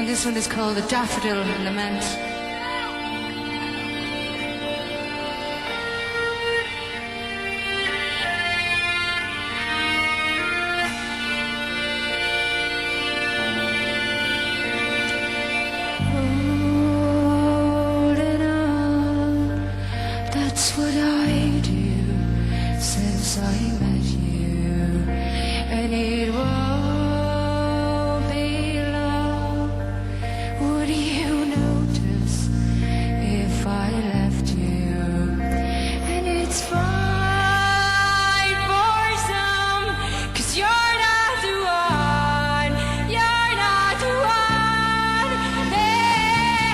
And this one is called The Daffodil Lament. Holding on, that's what I do since I met you, and it won't be long. Would you notice if I left you? And it's fine for some, 'cause you're not the one, you're not the one. There,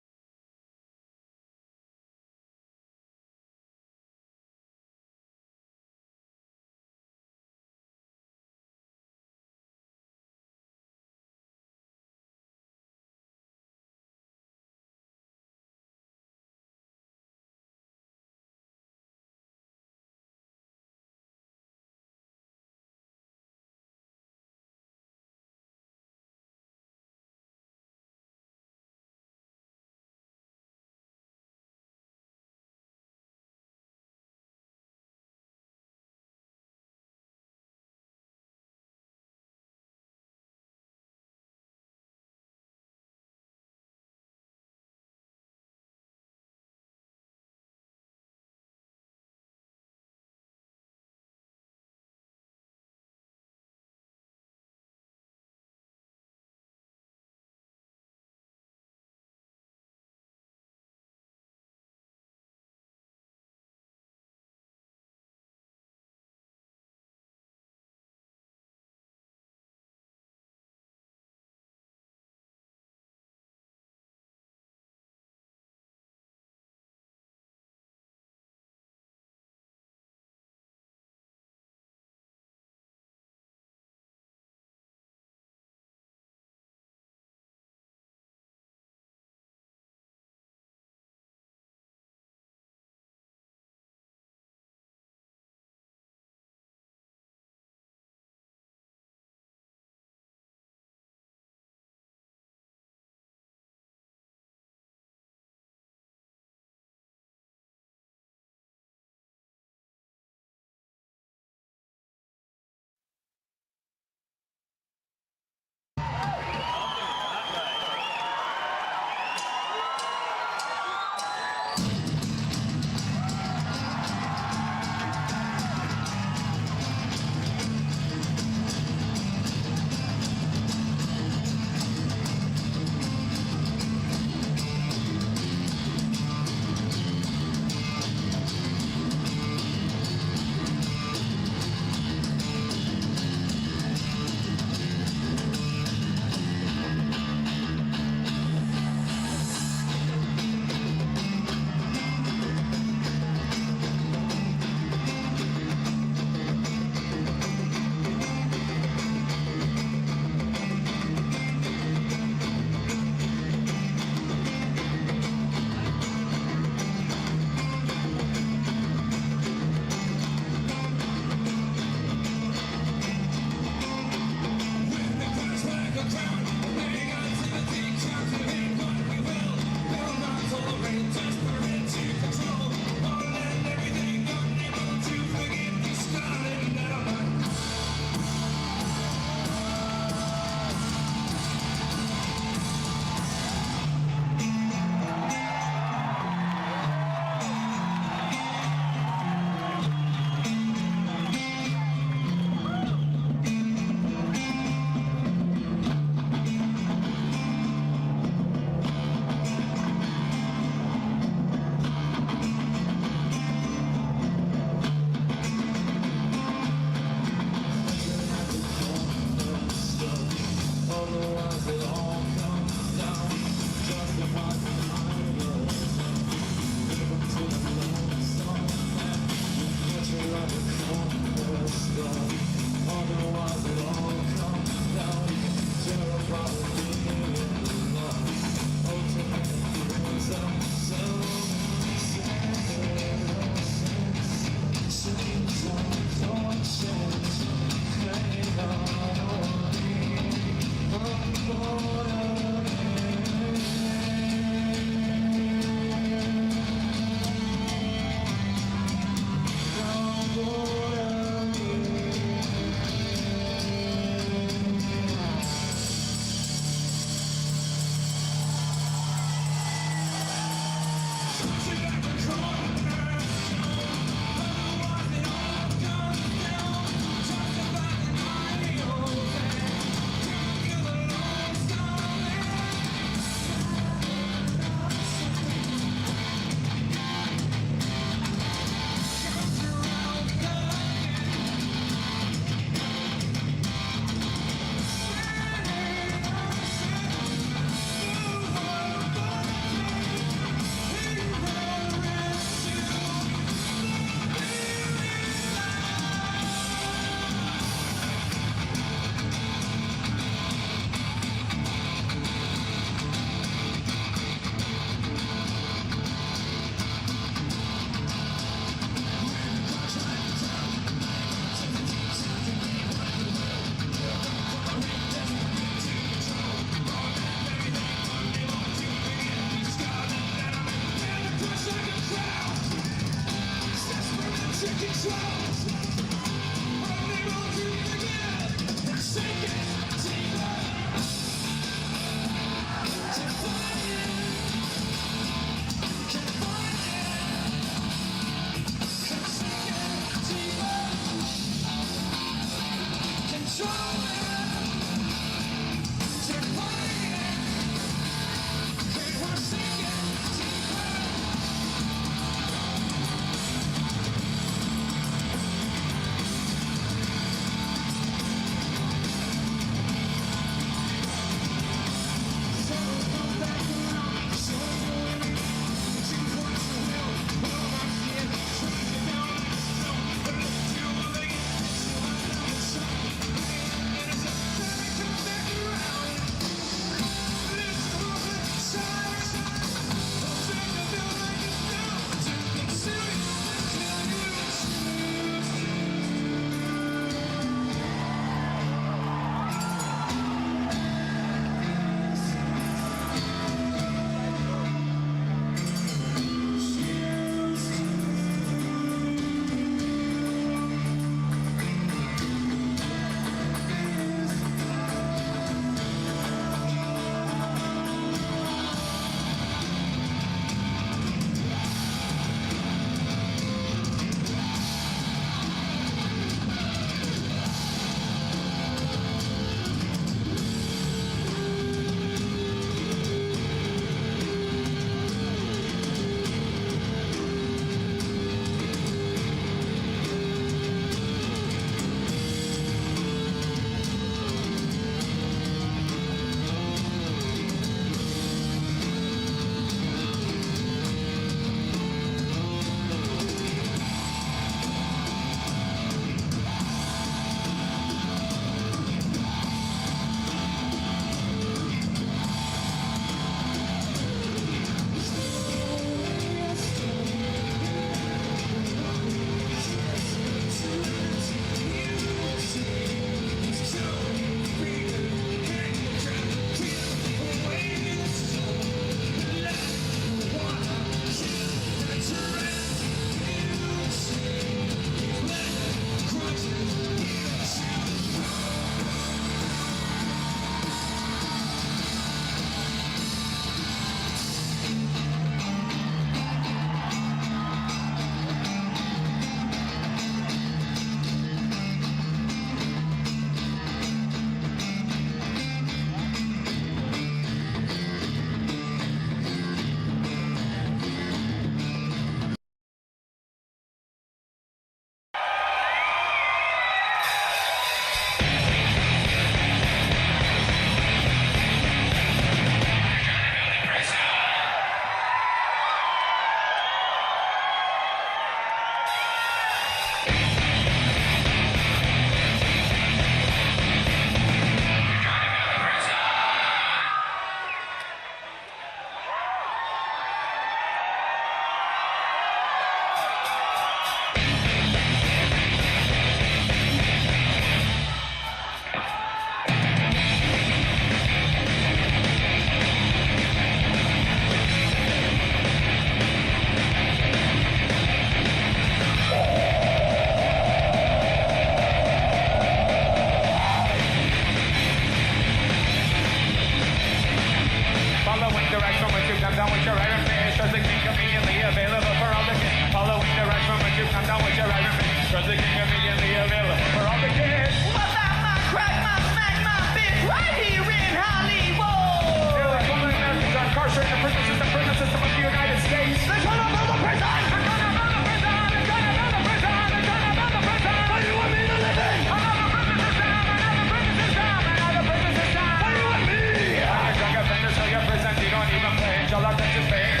down with your iron fist. Trust the king conveniently available for all the kids. Following the right from when you come down with your iron fist. Trust the king conveniently available for all the kids. What about my crack, my smack, my bitch right here in Hollywood? Nearly 1 million Americans are incarcerated in the prison system of the United States. They're gonna build a prison! They're gonna build a prison! They're gonna build a prison! They're gonna build a prison! What do you want me to live in? Another prison system! Another prison system! Another prison system! What do you want me? You're a drug offender, so you're prison. You don't even pay. You'll have to just pay.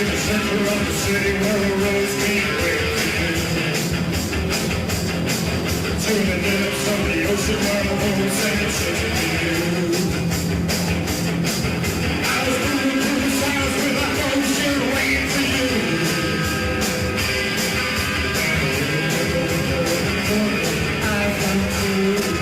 the center of the city where the roads meet to the depths of the ocean where the whole sand says to you. I was moving through the silence with my ocean waiting for you. I found you.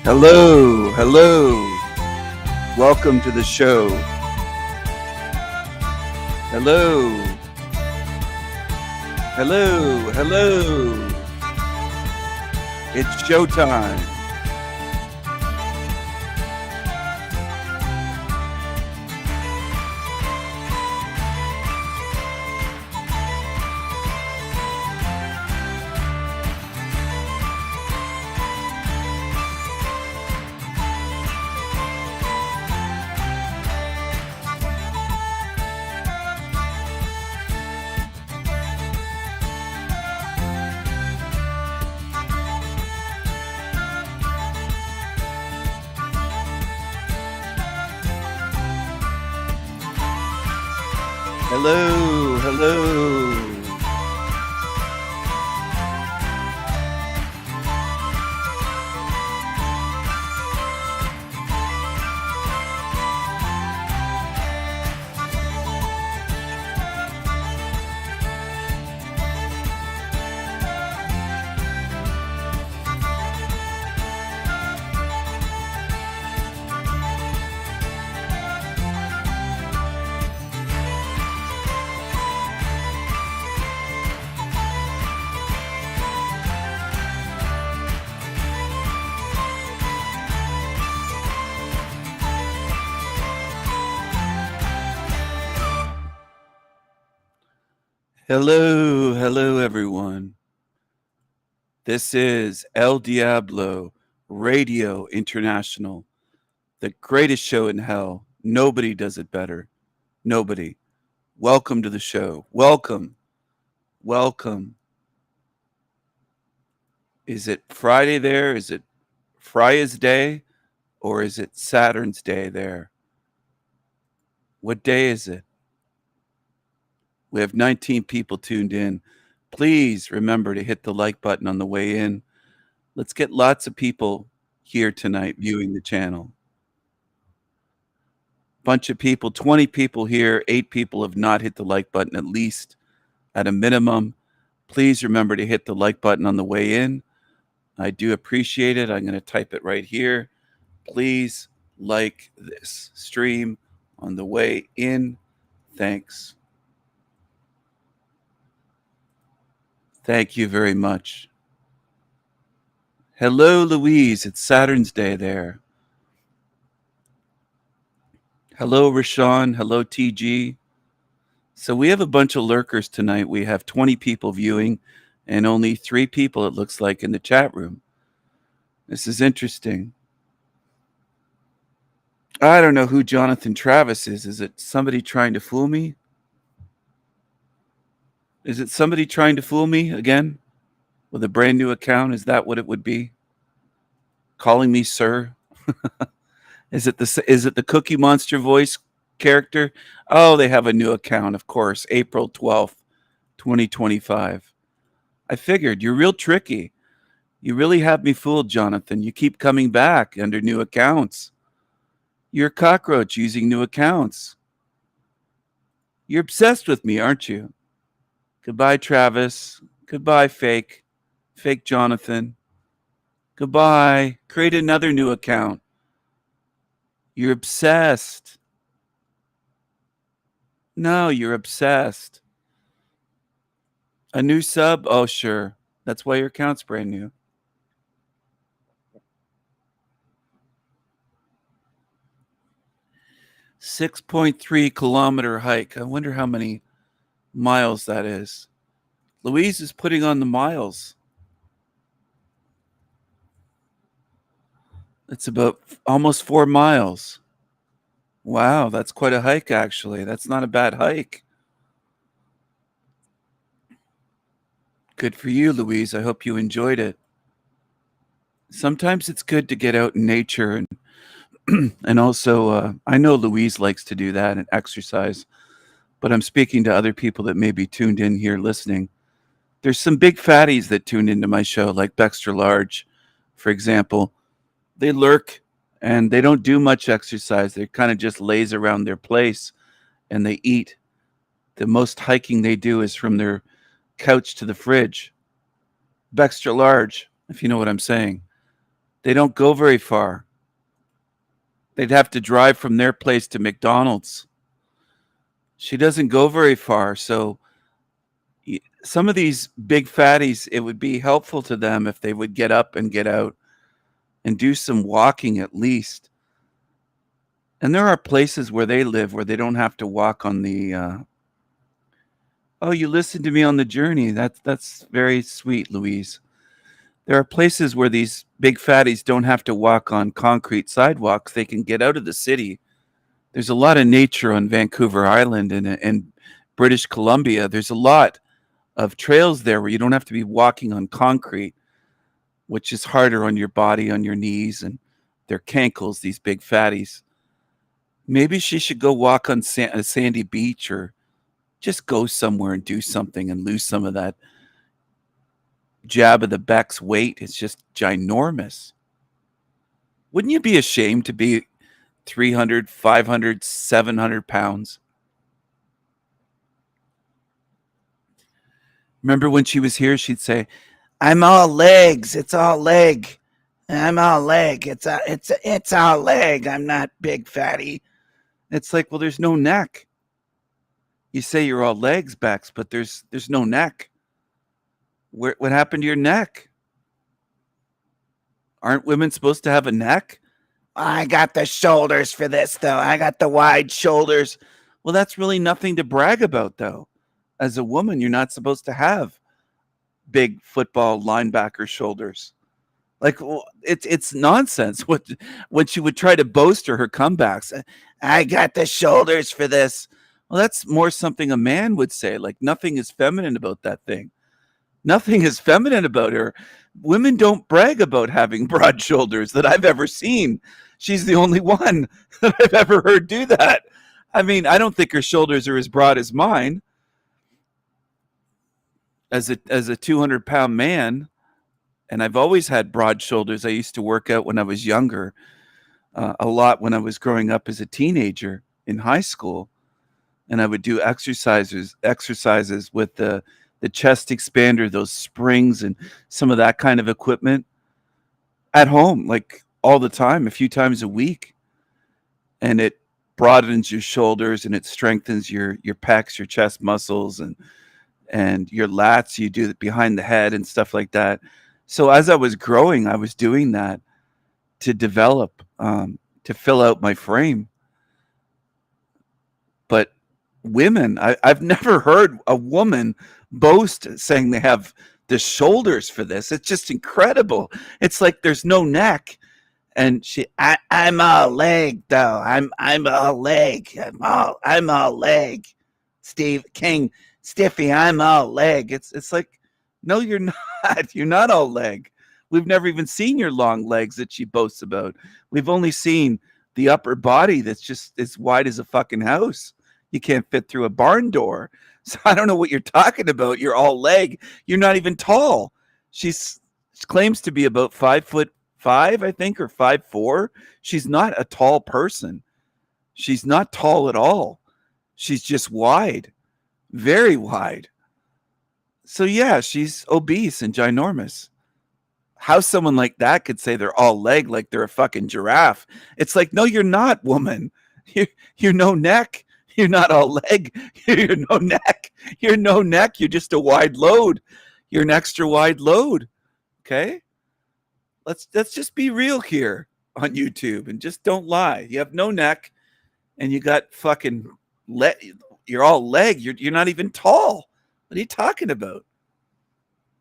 Hello, hello. Welcome to the show. Hello. Hello, hello. It's showtime. Hello, hello. Hello, hello, everyone. This is El Diablo Radio International, the greatest show in hell. Nobody does it better. Nobody. Welcome to the show. Welcome. Welcome. Is it Friday there? Is it Friday's Day? Or is it Saturn's Day there? What day is it? We have 19 people tuned in. Please remember to hit the like button on the way in. Let's get lots of people here tonight viewing the channel. Bunch of people, 20 people here, 8 people have not hit the like button, at least at a minimum. Please remember to hit the like button on the way in. I do appreciate it. I'm going to type it right here. Please like this stream on the way in. Thanks. Thank you very much. Hello, Louise. It's Saturn's Day there. Hello, Rashawn. Hello, TG. So we have a bunch of lurkers tonight. We have 20 people viewing and only 3 people, it looks like, in the chat room. This is interesting. I don't know who Jonathan Travis is. Is it somebody trying to fool me? Is it somebody trying to fool me again with a brand new account? Is that what it would be? Calling me sir? Is it the Cookie Monster voice character? Oh, they have a new account, of course. April 12th, 2025. I figured you're real tricky. You really have me fooled, Jonathan. You keep coming back under new accounts. You're a cockroach using new accounts. You're obsessed with me, aren't you? Goodbye, Travis. Goodbye, fake Jonathan. Goodbye. Create another new account. You're obsessed. No, you're obsessed. A new sub? Oh, sure. That's why your account's brand new. .3 kilometer hike. I wonder how many miles that is. Louise is putting on the miles. It's about almost 4 miles. Wow, that's quite a hike, actually. That's not a bad hike. Good for you, Louise. I hope you enjoyed it. Sometimes it's good to get out in nature and And also, I know Louise likes to do that and exercise, but I'm speaking to other people that may be tuned in here listening. There's some big fatties that tune into my show, like Baxter Large, for example. They lurk and they don't do much exercise. They kind of just laze around their place and they eat. The most hiking they do is from their couch to the fridge. Baxter Large, if you know what I'm saying. They don't go very far. They'd have to drive from their place to McDonald's. She doesn't go very far. So some of these big fatties, it would be helpful to them if they would get up and get out and do some walking at least. And there are places where they live where they don't have to walk on the oh, you listened to me on the journey. That's very sweet, Louise. There are places where these big fatties don't have to walk on concrete sidewalks. They can get out of the city. There's a lot of nature on Vancouver Island and British Columbia. There's a lot of trails there where you don't have to be walking on concrete, which is harder on your body, on your knees, and their cankles, these big fatties. Maybe she should go walk on a sandy beach or just go somewhere and do something and lose some of that jab of the Beck's weight. It's just ginormous. Wouldn't you be ashamed to be 300, 500, 700 pounds? Remember when she was here, she'd say, I'm all legs. It's all leg. I'm all leg. It's all leg. I'm not big fatty. It's like, well, there's no neck. You say you're all legs, Bex, but there's no neck. What happened to your neck? Aren't women supposed to have a neck? I got the shoulders for this, though. I got the wide shoulders. Well, that's really nothing to brag about, though. As a woman, you're not supposed to have big football linebacker shoulders. Like, it's nonsense. When she would try to boast her comebacks, I got the shoulders for this. Well, that's more something a man would say. Like, nothing is feminine about that thing. Nothing is feminine about her. Women don't brag about having broad shoulders that I've ever seen. She's the only one that I've ever heard do that. I mean, I don't think her shoulders are as broad as mine. As a 200-pound man, and I've always had broad shoulders. I used to work out when I was younger, a lot when I was growing up as a teenager in high school, and I would do exercises with the chest expander, those springs, and some of that kind of equipment at home, like all the time, a few times a week, and it broadens your shoulders and it strengthens your pecs, your chest muscles, and your lats. You do it behind the head and stuff like that. So as I was growing, I was doing that to develop, to fill out my frame. But women, I've never heard a woman boast saying they have the shoulders for this. It's just incredible. It's like there's no neck. And I'm all leg though. I'm all leg. I'm all leg. Steve King, Stiffy, I'm all leg. It's like, no, you're not. You're not all leg. We've never even seen your long legs that she boasts about. We've only seen the upper body that's just as wide as a fucking house. You can't fit through a barn door. So I don't know what you're talking about. You're all leg. You're not even tall. She claims to be about 5'5", I think, or 5'4". She's not a tall person. She's not tall at all. She's just wide, very wide. So yeah, she's obese and ginormous. How someone like that could say they're all leg like they're a fucking giraffe? It's like, no, you're not, woman. You're no neck. You're not all leg. You're no neck. You're no neck. You're just a wide load. You're an extra wide load. Okay? Let's just be real here on YouTube and just don't lie. You have no neck and you got fucking you're all leg. You're not even tall. What are you talking about?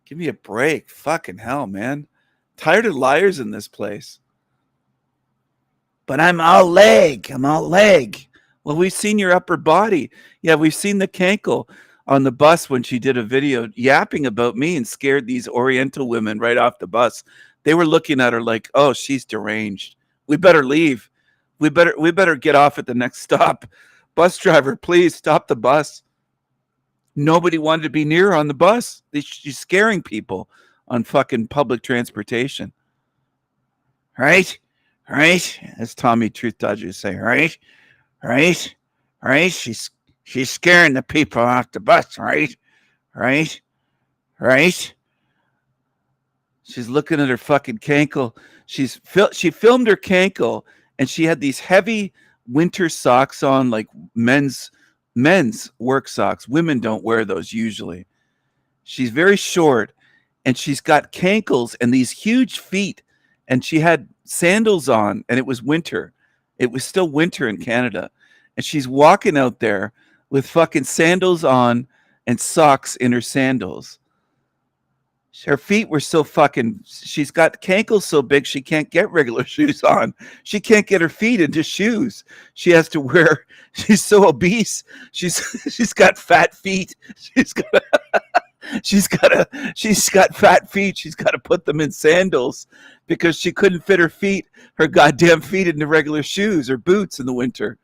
Give me a break. Fucking hell, man. Tired of liars in this place. But I'm all leg. I'm all leg. Well, we've seen your upper body. Yeah, we've seen the cankle on the bus when she did a video yapping about me and scared these Oriental women right off the bus. They were looking at her like, oh, she's deranged. We better leave. We better get off at the next stop. Bus driver, please stop the bus. Nobody wanted to be near her on the bus. She's scaring people on fucking public transportation. Right? Right? As Tommy Truth Dodger say, right? Right? Right? She's scaring the people off the bus, right? Right? Right? She's looking at her fucking cankle. She filmed her cankle, and she had these heavy winter socks on, like men's work socks. Women don't wear those usually. She's very short, and she's got cankles and these huge feet, and she had sandals on, and it was winter. It was still winter in Canada, and she's walking out there with fucking sandals on and socks in her sandals. Her feet were so fucking, she's got cankles so big she can't get regular shoes on. She can't get her feet into shoes. She has to wear, she's so obese. She's got fat feet. She's got fat feet. She's got to put them in sandals because she couldn't fit her goddamn feet into regular shoes or boots in the winter.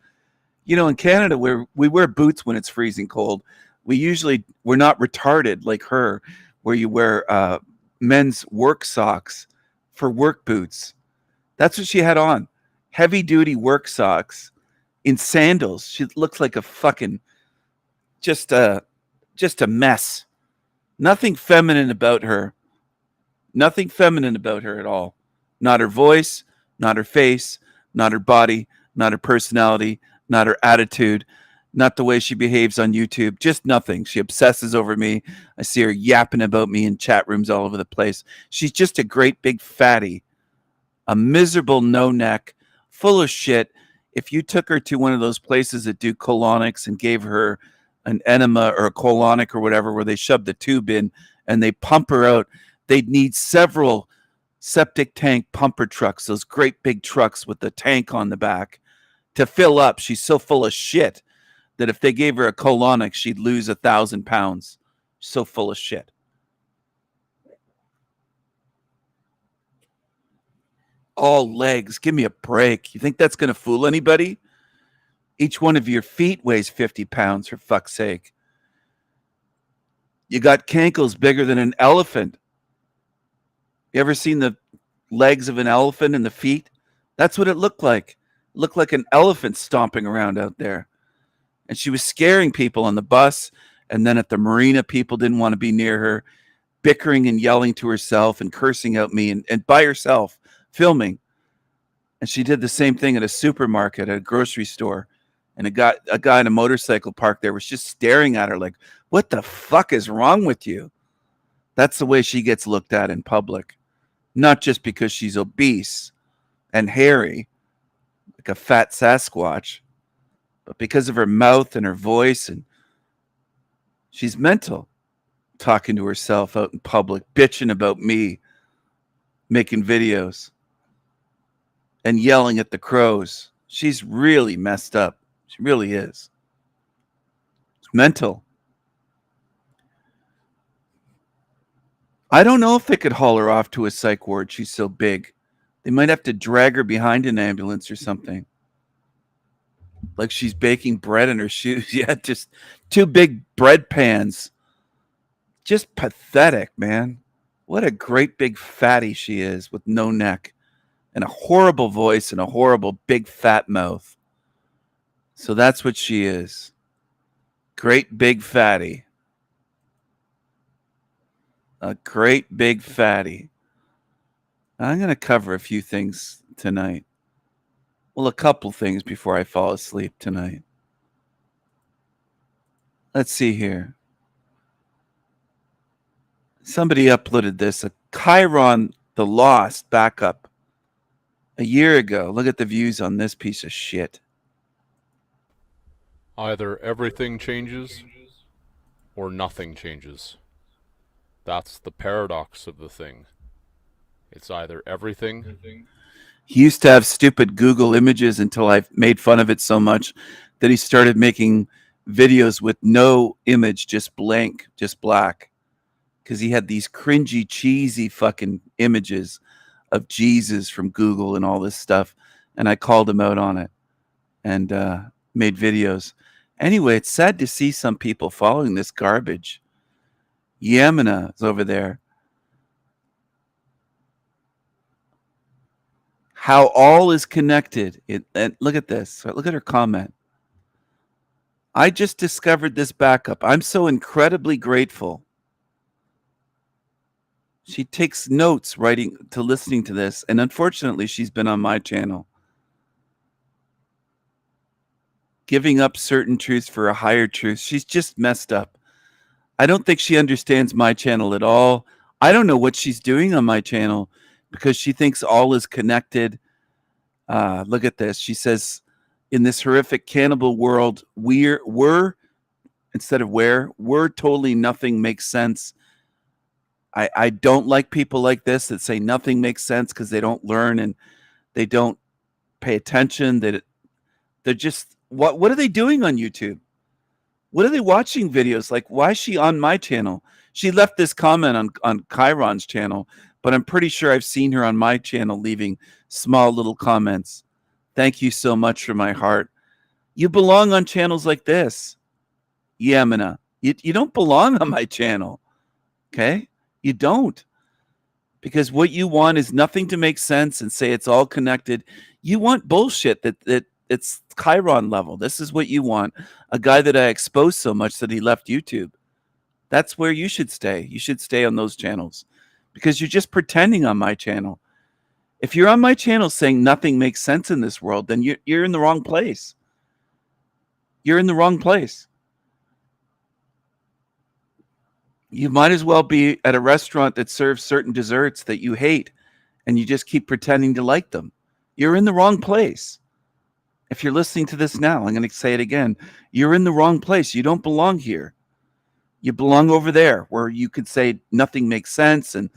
You know, in Canada, where we wear boots when it's freezing cold, we're not retarded like her, where you wear men's work socks for work boots. That's what she had on. Heavy duty work socks in sandals. She looks like a fucking just a mess. Nothing feminine about her. Nothing feminine about her at all. Not her voice, not her face, not her body, not her personality, not her attitude, not the way she behaves on YouTube. Just nothing. She obsesses over me. I see her yapping about me in chat rooms all over the place. She's just a great big fatty. A miserable no-neck, full of shit. If you took her to one of those places that do colonics and gave her an enema or a colonic or whatever, where they shove the tube in and they pump her out, they'd need several septic tank pumper trucks, those great big trucks with the tank on the back, to fill up. She's so full of shit that if they gave her a colonic, she'd lose 1,000 pounds. So full of shit. All legs. Give me a break. You think that's going to fool anybody? Each one of your feet weighs 50 pounds, for fuck's sake. You got cankles bigger than an elephant. You ever seen the legs of an elephant and the feet? That's what it looked like. It looked like an elephant stomping around out there. And she was scaring people on the bus. And then at the marina, people didn't want to be near her, bickering and yelling to herself and cursing out me and by herself, filming. And she did the same thing at a supermarket, at a grocery store. And a guy in a motorcycle park there was just staring at her like, what the fuck is wrong with you? That's the way she gets looked at in public. Not just because she's obese and hairy, like a fat Sasquatch, but because of her mouth and her voice. And she's mental, talking to herself out in public, bitching about me, making videos, and yelling at the crows. She's really messed up. She really is. It's mental. I don't know if they could haul her off to a psych ward. She's so big. They might have to drag her behind an ambulance or something. Like she's baking bread in her shoes. Yeah, just two big bread pans. Just pathetic, man. What a great big fatty she is with no neck and a horrible voice and a horrible big fat mouth. So that's what she is. Great big fatty. A great big fatty. I'm going to cover a few things tonight. Well, a couple things before I fall asleep tonight. Let's see here. Somebody uploaded this, a Chiron the Lost backup a year ago. Look at the views on this piece of shit. Either everything changes or nothing changes. That's the paradox of the thing. It's either everything. He used to have stupid Google images until I made fun of it so much that he started making videos with no image, just blank, just black. Because he had these cringy, cheesy fucking images of Jesus from Google and all this stuff. and I called him out on it and made videos. Anyway, it's sad to see some people following this garbage. Yamina is over there. How all is connected. And look at this. Look at her comment. I just discovered this backup. I'm so incredibly grateful. She takes notes listening to this, and unfortunately, she's been on my channel. Giving up certain truths for a higher truth. She's just messed up. I don't think she understands my channel at all. I don't know what she's doing on my channel because she thinks all is connected. Look at this. She says, in this horrific cannibal world, we're instead of where, we're totally nothing makes sense. I don't like people like this that say nothing makes sense because they don't learn and they don't pay attention. They're just, what are they doing on YouTube? What are they watching videos? Like, why is she on my channel? She left this comment on Chiron's channel, but I'm pretty sure I've seen her on my channel leaving small little comments. Thank you so much from my heart. You belong on channels like this. Yamina. You don't belong on my channel. Okay? You don't. Because what you want is nothing to make sense and say it's all connected. You want bullshit that it's Chiron level. This is what you want. A guy that I exposed so much that he left YouTube. That's where you should stay. You should stay on those channels because you're just pretending on my channel. If you're on my channel saying nothing makes sense in this world, then you're in the wrong place. You're in the wrong place. You might as well be at a restaurant that serves certain desserts that you hate and you just keep pretending to like them. You're in the wrong place. If you're listening to this now, I'm going to say it again. You're in the wrong place. You don't belong here. You belong over there where you could say nothing makes sense and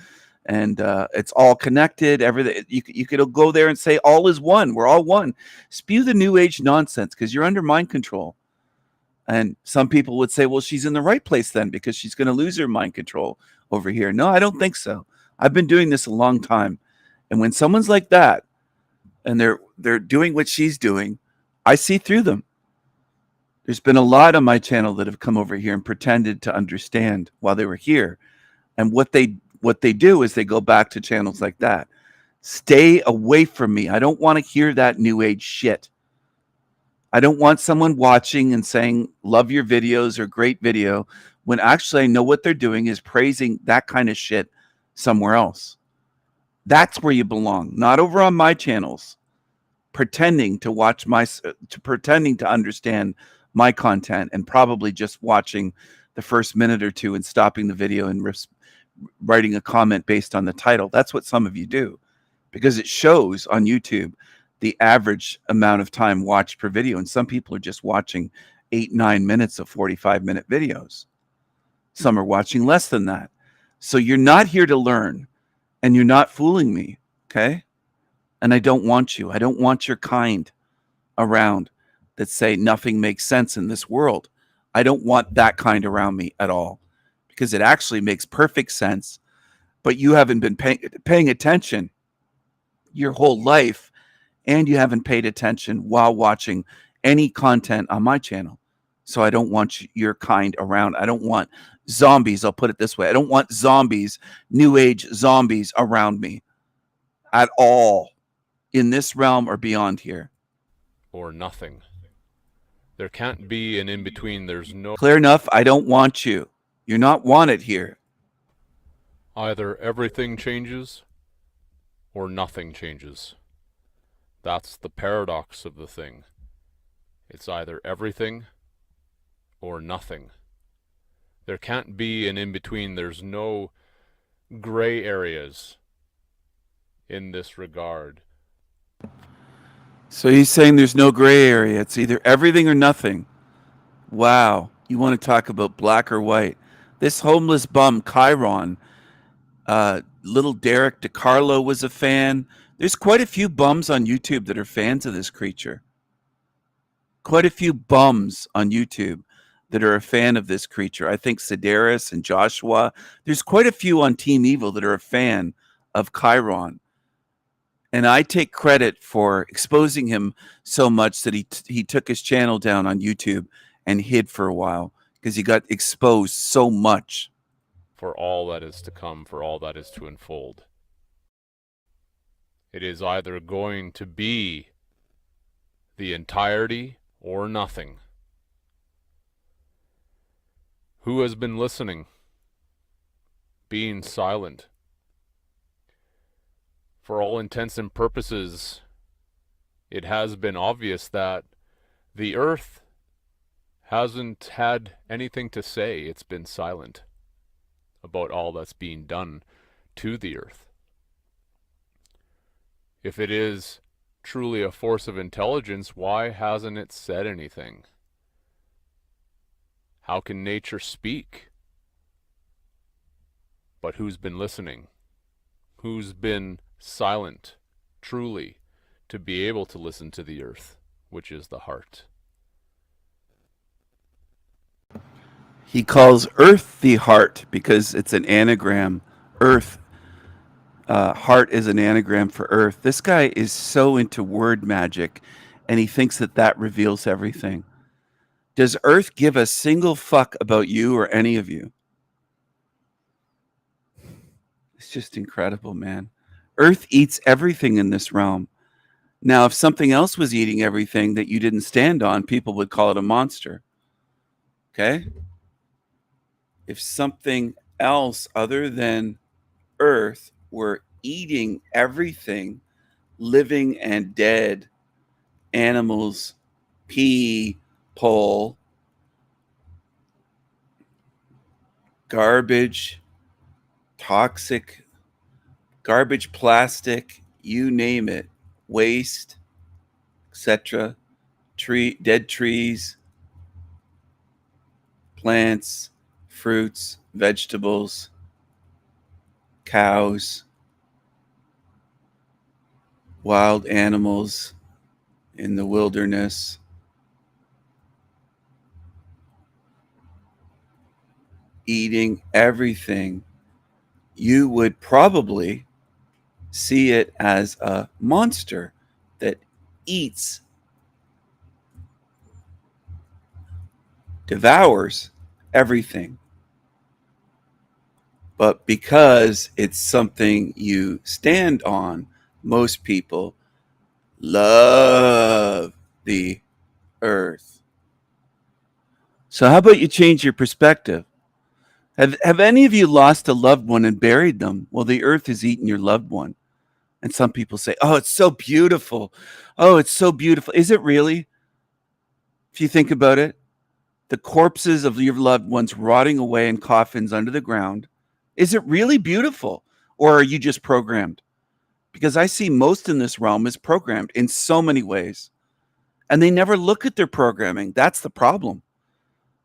it's all connected. Everything you could go there and say all is one. We're all one. Spew the new age nonsense because you're under mind control. And some people would say, well, she's in the right place then because she's going to lose her mind control over here. No, I don't think so. I've been doing this a long time. And when someone's like that and they're doing what she's doing, I see through them. There's been a lot on my channel that have come over here and pretended to understand while they were here. And what they do is they go back to channels like that. Stay away from me. I don't want to hear that new age shit. I don't want someone watching and saying, love your videos or great video, when actually I know what they're doing is praising that kind of shit somewhere else. That's where you belong, not over on my channels, pretending to understand my content and probably just watching the first minute or two and stopping the video and writing a comment based on the title. That's what some of you do because it shows on YouTube the average amount of time watched per video. And some people are just watching 8-9 minutes of 45-minute videos. Some are watching less than that. So you're not here to learn and you're not fooling me. Okay. And I don't want you. I don't want your kind around that say nothing makes sense in this world. I don't want that kind around me at all because it actually makes perfect sense. But you haven't been paying attention your whole life. And you haven't paid attention while watching any content on my channel. So I don't want your kind around. I don't want zombies. I'll put it this way. I don't want zombies, new age zombies around me at all in this realm or beyond here. Or nothing. There can't be an in-between. There's no... Clear enough? I don't want you. You're not wanted here. Either everything changes or nothing changes. That's the paradox of the thing. It's either everything or nothing. There can't be an in-between. There's no gray areas in this regard. So he's saying there's no gray area. It's either everything or nothing. Wow. You want to talk about black or white. This homeless bum, Chiron, little Derek DiCarlo was a fan. There's quite a few bums on YouTube that are fans of this creature. Quite a few bums on YouTube that are a fan of this creature. I think Sedaris and Joshua. There's quite a few on Team Evil that are a fan of Chiron. And I take credit for exposing him so much that he took his channel down on YouTube and hid for a while because he got exposed so much. For all that is to come, for all that is to unfold. It is either going to be the entirety or nothing. Who has been listening? Being silent. For all intents and purposes, it has been obvious that the earth hasn't had anything to say. It's been silent about all that's being done to the earth. If it is truly a force of intelligence, why hasn't it said anything? How can nature speak? But who's been listening? Who's been silent, truly, to be able to listen to the earth, which is the heart? He calls Earth the heart because it's an anagram. Earth, heart is an anagram for Earth. This guy is so into word magic, and he thinks that that reveals everything. Does Earth give a single fuck about you or any of you? It's just incredible, man. Earth eats everything in this realm. Now, if something else was eating everything that you didn't stand on, people would call it a monster. Okay? If something else other than Earth were eating everything, living and dead, animals, people, garbage, toxic, garbage, plastic, you name it, waste, etc., dead trees, plants, fruits, vegetables, cows, wild animals in the wilderness, eating everything, you would probably see it as a monster that eats, devours everything. But because it's something you stand on, most people love the earth. So, how about you change your perspective? Have any of you lost a loved one and buried them? Well, the earth has eaten your loved one. And some people say, oh, it's so beautiful. Oh, it's so beautiful. Is it really? If you think about it, the corpses of your loved ones rotting away in coffins under the ground, is it really beautiful? Or are you just programmed? Because I see most in this realm is programmed in so many ways. And they never look at their programming. That's the problem.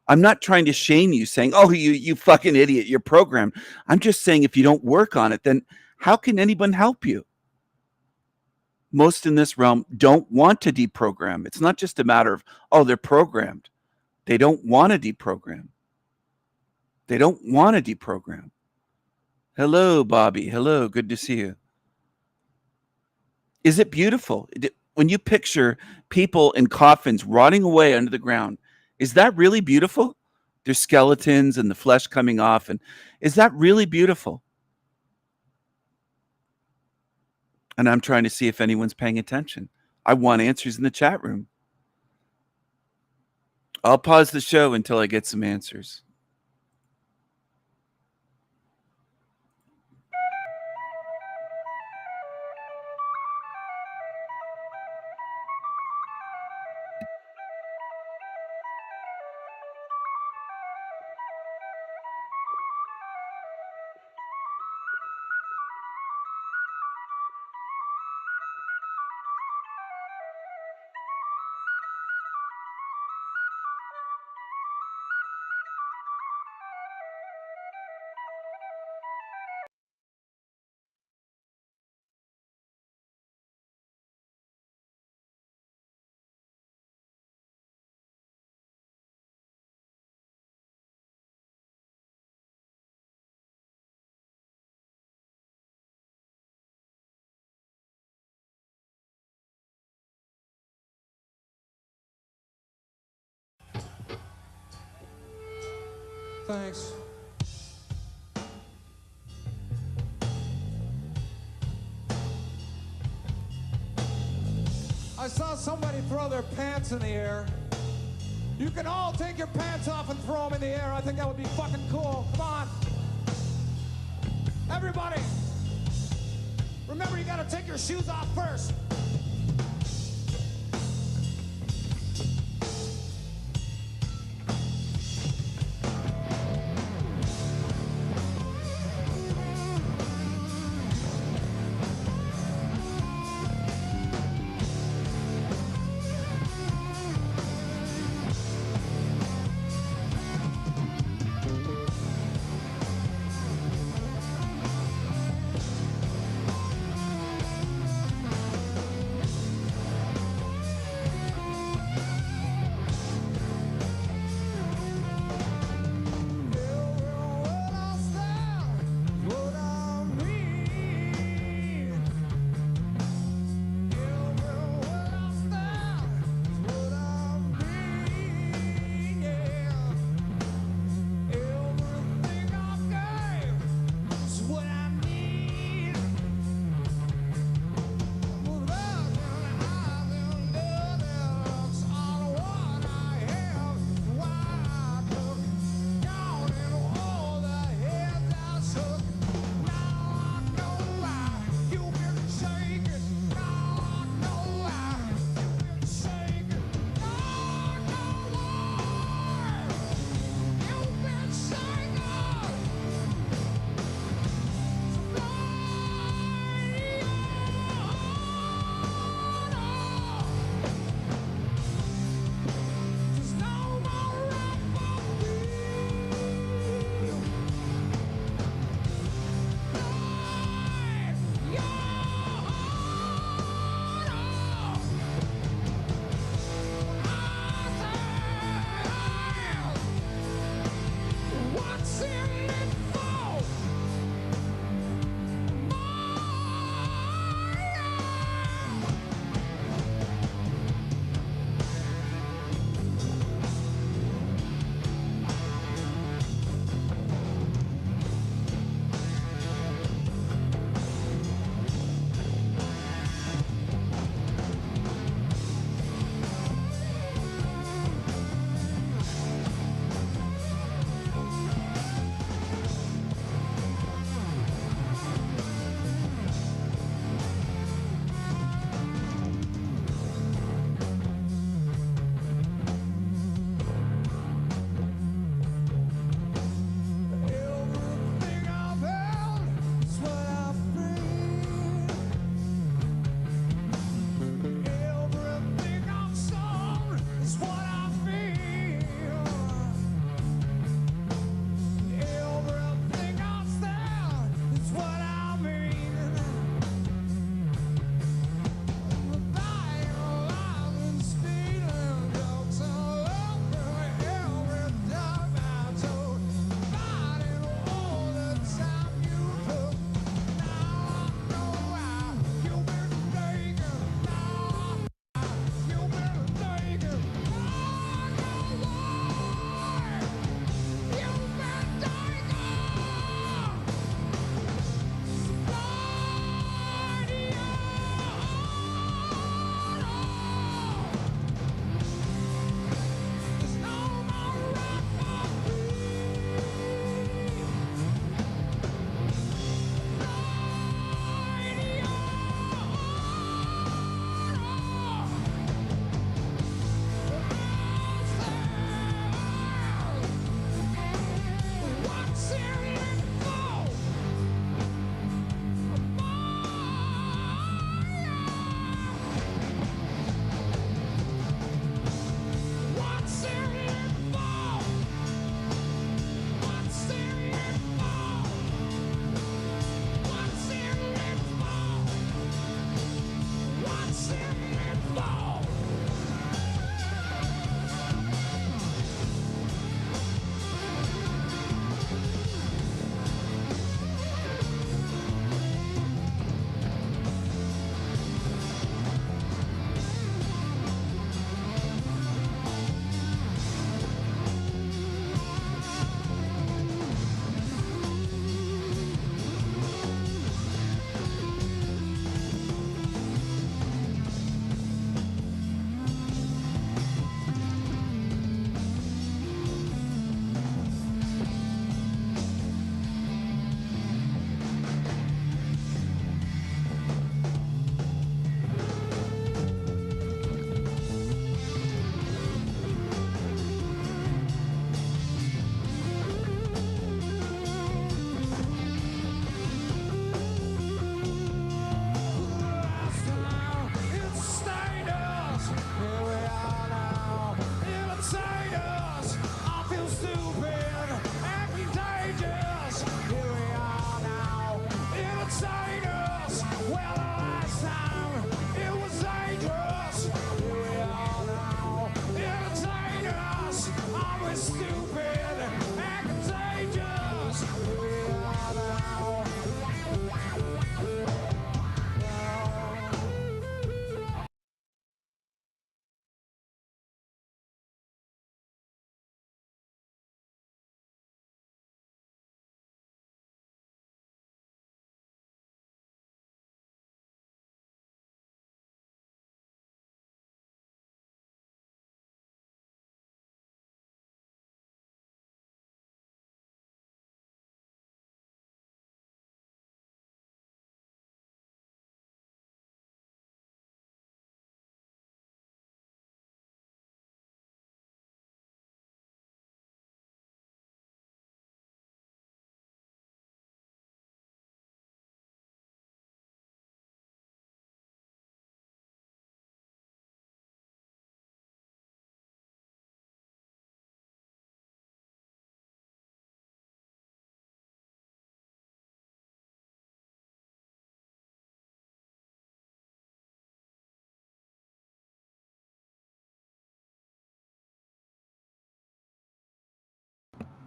I'm not trying to shame you saying, oh, you fucking idiot, you're programmed. I'm just saying if you don't work on it, then how can anyone help you? Most in this realm don't want to deprogram. It's not just a matter of, oh, they're programmed. They don't want to deprogram. They don't want to deprogram. Hello, Bobby. Hello, good to see you. Is it beautiful? When you picture people in coffins rotting away under the ground, is that really beautiful? Their skeletons and the flesh coming off. And is that really beautiful? And I'm trying to see if anyone's paying attention. I want answers in the chat room. I'll pause the show until I get some answers. Thanks. I saw somebody throw their pants in the air. You can all take your pants off and throw them in the air. I think that would be fucking cool. Come on. Everybody. Remember, you gotta take your shoes off first.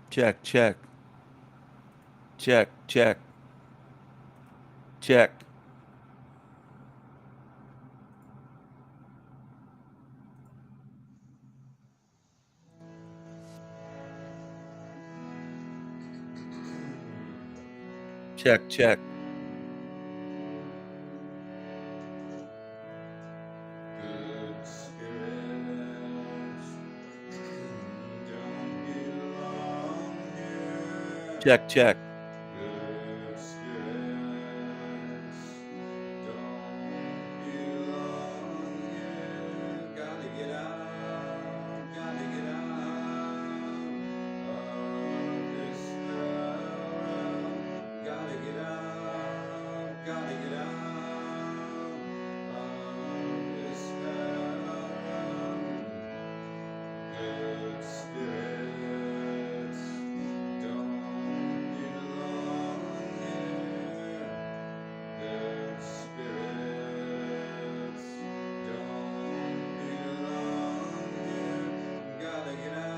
Check, check, check, check, check. Check, check. Good spirits don't belong here. Check, check. Good spirits don't belong here. Gotta get out of this hell. Gotta get out of this hell. Good spirits don't belong here. Good spirits don't belong here. Gotta get out.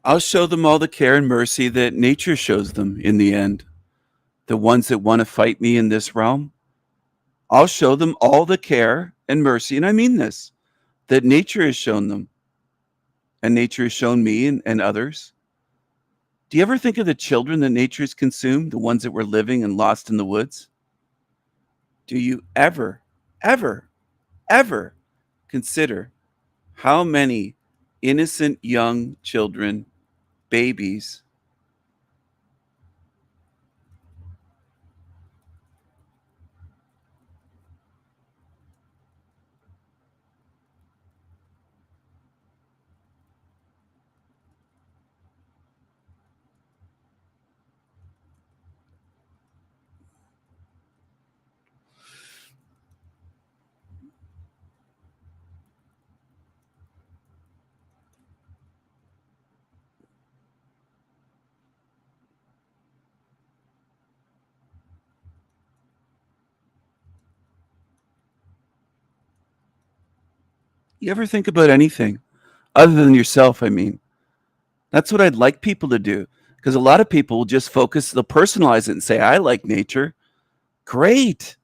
I'll show them all the care and mercy that nature shows them in the end. The ones that want to fight me in this realm, I'll show them all the care and mercy, and I mean this, that nature has shown them, and nature has shown me and others. Do you ever think of the children that nature has consumed, the ones that were living and lost in the woods? Do you ever, ever, ever consider how many innocent young children, babies, you ever think about anything other than yourself? I mean, that's what I'd like people to do, because a lot of people will just focus, they'll personalize it and say, I like nature. Great.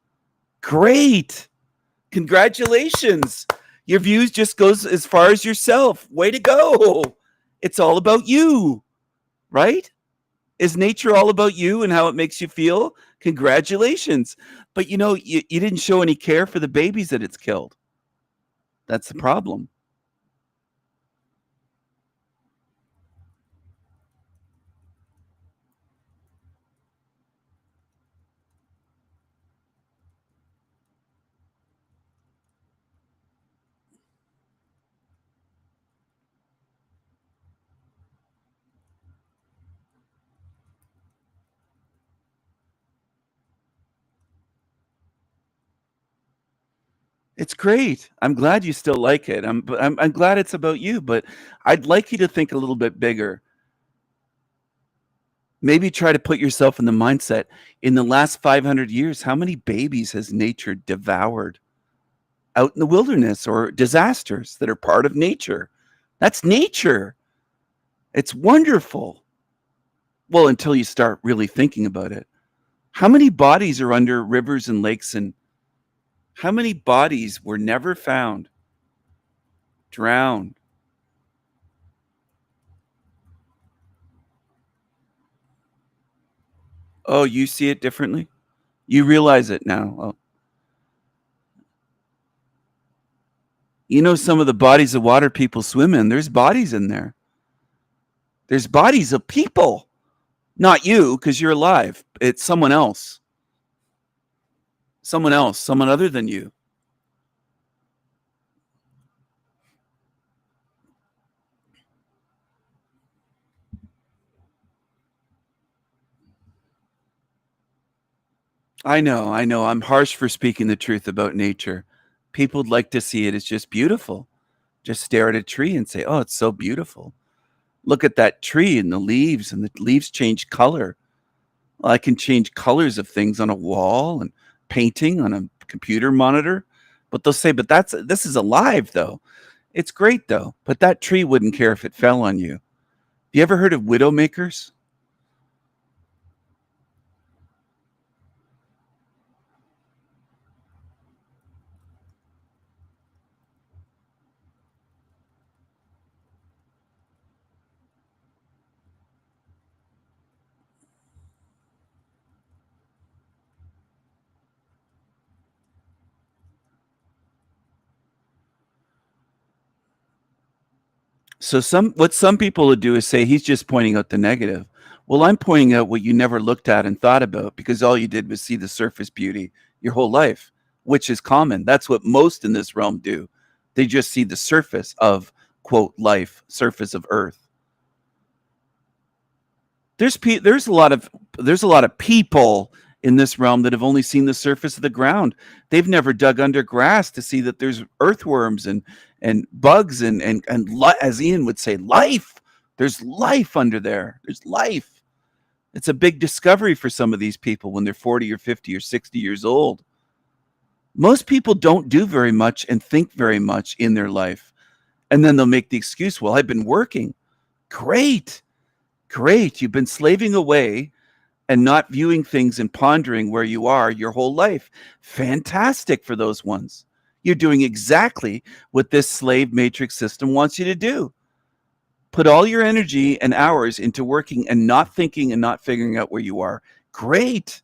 Great. Congratulations. Your views just goes as far as yourself. Way to go. It's all about you, right? Is nature all about you and how it makes you feel? Congratulations. But you didn't show any care for the babies that it's killed. That's the problem. It's great. I'm glad you still like it. I'm glad it's about you, but I'd like you to think a little bit bigger. Maybe try to put yourself in the mindset. In the last 500 years, how many babies has nature devoured out in the wilderness, or disasters that are part of nature? That's nature. It's wonderful. Well, until you start really thinking about it. How many bodies are under rivers and lakes, and how many bodies were never found, drowned? Oh, you see it differently? You realize it now. Oh. Some of the bodies of water people swim in, there's bodies in there. There's bodies of people. Not you, because you're alive. It's someone else. Someone else, someone other than you. I know. I'm harsh for speaking the truth about nature. People would like to see it as just beautiful. Just stare at a tree and say, oh, it's so beautiful. Look at that tree and the leaves change color. Well, I can change colors of things on a wall and painting on a computer monitor. But they'll say, but this is alive though. It's great though, but that tree wouldn't care if it fell on you. You ever heard of widowmakers? So what some people would do is say he's just pointing out the negative. Well, I'm pointing out what you never looked at and thought about because all you did was see the surface beauty your whole life, which is common. That's what most in this realm do. They just see the surface of quote life, surface of earth. There's a lot of people in this realm that have only seen the surface of the ground. They've never dug under grass to see that there's earthworms and bugs as Ian would say, life. There's life under there. There's life. It's a big discovery for some of these people when they're 40 or 50 or 60 years old. Most people don't do very much and think very much in their life. And then they'll make the excuse, well, I've been working. Great. You've been slaving away and not viewing things and pondering where you are your whole life. Fantastic for those ones. You're doing exactly what this slave matrix system wants you to do. Put all your energy and hours into working and not thinking and not figuring out where you are. Great.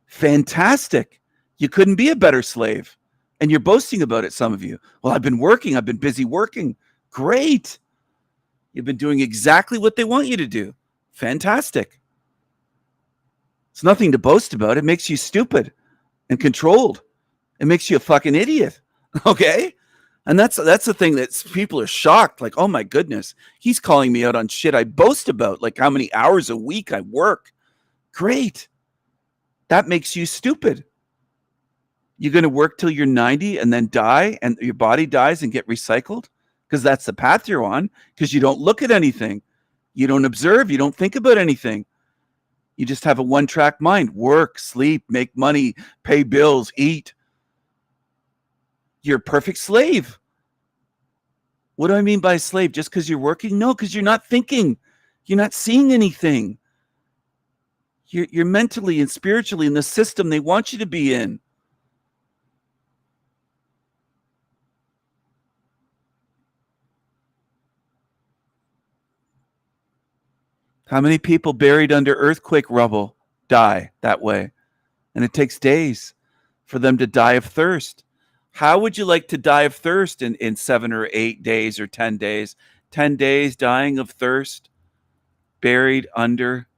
Fantastic. You couldn't be a better slave. And you're boasting about it, some of you. Well, I've been working. I've been busy working. Great. You've been doing exactly what they want you to do. Fantastic. It's nothing to boast about. It makes you stupid and controlled. It makes you a fucking idiot. Okay? And that's the thing that people are shocked. Like, oh my goodness, he's calling me out on shit I boast about, like how many hours a week I work. Great. That makes you stupid. You're going to work till you're 90 and then die and your body dies and get recycled? Because that's the path you're on, because you don't look at anything. You don't observe. You don't think about anything. You just have a one-track mind. Work, sleep, make money, pay bills, eat. You're a perfect slave. What do I mean by slave? Just because you're working? No, because you're not thinking. You're not seeing anything. You're mentally and spiritually in the system they want you to be in. How many people buried under earthquake rubble die that way? And it takes days for them to die of thirst. How would you like to die of thirst in 7 or 8 days or 10 days? 10 days dying of thirst, buried under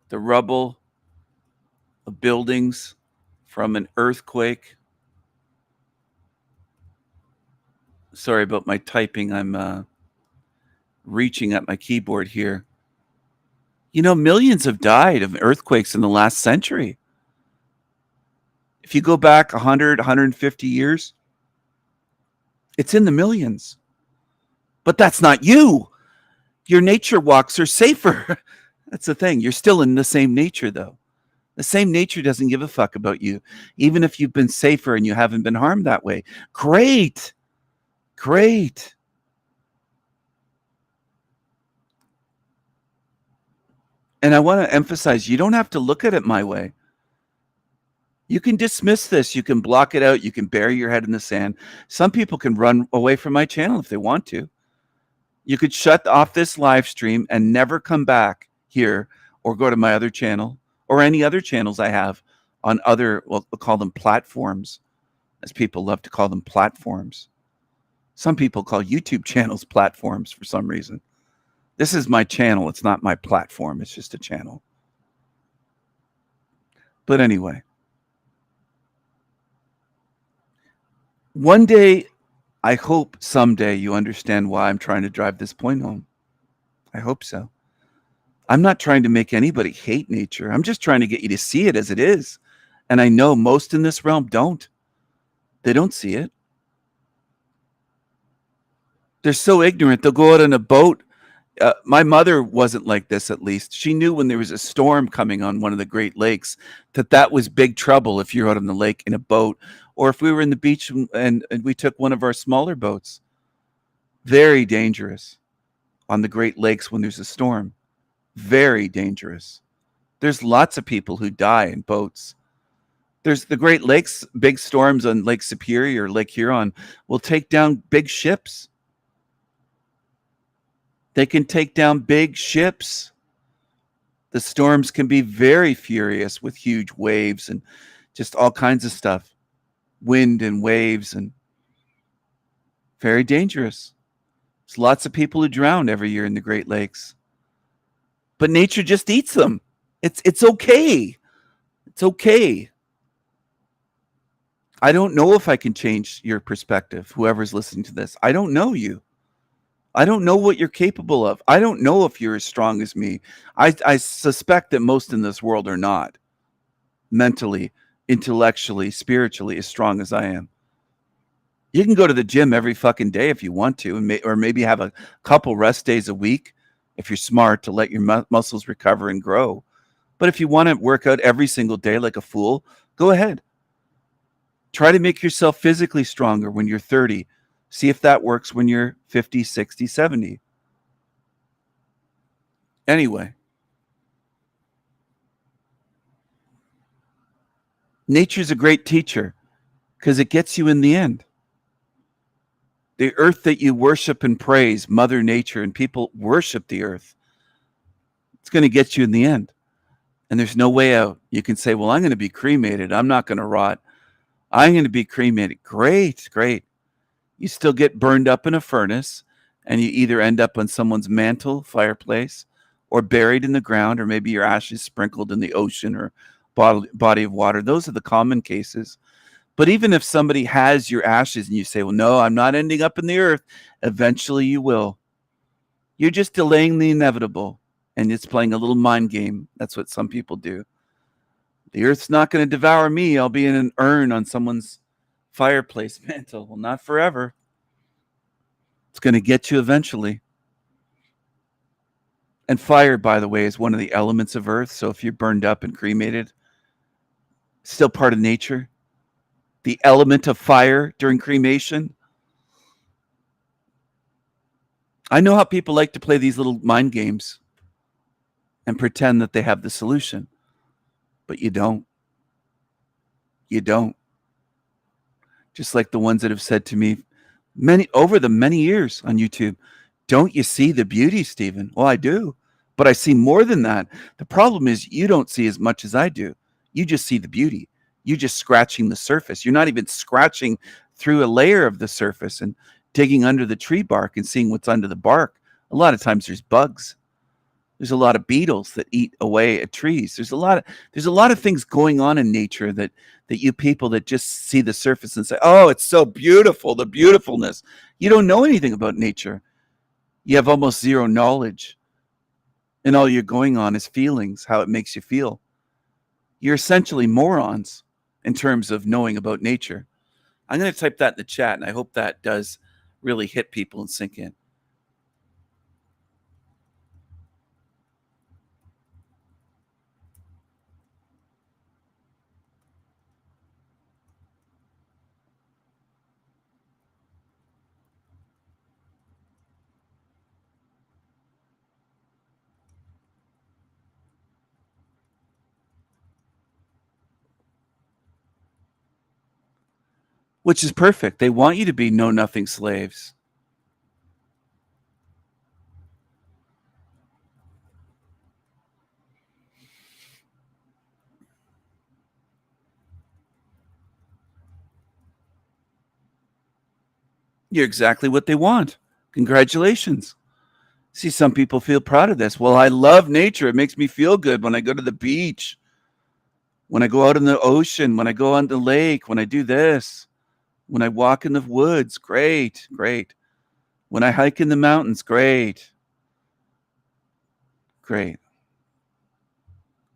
the rubble of buildings from an earthquake. Sorry about my typing. I'm reaching at my keyboard here. You know, millions have died of earthquakes in the last century. If you go back 100, 150 years, it's in the millions. But that's not you. Your nature walks are safer. That's the thing. You're still in the same nature, though. The same nature doesn't give a fuck about you, even if you've been safer and you haven't been harmed that way. Great. And I want to emphasize, you don't have to look at it my way. You can dismiss this. You can block it out. You can bury your head in the sand. Some people can run away from my channel if they want to. You could shut off this live stream and never come back here or go to my other channel or any other channels I have on other, well, we'll call them platforms, as people love to call them platforms. Some people call YouTube channels platforms for some reason. This is my channel. It's not my platform. It's just a channel. But anyway, one day, I hope someday you understand why I'm trying to drive this point home. I hope so. I'm not trying to make anybody hate nature. I'm just trying to get you to see it as it is. And I know most in this realm don't. They don't see it. They're so ignorant. They'll go out on a boat. My mother wasn't like this, at least. She knew when there was a storm coming on one of the Great Lakes that was big trouble if you're out on the lake in a boat Or if we were in the beach and we took one of our smaller boats, very dangerous on the Great Lakes when there's a storm. Very dangerous. There's lots of people who die in boats. There's the Great Lakes, big storms on Lake Superior, Lake Huron will take down big ships. They can take down big ships. The storms can be very furious with huge waves and just all kinds of stuff. Wind and waves, and very dangerous. There's lots of people who drown every year in the Great Lakes. But nature just eats them. It's okay. It's okay. I don't know if I can change your perspective, whoever's listening to this. I don't know you. I don't know what you're capable of. I don't know if you're as strong as me. I suspect that most in this world are not mentally, intellectually, spiritually as strong as I am. You can go to the gym every fucking day if you want to, and or maybe have a couple rest days a week if you're smart to let your muscles recover and grow. But if you want to work out every single day like a fool, go ahead. Try to make yourself physically stronger when you're 30. See if that works when you're 50, 60, 70. Anyway, nature's a great teacher because it gets you in the end. The earth that you worship and praise, Mother Nature, and people worship the earth, it's going to get you in the end. And there's no way out. You can say, well, I'm going to be cremated. I'm not going to rot. I'm going to be cremated. Great, great. You still get burned up in a furnace, and you either end up on someone's mantle, fireplace, or buried in the ground, or maybe your ashes sprinkled in the ocean or body of water. Those are the common cases. But even if somebody has your ashes and you say, well, no, I'm not ending up in the earth, eventually you will. You're just delaying the inevitable, and it's playing a little mind game. That's what some people do. The earth's not going to devour me. I'll be in an urn on someone's fireplace mantle. Well, not forever. It's going to get you eventually. And fire, by the way, is one of the elements of earth. So if you're burned up and cremated, still part of nature. The element of fire during cremation. I know how people like to play these little mind games and pretend that they have the solution, but you don't. You don't. Just like the ones that have said to me over the many years on YouTube, don't you see the beauty, Stephen? Well, I do, but I see more than that. The problem is you don't see as much as I do. You just see the beauty. You're just scratching the surface. You're not even scratching through a layer of the surface and digging under the tree bark and seeing what's under the bark. A lot of times there's bugs. There's a lot of beetles that eat away at trees. There's a lot of things going on in nature that you people that just see the surface and say, oh, it's so beautiful, the beautifulness. You don't know anything about nature. You have almost zero knowledge. And all you're going on is feelings, how it makes you feel. You're essentially morons in terms of knowing about nature. I'm going to type that in the chat, and I hope that does really hit people and sink in. Which is perfect. They want you to be know-nothing slaves. You're exactly what they want. Congratulations. See, some people feel proud of this. Well, I love nature. It makes me feel good when I go to the beach, when I go out in the ocean, when I go on the lake, when I do this, when I walk in the woods. Great, great. When I hike in the mountains. Great, great.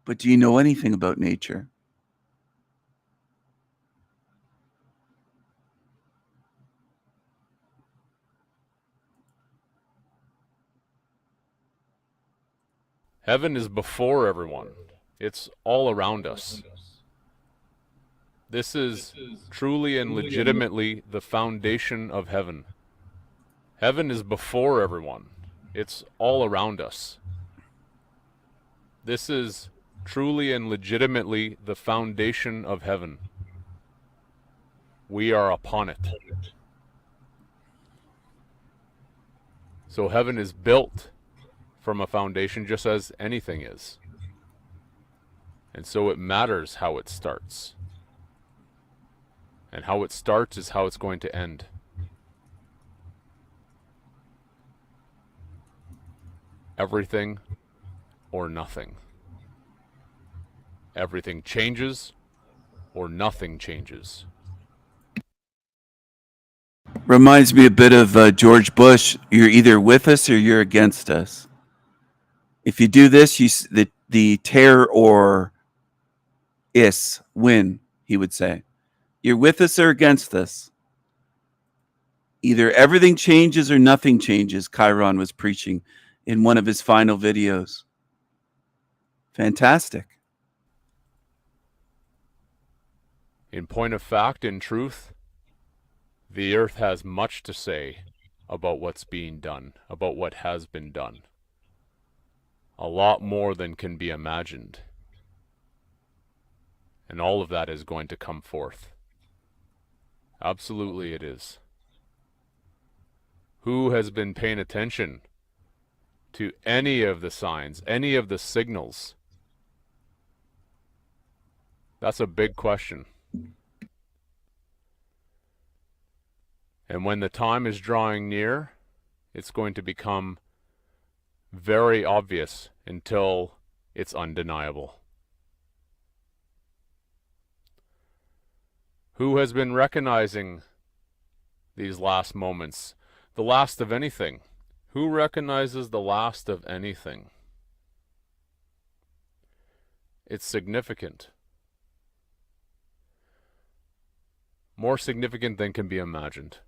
But do you know anything about nature? Heaven is before everyone. It's all around us. This is truly and legitimately the foundation of heaven. Heaven is before everyone. It's all around us. This is truly and legitimately the foundation of heaven. We are upon it. So heaven is built from a foundation just as anything is. And so it matters how it starts. And how it starts is how it's going to end. Everything or nothing. Everything changes or nothing changes. Reminds me a bit of George Bush. You're either with us or you're against us. If you do this, the terror or is win, he would say. You're with us or against us. Either everything changes or nothing changes, Chiron was preaching in one of his final videos. Fantastic. In point of fact, in truth, the earth has much to say about what's being done, about what has been done. A lot more than can be imagined. And all of that is going to come forth. Absolutely it is. Who has been paying attention to any of the signs, any of the signals? That's a big question. And when the time is drawing near, it's going to become very obvious until it's undeniable. Who has been recognizing these last moments? The last of anything. Who recognizes the last of anything? It's significant. More significant than can be imagined.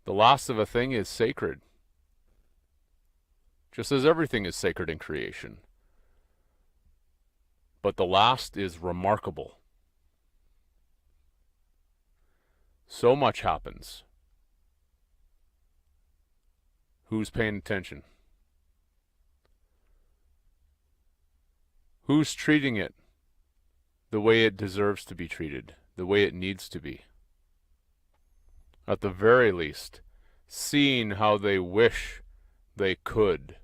The last of a thing is sacred, just as everything is sacred in creation. But the last is remarkable. So much happens. Who's paying attention? Who's treating it the way it deserves to be treated, the way it needs to be? At the very least, seeing how they wish they could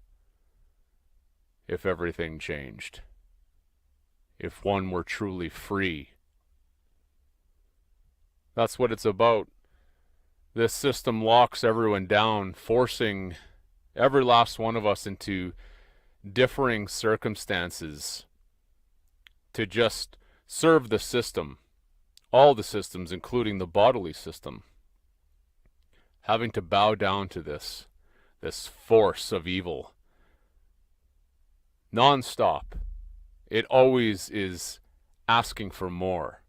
if everything changed, if one were truly free. That's what it's about. This system locks everyone down, forcing every last one of us into differing circumstances to just serve the system, all the systems, including the bodily system. Having to bow down to this force of evil. Non-stop. It always is asking for more.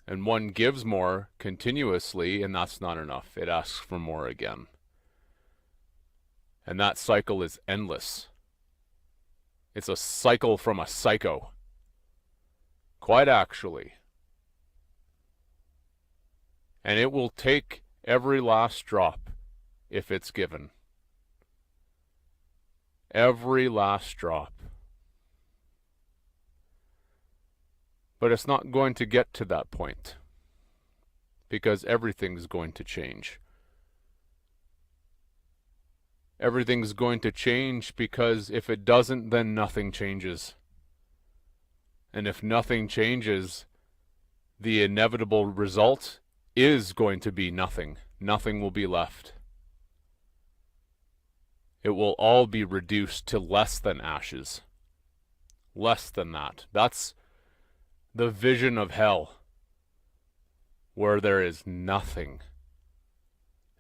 And one gives more continuously, and that's not enough. It asks for more again. And that cycle is endless. It's a cycle from a psycho. Quite actually. And it will take every last drop if it's given. Every last drop. But it's not going to get to that point, because everything's going to change. Everything's going to change because if it doesn't, then nothing changes. And if nothing changes, the inevitable result is going to be nothing. Nothing will be left. It will all be reduced to less than ashes. Less than that. That's the vision of hell, where there is nothing.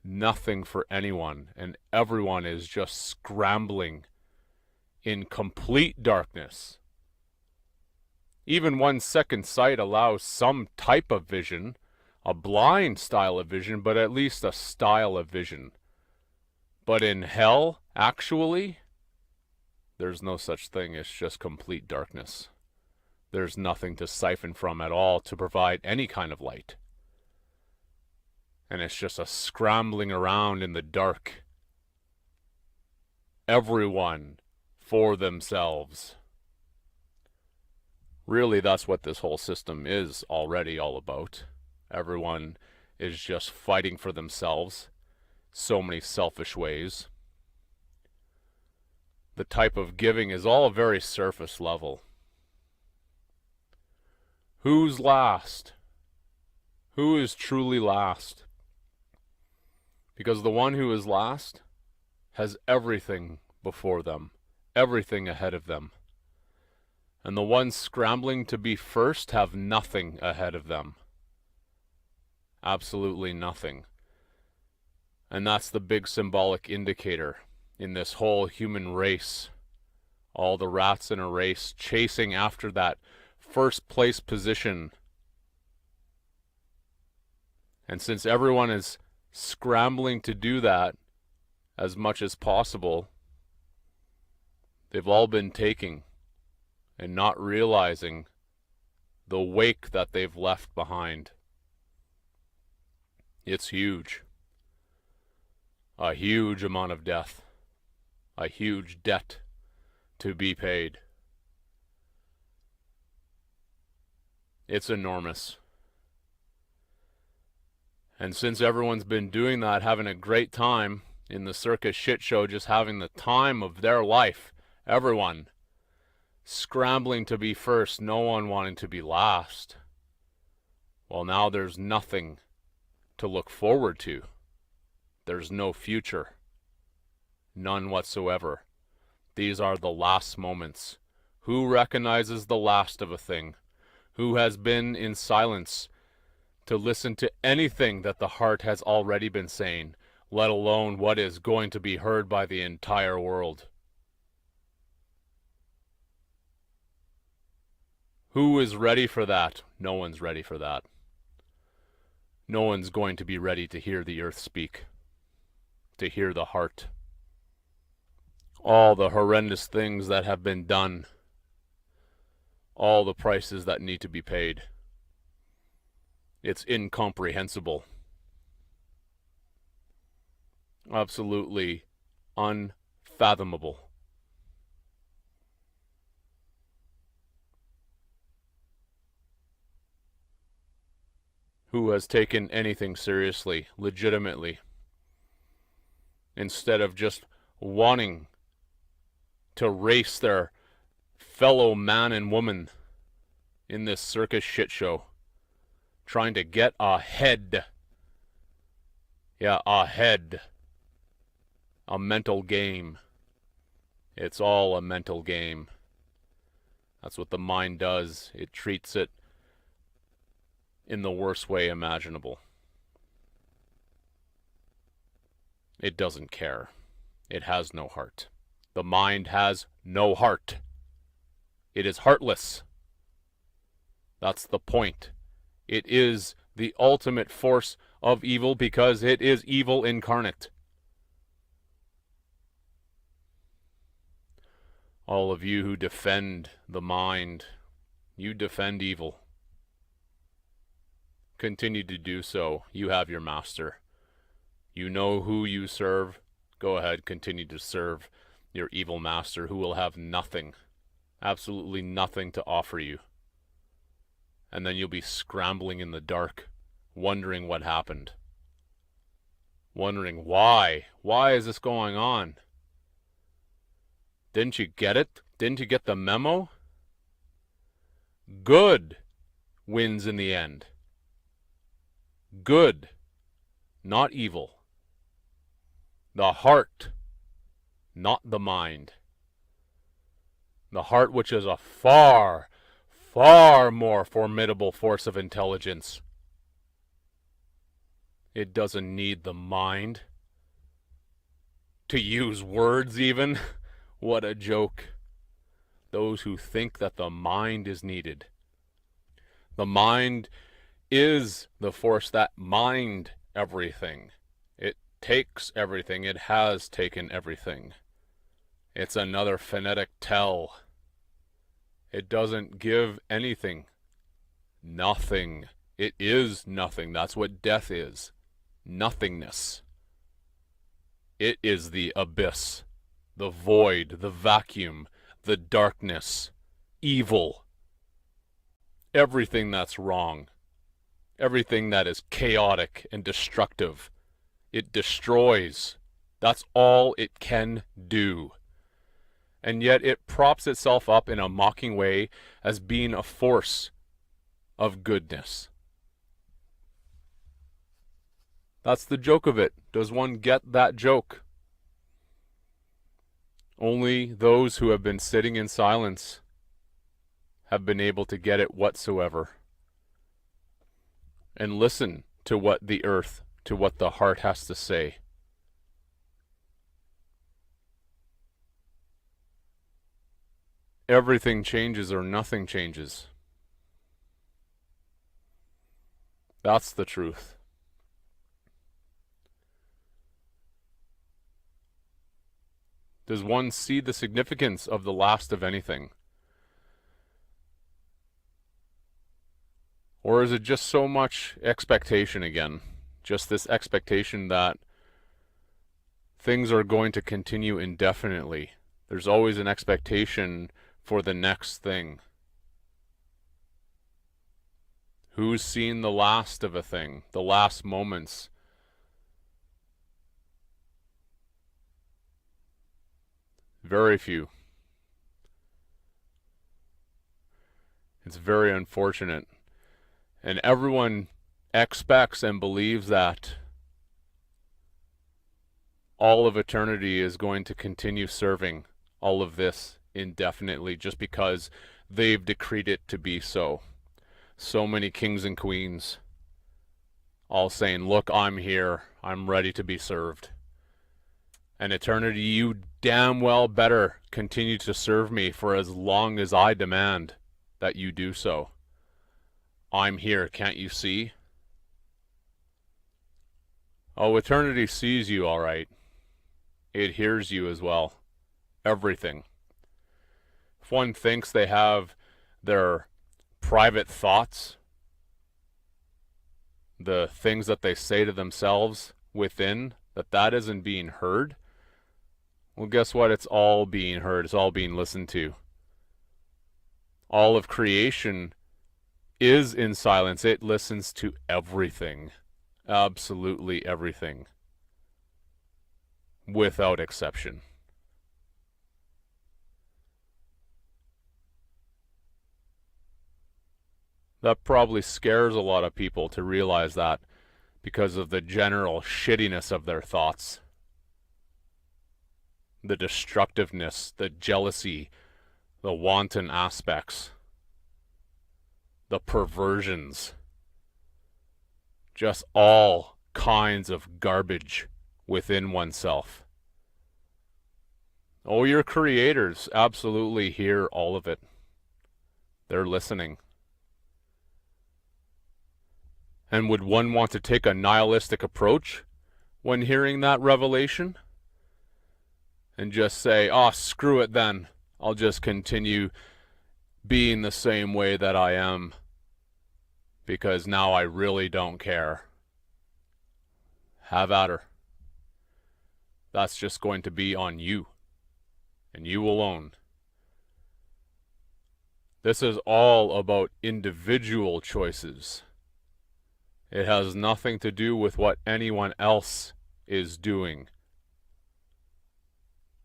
Nothing for anyone, and everyone is just scrambling in complete darkness. Even 1 second sight allows some type of vision, a blind style of vision, but at least a style of vision. But in hell, actually, there's no such thing. It's just complete darkness. There's nothing to siphon from at all to provide any kind of light. And it's just a scrambling around in the dark. Everyone for themselves. Really, that's what this whole system is already all about. Everyone is just fighting for themselves. So many selfish ways. The type of giving is all very surface level. Who's last? Who is truly last? Because the one who is last has everything before them, everything ahead of them. And the ones scrambling to be first have nothing ahead of them. Absolutely nothing. And that's the big symbolic indicator in this whole human race. All the rats in a race chasing after that first place position. And since everyone is scrambling to do that as much as possible, they've all been taking and not realizing the wake that they've left behind. It's huge. A huge amount of death. A huge debt to be paid. It's enormous. And since everyone's been doing that, having a great time in the circus shit show, just having the time of their life, everyone scrambling to be first, no one wanting to be last. Well, now there's nothing to look forward to. There's no future. None whatsoever. These are the last moments. Who recognizes the last of a thing? Who has been in silence to listen to anything that the heart has already been saying, let alone what is going to be heard by the entire world? Who is ready for that? No one's ready for that. No one's going to be ready to hear the earth speak, to hear the heart. All the horrendous things that have been done, all the prices that need to be paid. It's incomprehensible. Absolutely unfathomable. Who has taken anything seriously, legitimately, instead of just wanting to race their fellow man and woman in this circus shit show, trying to get ahead. Yeah, ahead. A mental game. It's all a mental game. That's what the mind does. It treats it in the worst way imaginable. It doesn't care. It has no heart. The mind has no heart. It is heartless. That's the point. It is the ultimate force of evil because it is evil incarnate. All of you who defend the mind, you defend evil. Continue to do so. You have your master. You know who you serve. Go ahead, continue to serve your evil master who will have nothing, absolutely nothing to offer you. And then you'll be scrambling in the dark, wondering what happened. Wondering why. Why is this going on? Didn't you get it? Didn't you get the memo? Good wins in the end. Good, not evil. The heart, not the mind. The heart, which is a far, far more formidable force of intelligence. It doesn't need the mind to use words even. What a joke. Those who think that the mind is needed. The mind is the force that mined everything. It takes everything. It has taken everything. It's another phonetic tell. It doesn't give anything. Nothing. It is nothing. That's what death is. Nothingness. It is the abyss, the void, the vacuum, the darkness, evil. Everything that's wrong. Everything that is chaotic and destructive. It destroys. That's all it can do. And yet it props itself up in a mocking way as being a force of goodness. That's the joke of it. Does one get that joke? Only those who have been sitting in silence have been able to get it whatsoever. And listen to what the earth, to what the heart has to say. Everything changes or nothing changes. That's the truth. Does one see the significance of the last of anything? Or is it just so much expectation again? Just this expectation that things are going to continue indefinitely. There's always an expectation for the next thing. Who's seen the last of a thing, the last moments? Very few. It's very unfortunate. And everyone expects and believes that all of eternity is going to continue serving all of this indefinitely just because they've decreed it to be so. So many kings and queens all saying, look, I'm here. I'm ready to be served. And eternity, you damn well better continue to serve me for as long as I demand that you do so. I'm here, can't you see? Oh, eternity sees you all right. It hears you as well. Everything. If one thinks they have their private thoughts, the things that they say to themselves within, that isn't being heard, well, guess what? It's all being heard. It's all being listened to. All of creation is in silence. It listens to everything. Absolutely everything. Without exception. That probably scares a lot of people to realize that because of the general shittiness of their thoughts. The destructiveness, the jealousy, the wanton aspects, the perversions, just all kinds of garbage within oneself. Oh, your creators absolutely hear all of it. They're listening. And would one want to take a nihilistic approach when hearing that revelation? And just say, oh, screw it then. I'll just continue being the same way that I am because now I really don't care. Have at her. That's just going to be on you and you alone. This is all about individual choices. It has nothing to do with what anyone else is doing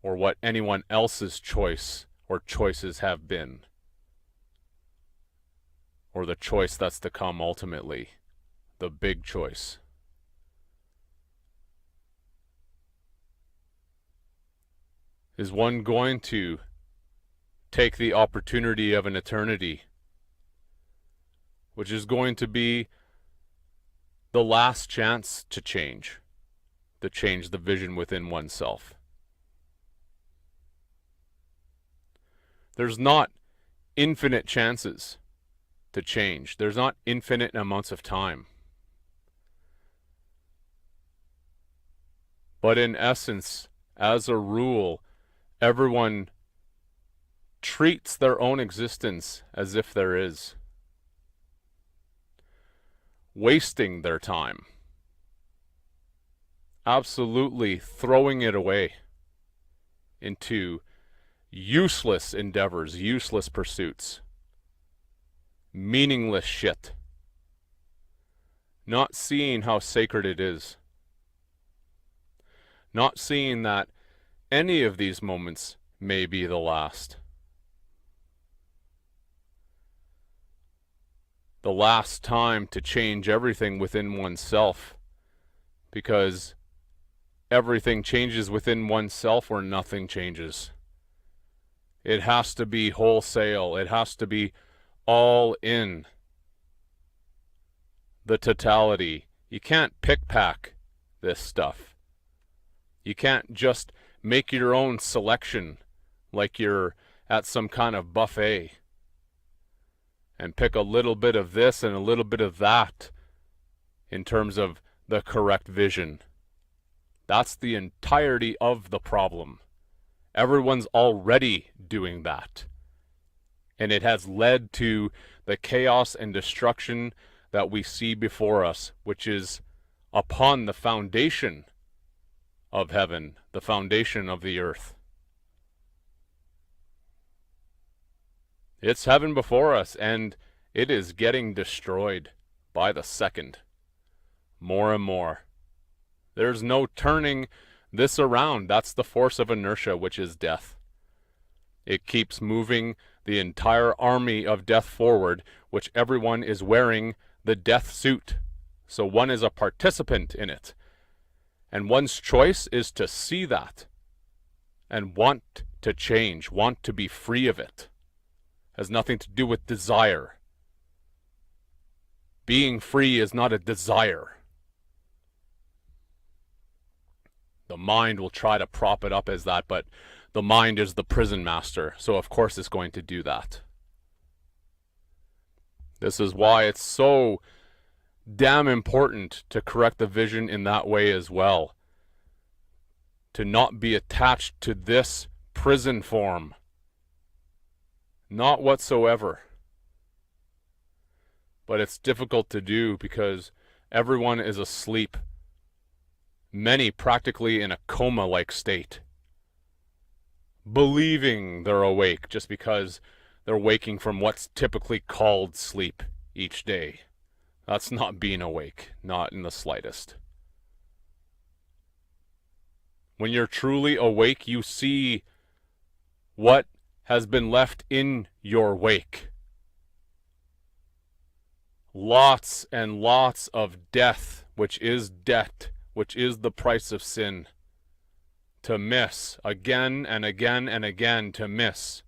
or what anyone else's choice or choices have been, or the choice that's to come ultimately, the big choice. Is one going to take the opportunity of an eternity, which is going to be the last chance to change the vision within oneself? There's not infinite chances to change. There's not infinite amounts of time. But in essence, as a rule, everyone treats their own existence as if there is, wasting their time, absolutely throwing it away into useless endeavors, useless pursuits, meaningless shit, not seeing how sacred it is, not seeing that any of these moments may be the last. The last time to change everything within oneself, because everything changes within oneself or nothing changes. It has to be wholesale. It has to be all in. The totality. You can't pick-pack this stuff. You can't just make your own selection like you're at some kind of buffet and pick a little bit of this and a little bit of that in terms of the correct vision. That's the entirety of the problem. Everyone's already doing that. And it has led to the chaos and destruction that we see before us, which is upon the foundation of heaven, the foundation of the earth. It's heaven before us, and it is getting destroyed by the second. More and more. There's no turning this around. That's the force of inertia, which is death. It keeps moving the entire army of death forward, which everyone is wearing the death suit. So one is a participant in it. And one's choice is to see that and want to change, want to be free of it. Has nothing to do with desire. Being free is not a desire. The mind will try to prop it up as that, but the mind is the prison master, so of course it's going to do that. This is why it's so damn important to correct the vision in that way as well. To not be attached to this prison form. Not whatsoever. But it's difficult to do because everyone is asleep. Many practically in a coma-like state. Believing they're awake just because they're waking from what's typically called sleep each day. That's not being awake, not in the slightest. When you're truly awake, you see what has been left in your wake. Lots and lots of death, which is debt, which is the price of sin. To miss, again and again and again to miss.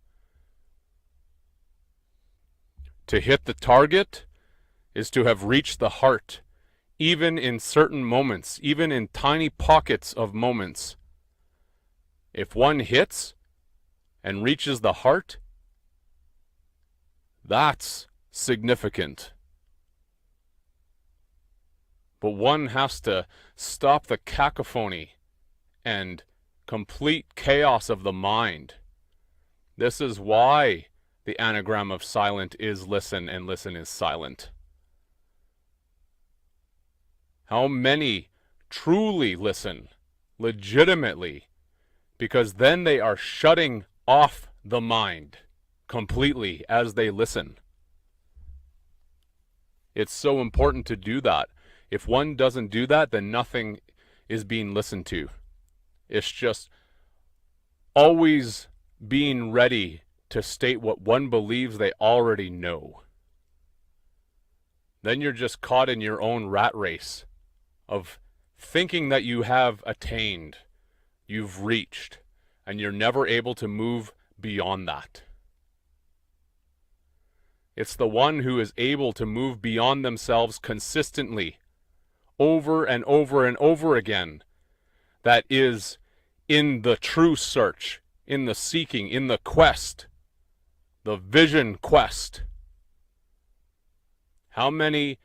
To hit the target is to have reached the heart, even in certain moments, even in tiny pockets of moments. If one hits and reaches the heart, that's significant. But one has to stop the cacophony and complete chaos of the mind. This is why the anagram of silent is listen and listen is silent. How many truly listen, legitimately, because then they are shutting off the mind completely as they listen. It's so important to do that. If one doesn't do that, then nothing is being listened to. It's just always being ready to state what one believes they already know. Then you're just caught in your own rat race of thinking that you have attained, you've reached, and you're never able to move beyond that. It's the one who is able to move beyond themselves consistently, over and over and over again, that is in the true search, in the seeking, in the quest, the vision quest. How many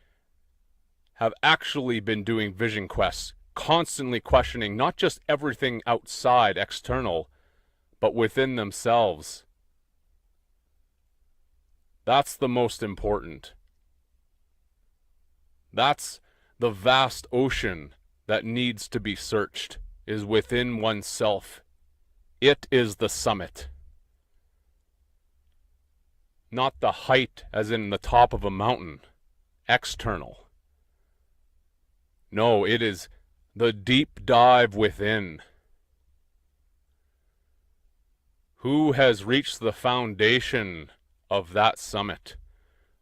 have actually been doing vision quests, constantly questioning not just everything outside, external, but within themselves? That's the most important. That's the vast ocean that needs to be searched, is within oneself. It is the summit. Not the height as in the top of a mountain, external. No, it is the deep dive within. Who has reached the foundation of that summit,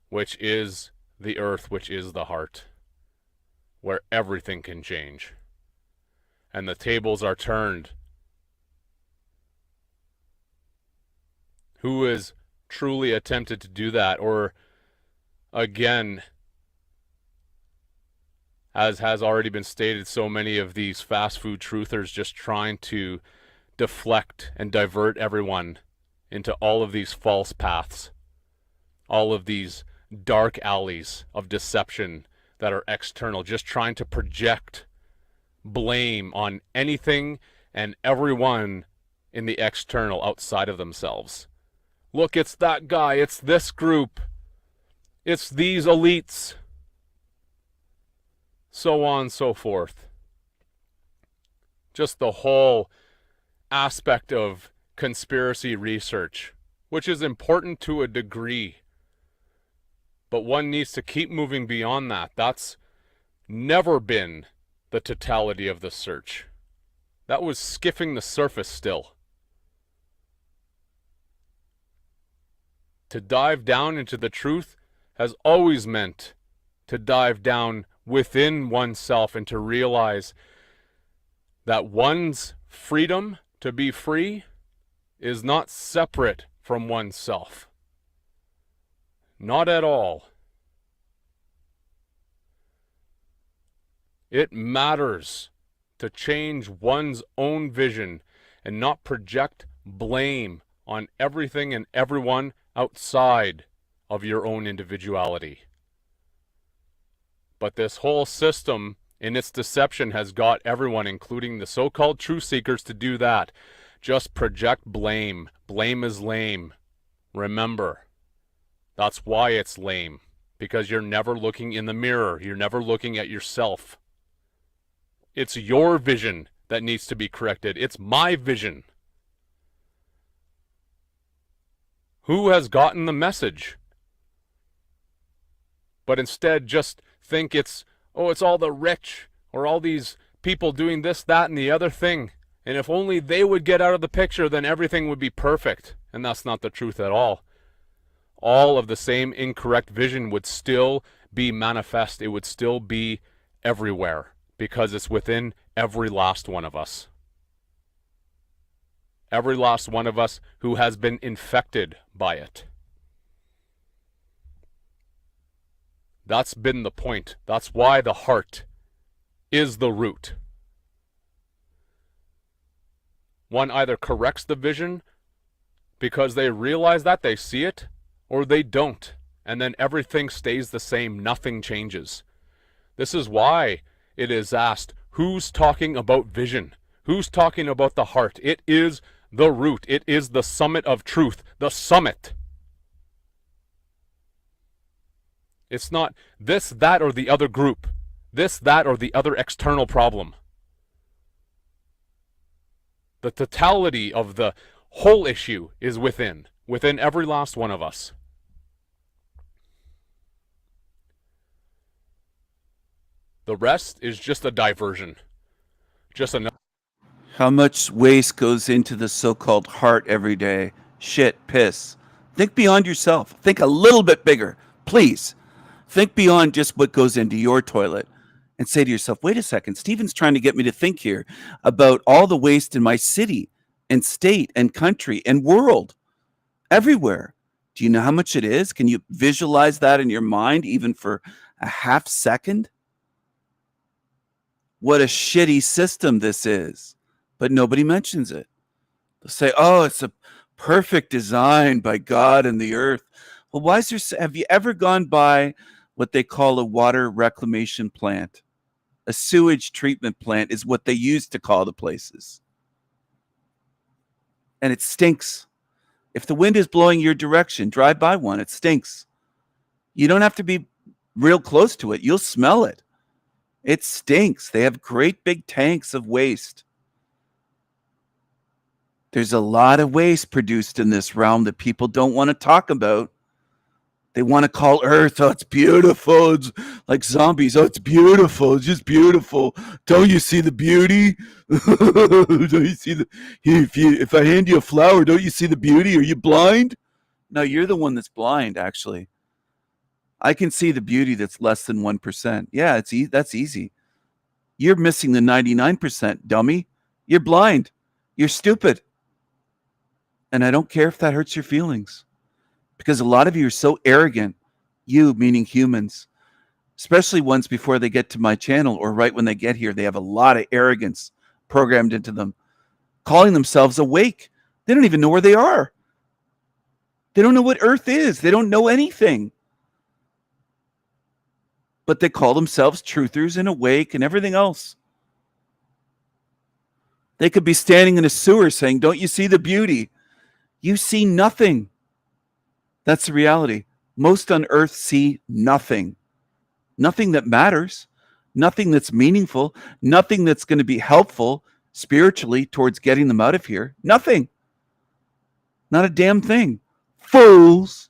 which is the earth, which is the heart, where everything can change and the tables are turned? Who has truly attempted to do that? Or again, as has already been stated, so many of these fast food truthers just trying to deflect and divert everyone into all of these false paths, all of these dark alleys of deception that are external, just trying to project blame on anything and everyone in the external outside of themselves. Look, it's that guy, it's this group, it's these elites, so on and so forth. Just the whole aspect of conspiracy research, which is important to a degree, but one needs to keep moving beyond that. That's never been the totality of the search. That was skipping the surface still. To dive down into the truth has always meant to dive down within oneself and to realize that one's freedom to be free is not separate from oneself. Not at all. It matters to change one's own vision and not project blame on everything and everyone outside of your own individuality. But this whole system in its deception has got everyone, including the so-called truth seekers, to do that. Just project blame. Blame is lame. Remember, that's why it's lame. Because you're never looking in the mirror. You're never looking at yourself. It's your vision that needs to be corrected. It's my vision. Who has gotten the message? But instead just think it's all the rich or all these people doing this, that, and the other thing. And if only they would get out of the picture, then everything would be perfect. And that's not the truth at all. All of the same incorrect vision would still be manifest. It would still be everywhere because it's within every last one of us. Every last one of us who has been infected by it. That's been the point. That's why the heart is the root. One either corrects the vision because they realize that, they see it, or they don't. And then everything stays the same. Nothing changes. This is why it is asked, who's talking about vision? Who's talking about the heart? It is the root. It is the summit of truth. The summit. It's not this, that, or the other group. This, that, or the other external problem. The totality of the whole issue is within every last one of us. The rest is just a diversion. Just another. How much waste goes into the so-called heart every day? Shit, piss. Think beyond yourself. Think a little bit bigger, please. Think beyond just what goes into your toilet and say to yourself, wait a second, Stephen's trying to get me to think here about all the waste in my city and state and country and world, everywhere. Do you know how much it is? Can you visualize that in your mind even for a half second? What a shitty system this is. But nobody mentions it. They'll say, oh, it's a perfect design by God and the earth. Well, why is there, have you ever gone by what they call a water reclamation plant? A sewage treatment plant is what they used to call the places. And it stinks. If the wind is blowing your direction, drive by one. It stinks. You don't have to be real close to it. You'll smell it. It stinks. They have great big tanks of waste. There's a lot of waste produced in this realm that people don't want to talk about. They want to call Earth, oh, it's beautiful. It's like zombies. Oh, it's beautiful. It's just beautiful. Don't you see the beauty? Don't you see the? If I hand you a flower, don't you see the beauty? Are you blind? No, you're the one that's blind. Actually, I can see the beauty that's less than 1%. Yeah, that's easy. You're missing the 99%, dummy. You're blind. You're stupid. And I don't care if that hurts your feelings. Because a lot of you are so arrogant, you meaning humans, especially ones before they get to my channel or right when they get here, they have a lot of arrogance programmed into them, calling themselves awake. They don't even know where they are. They don't know what Earth is. They don't know anything. But they call themselves truthers and awake and everything else. They could be standing in a sewer saying, don't you see the beauty? You see nothing. That's the reality. Most on Earth see nothing. Nothing that matters. Nothing that's meaningful. Nothing that's going to be helpful spiritually towards getting them out of here. Nothing. Not a damn thing. Fools.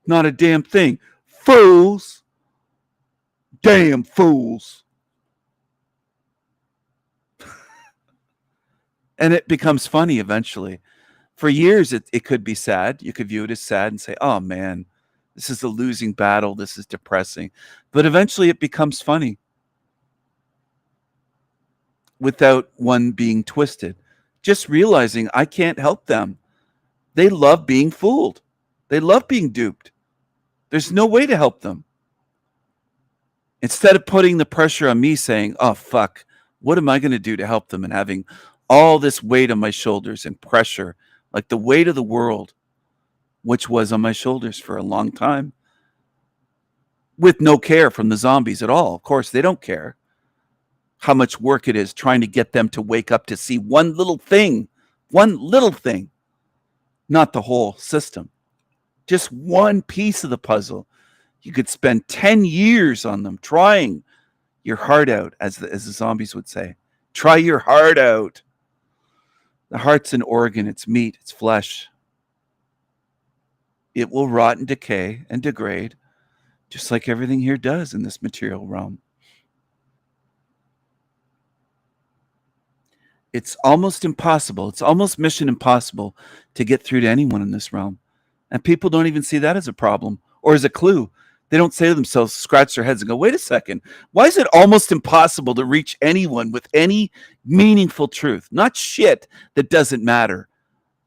Not a damn thing. Fools. Damn fools. And it becomes funny eventually. For years, it could be sad. You could view it as sad and say, oh, man, this is a losing battle. This is depressing. But eventually it becomes funny without one being twisted. Just realizing I can't help them. They love being fooled. They love being duped. There's no way to help them. Instead of putting the pressure on me saying, oh, fuck, what am I going to do to help them? And having all this weight on my shoulders and pressure, like the weight of the world, which was on my shoulders for a long time, with no care from the zombies at all. Of course, they don't care how much work it is trying to get them to wake up to see one little thing, not the whole system, just one piece of the puzzle. You could spend 10 years on them, trying your heart out, as the zombies would say. Try your heart out. The heart's an organ, it's meat, it's flesh. It will rot and decay and degrade, just like everything here does in this material realm. It's almost impossible, it's almost mission impossible to get through to anyone in this realm. And people don't even see that as a problem or as a clue. They don't say to themselves, scratch their heads and go, wait a second, why is it almost impossible to reach anyone with any meaningful truth? Not shit that doesn't matter,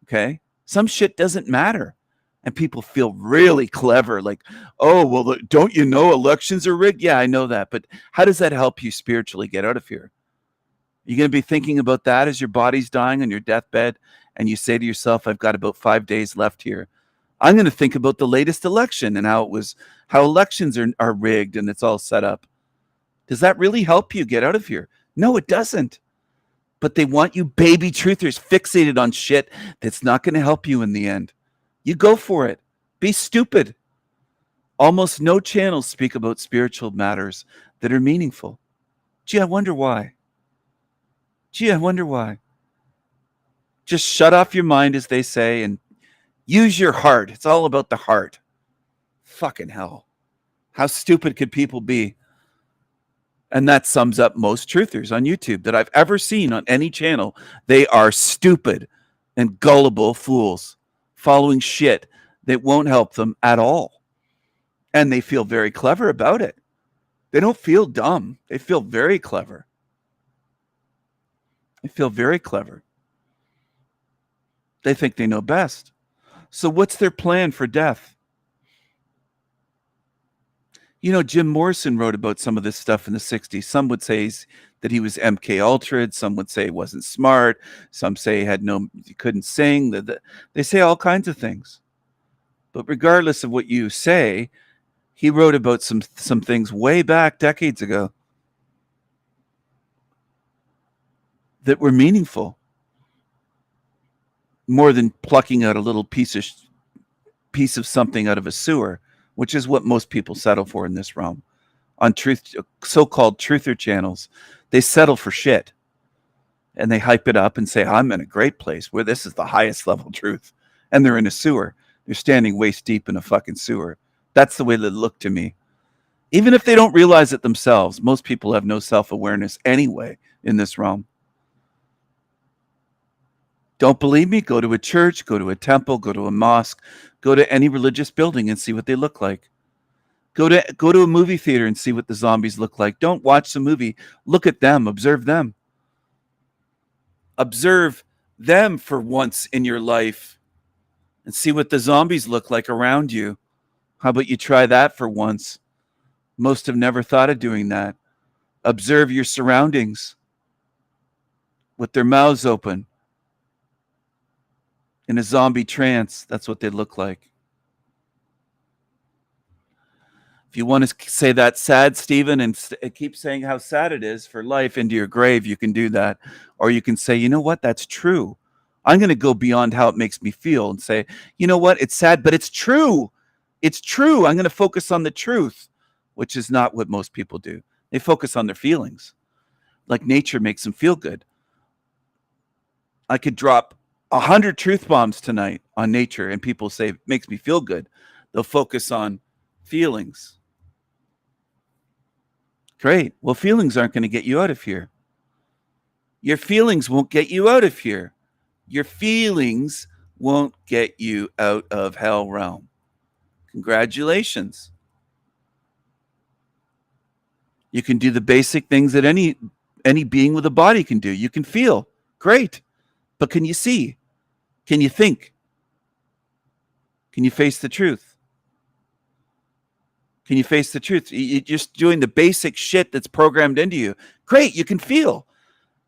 okay? Some shit doesn't matter. And people feel really clever, like, oh, well, don't you know elections are rigged? Yeah, I know that. But how does that help you spiritually get out of here? You're going to be thinking about that as your body's dying on your deathbed, and you say to yourself, I've got about 5 days left here. I'm going to think about the latest election and how elections are rigged and it's all set up. Does that really help you get out of here? No, it doesn't. But they want you baby truthers fixated on shit that's not going to help you in the end. You go for it. Be stupid. Almost no channels speak about spiritual matters that are meaningful. Gee, I wonder why. Just shut off your mind, as they say, and use your heart. It's all about the heart. Fucking hell. How stupid could people be? And that sums up most truthers on YouTube that I've ever seen on any channel. They are stupid and gullible fools following shit that won't help them at all. And they feel very clever about it. They don't feel dumb. They feel very clever. They feel very clever. They think they know best. So what's their plan for death? You know, Jim Morrison wrote about some of this stuff in the 60s. Some would say that he was MK Ultra'd. Some would say he wasn't smart. Some say he couldn't sing. They say all kinds of things. But regardless of what you say, he wrote about some things way back decades ago that were meaningful. more than plucking out a little piece of something out of a sewer, which is what most people settle for in this realm. On so-called truther channels, they settle for shit and they hype it up and say, I'm in a great place where this is the highest level truth. And they're in a sewer. They're standing waist deep in a fucking sewer. That's the way they look to me. Even if they don't realize it themselves, most people have no self-awareness anyway in this realm. Don't believe me? Go to a church, go to a temple, go to a mosque, go to any religious building and see what they look like. Go to a movie theater and see what the zombies look like. Don't watch the movie. Look at them. Observe them. Observe them for once in your life and see what the zombies look like around you. How about you try that for once? Most have never thought of doing that. Observe your surroundings with their mouths open. In a zombie trance, that's what they look like. If you want to say that sad, Stephen, and keep saying how sad it is for life into your grave, you can do that. Or you can say, you know what, that's true. I'm going to go beyond how it makes me feel and say, you know what, it's sad, but it's true. It's true. I'm going to focus on the truth, which is not what most people do. They focus on their feelings. Like nature makes them feel good. I could drop 100 truth bombs tonight on nature and people say, it makes me feel good. They'll focus on feelings. Great. Well, feelings aren't going to get you out of here. Your feelings won't get you out of here. Your feelings won't get you out of hell realm. Congratulations. You can do the basic things that any being with a body can do. You can feel. Great. But can you see? Can you think? Can you face the truth? Can you face the truth? You're just doing the basic shit that's programmed into you. Great, you can feel.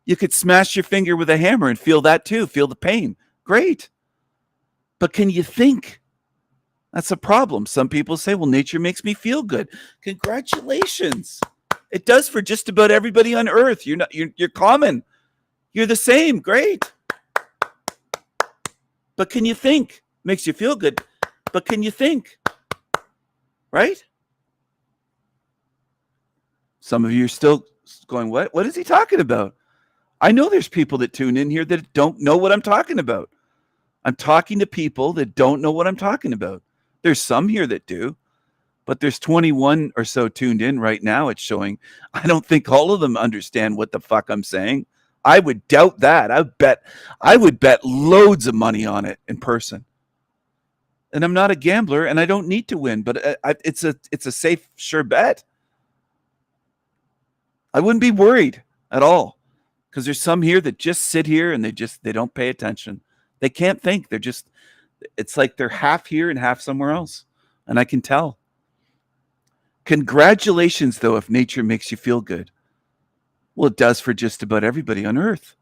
You could smash your finger with a hammer and feel that too, feel the pain. Great. But can you think? That's a problem. Some people say, well, nature makes me feel good. Congratulations. It does for just about everybody on earth. You're common. You're the same. Great. But can you think? Makes you feel good. But can you think? Right? Some of you are still going, what? What is he talking about? I know there's people that tune in here that don't know what I'm talking about. I'm talking to people that don't know what I'm talking about. There's some here that do, but there's 21 or so tuned in right now. It's showing. I don't think all of them understand what the fuck I'm saying. I would doubt that. I would bet loads of money on it in person. And I'm not a gambler and I don't need to win, but it's a safe, sure bet. I wouldn't be worried at all because there's some here that just sit here and they don't pay attention. They can't think. It's like they're half here and half somewhere else. And I can tell. Congratulations, though, if nature makes you feel good. Well, it does for just about everybody on earth.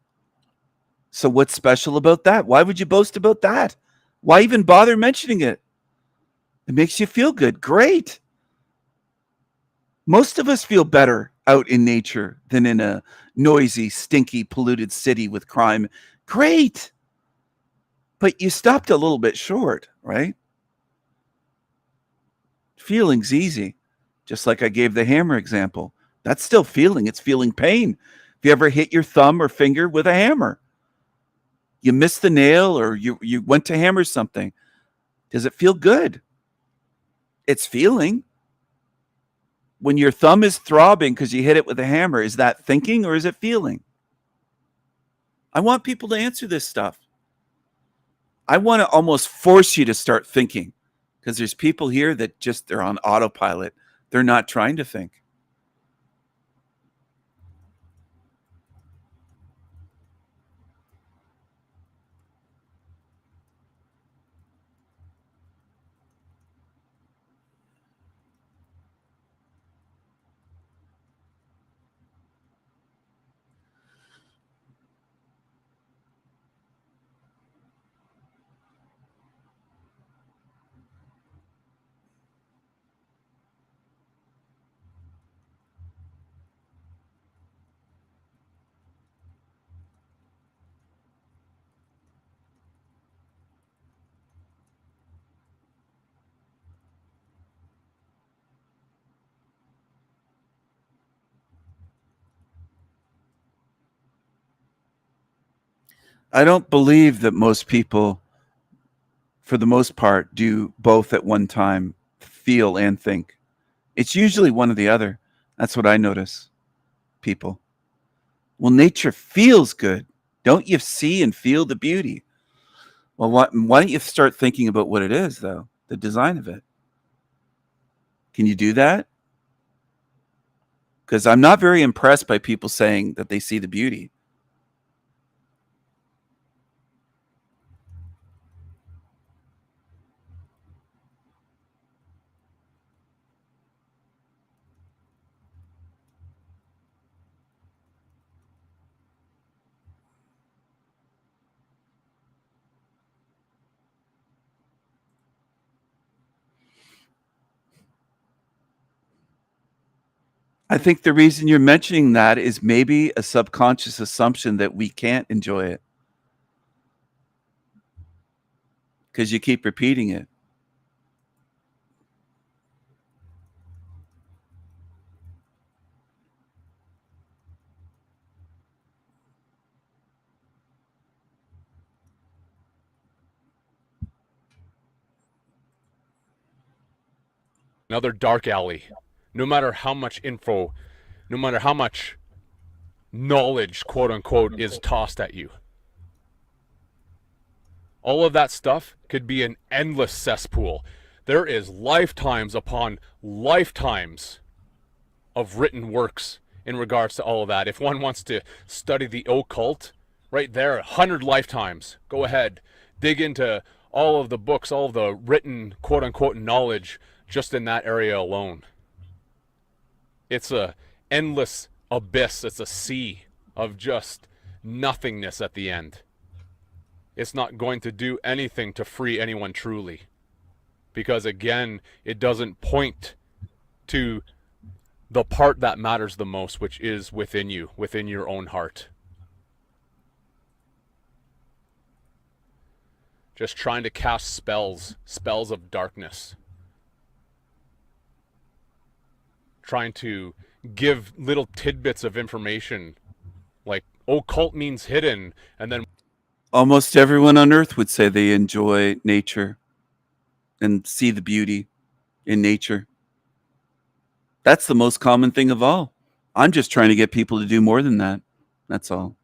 So what's special about that? Why would you boast about that? Why even bother mentioning it? It makes you feel good. Great. Most of us feel better out in nature than in a noisy, stinky, polluted city with crime. Great. But you stopped a little bit short, right? Feeling's easy. Just like I gave the hammer example. That's still feeling. It's feeling pain. Have you ever hit your thumb or finger with a hammer? You missed the nail or you went to hammer something. Does it feel good? It's feeling. When your thumb is throbbing because you hit it with a hammer, is that thinking or is it feeling? I want people to answer this stuff. I want to almost force you to start thinking because there's people here that they're on autopilot. They're not trying to think. I don't believe that most people, for the most part, do both at one time, feel and think. It's usually one or the other. That's what I notice. People. Well, nature feels good. Don't you see and feel the beauty? Well, why don't you start thinking about what it is, though? The design of it. Can you do that? Because I'm not very impressed by people saying that they see the beauty. I think the reason you're mentioning that is maybe a subconscious assumption that we can't enjoy it because you keep repeating it. Another dark alley. No matter how much info, no matter how much knowledge, quote unquote, is tossed at you. All of that stuff could be an endless cesspool. There is lifetimes upon lifetimes of written works in regards to all of that. If one wants to study the occult, right there, 100 lifetimes. Go ahead, dig into all of the books, all of the written quote unquote knowledge just in that area alone. It's a endless abyss. It's a sea of just nothingness at the end. It's not going to do anything to free anyone truly. Because again, it doesn't point to the part that matters the most, which is within you, within your own heart. Just trying to cast spells of darkness. Trying to give little tidbits of information, like occult means hidden, and then Almost everyone on earth would say they enjoy nature and see the beauty in nature. That's the most common thing of all. I'm just trying to get people to do more than that. That's all,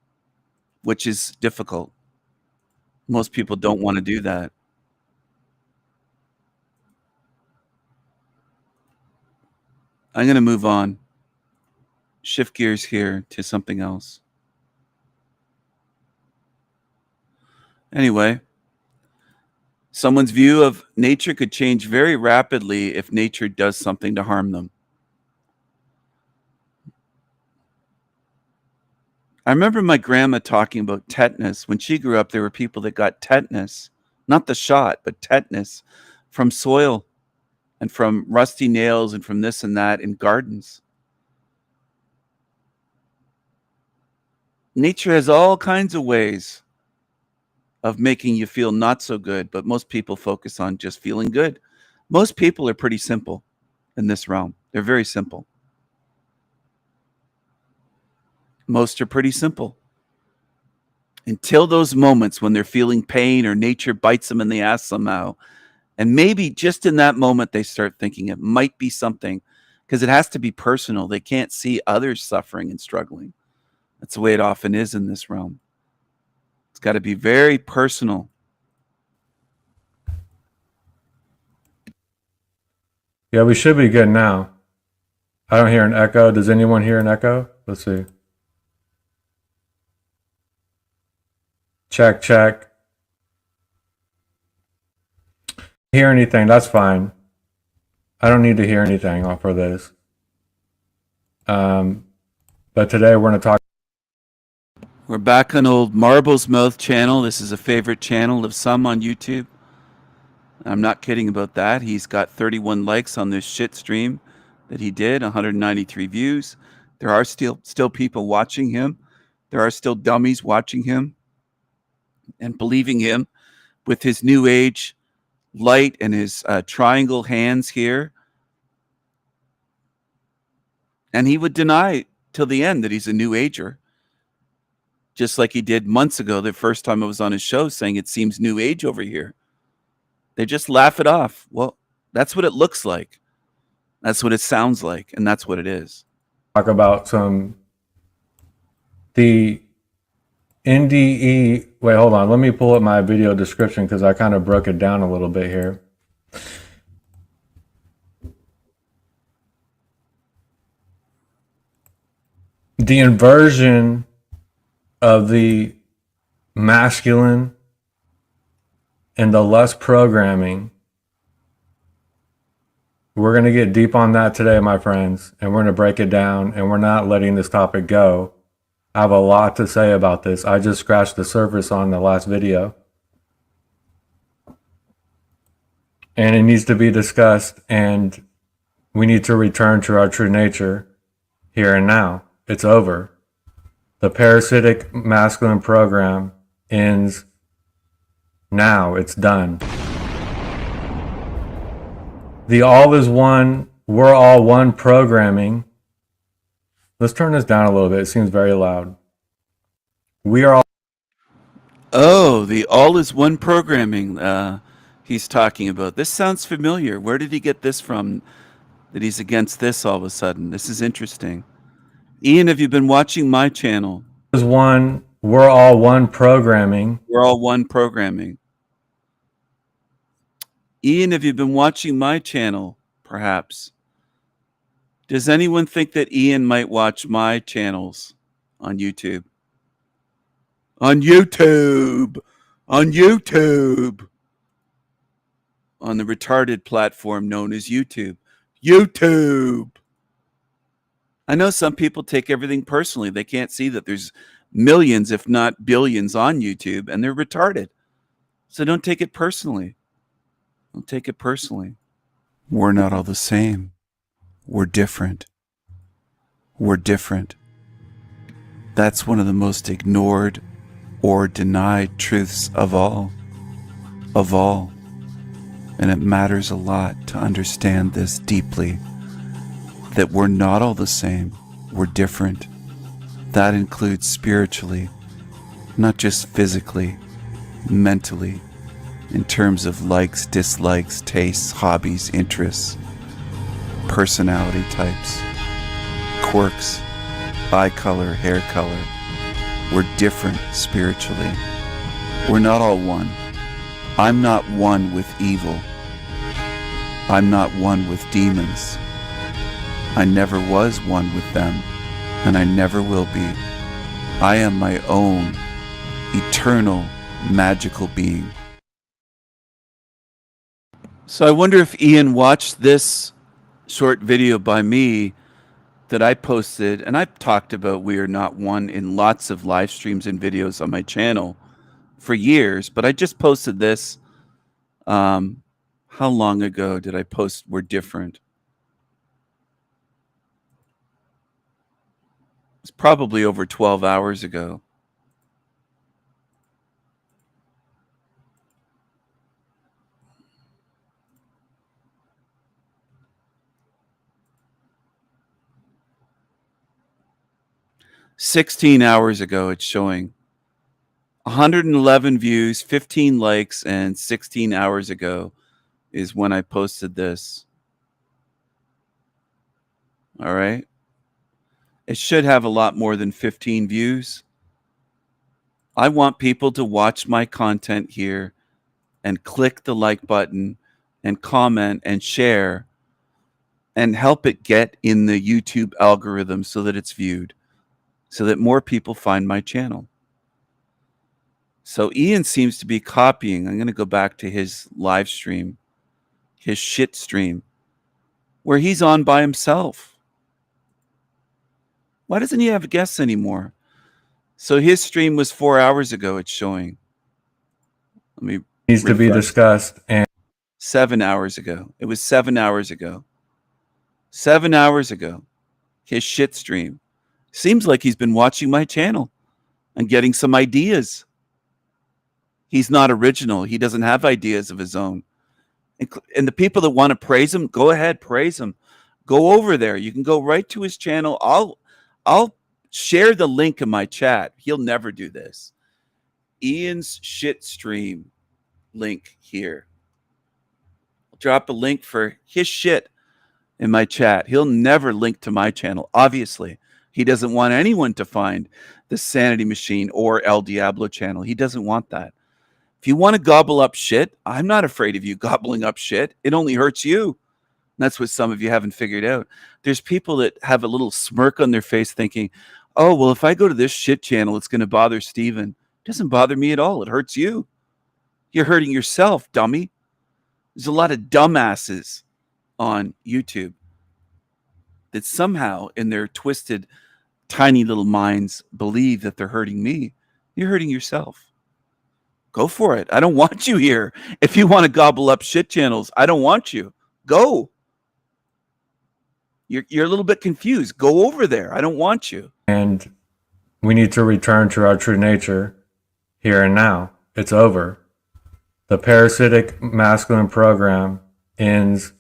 which is difficult. Most people don't want to do that. I'm going to move on, shift gears here to something else. Anyway, someone's view of nature could change very rapidly if nature does something to harm them. I remember my grandma talking about tetanus. When she grew up, there were people that got tetanus, not the shot, but tetanus from soil and from rusty nails and from this and that in gardens. Nature has all kinds of ways of making you feel not so good, but most people focus on just feeling good. Most people are pretty simple in this realm. They're very simple. Most are pretty simple. Until those moments when they're feeling pain or nature bites them in the ass somehow. And maybe just in that moment, they start thinking it might be something, because it has to be personal. They can't see others suffering and struggling. That's the way it often is in this realm. It's got to be very personal. Yeah, we should be good now. I don't hear an echo. Does anyone hear an echo? Let's see. Check, check. Hear anything? That's fine. I don't need to hear anything off of this. But today we're going to talk. We're back on old Marble's Mouth channel. This is a favorite channel of some on YouTube. I'm not kidding about that. He's got 31 likes on this shit stream that he did, 193 views. There are still people watching him. There are still dummies watching him and believing him with his new age light and his triangle hands here. And he would deny till the end that he's a new ager. just like he did months ago, the first time I was on his show, saying it seems new age over here. They just laugh it off. Well, that's what it looks like. That's what it sounds like. And that's what it is. Talk about the NDE. Wait, hold on. Let me pull up my video description because I kind of broke it down a little bit here. The inversion of the masculine and the lust programming. We're going to get deep on that today, my friends, and we're going to break it down, and we're not letting this topic go. I have a lot to say about this. I just scratched the surface on the last video. And it needs to be discussed, and we need to return to our true nature here and now. It's over. The parasitic masculine program ends now. It's done. The all is one, we're all one programming. Let's turn this down a little bit. It seems very loud. We are all. Oh, the all is one programming he's talking about. This sounds familiar. Where did he get this from that he's against this all of a sudden? This is interesting. Ian, have you been watching my channel? Is one, we're all one programming. We're all one programming. Ian, have you been watching my channel, perhaps? Does anyone think that Ian might watch my channels on YouTube? On YouTube! On YouTube! On the retarded platform known as YouTube. YouTube! I know some people take everything personally. They can't see that there's millions, if not billions, on YouTube, and they're retarded. So don't take it personally. Don't take it personally. We're not all the same. We're different. We're different. That's one of the most ignored or denied truths of all. Of all. And it matters a lot to understand this deeply. That we're not all the same. We're different. That includes spiritually, not just physically, mentally, in terms of likes, dislikes, tastes, hobbies, interests, personality types, quirks, eye color, hair color. We're different spiritually. We're not all one. I'm not one with evil. I'm not one with demons. I never was one with them, and I never will be. I am my own eternal magical being. So I wonder if Ian watched this short video by me that I posted, and I've talked about We Are Not One in lots of live streams and videos on my channel for years, but I just posted this. How long ago did I post We're Different? It's probably over 12 hours ago. "16 hours ago, it's showing 111 views, 15 likes, and 16 hours ago is when I posted this. All right. It should have a lot more than 15 views. I want people to watch my content here and click the like button and comment and share and help it get in the YouTube algorithm so that it's viewed, so that more people find my channel. So Ian seems to be copying. I'm going to go back to his live stream, his shit stream, where he's on by himself. Why doesn't he have guests anymore? So his stream was 4 hours ago, it's showing. Let me Needs to be discussed. And 7 hours ago. It was 7 hours ago. 7 hours ago. His shit stream. Seems like he's been watching my channel and getting some ideas. He's not original. He doesn't have ideas of his own. And the people that want to praise him, go ahead, praise him. Go over there. You can go right to his channel. I'll Share the link in my chat. He'll never do this. Ian's shit stream link here. I'll drop a link for his shit in my chat. He'll never link to my channel. Obviously, he doesn't want anyone to find the Sanity Machine or El Diablo channel. He doesn't want that. If you want to gobble up shit, I'm not afraid of you gobbling up shit. It only hurts you. That's what some of you haven't figured out. There's people that have a little smirk on their face thinking, oh, well, if I go to this shit channel, it's going to bother Steven. It doesn't bother me at all. It hurts you. You're hurting yourself, dummy. There's a lot of dumbasses on YouTube that somehow in their twisted, tiny little minds believe that they're hurting me. You're hurting yourself. Go for it. I don't want you here. If you want to gobble up shit channels, I don't want you. Go. You're a little bit confused. Go over there. I don't want you. And we need to return to our true nature here and now. It's over. The parasitic masculine program ends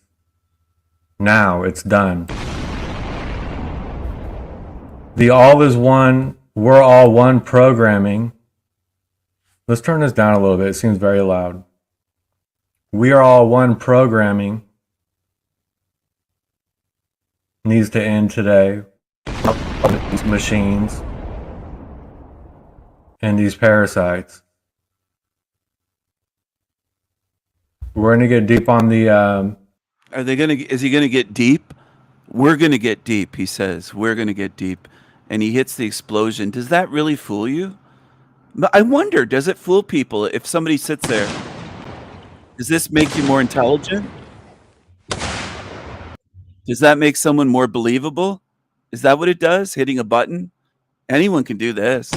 now. It's done. The all is one, we're all one programming. Let's turn this down a little bit. It seems very loud. We are all one programming needs to end today. These machines and these parasites. We're going to get deep on the... Are they going to? Is he going to get deep? We're going to get deep, he says. We're going to get deep. And he hits the explosion. Does that really fool you? I wonder, does it fool people if somebody sits there? Does this make you more intelligent? Does that make someone more believable? Is that what it does? Hitting a button? Anyone can do this.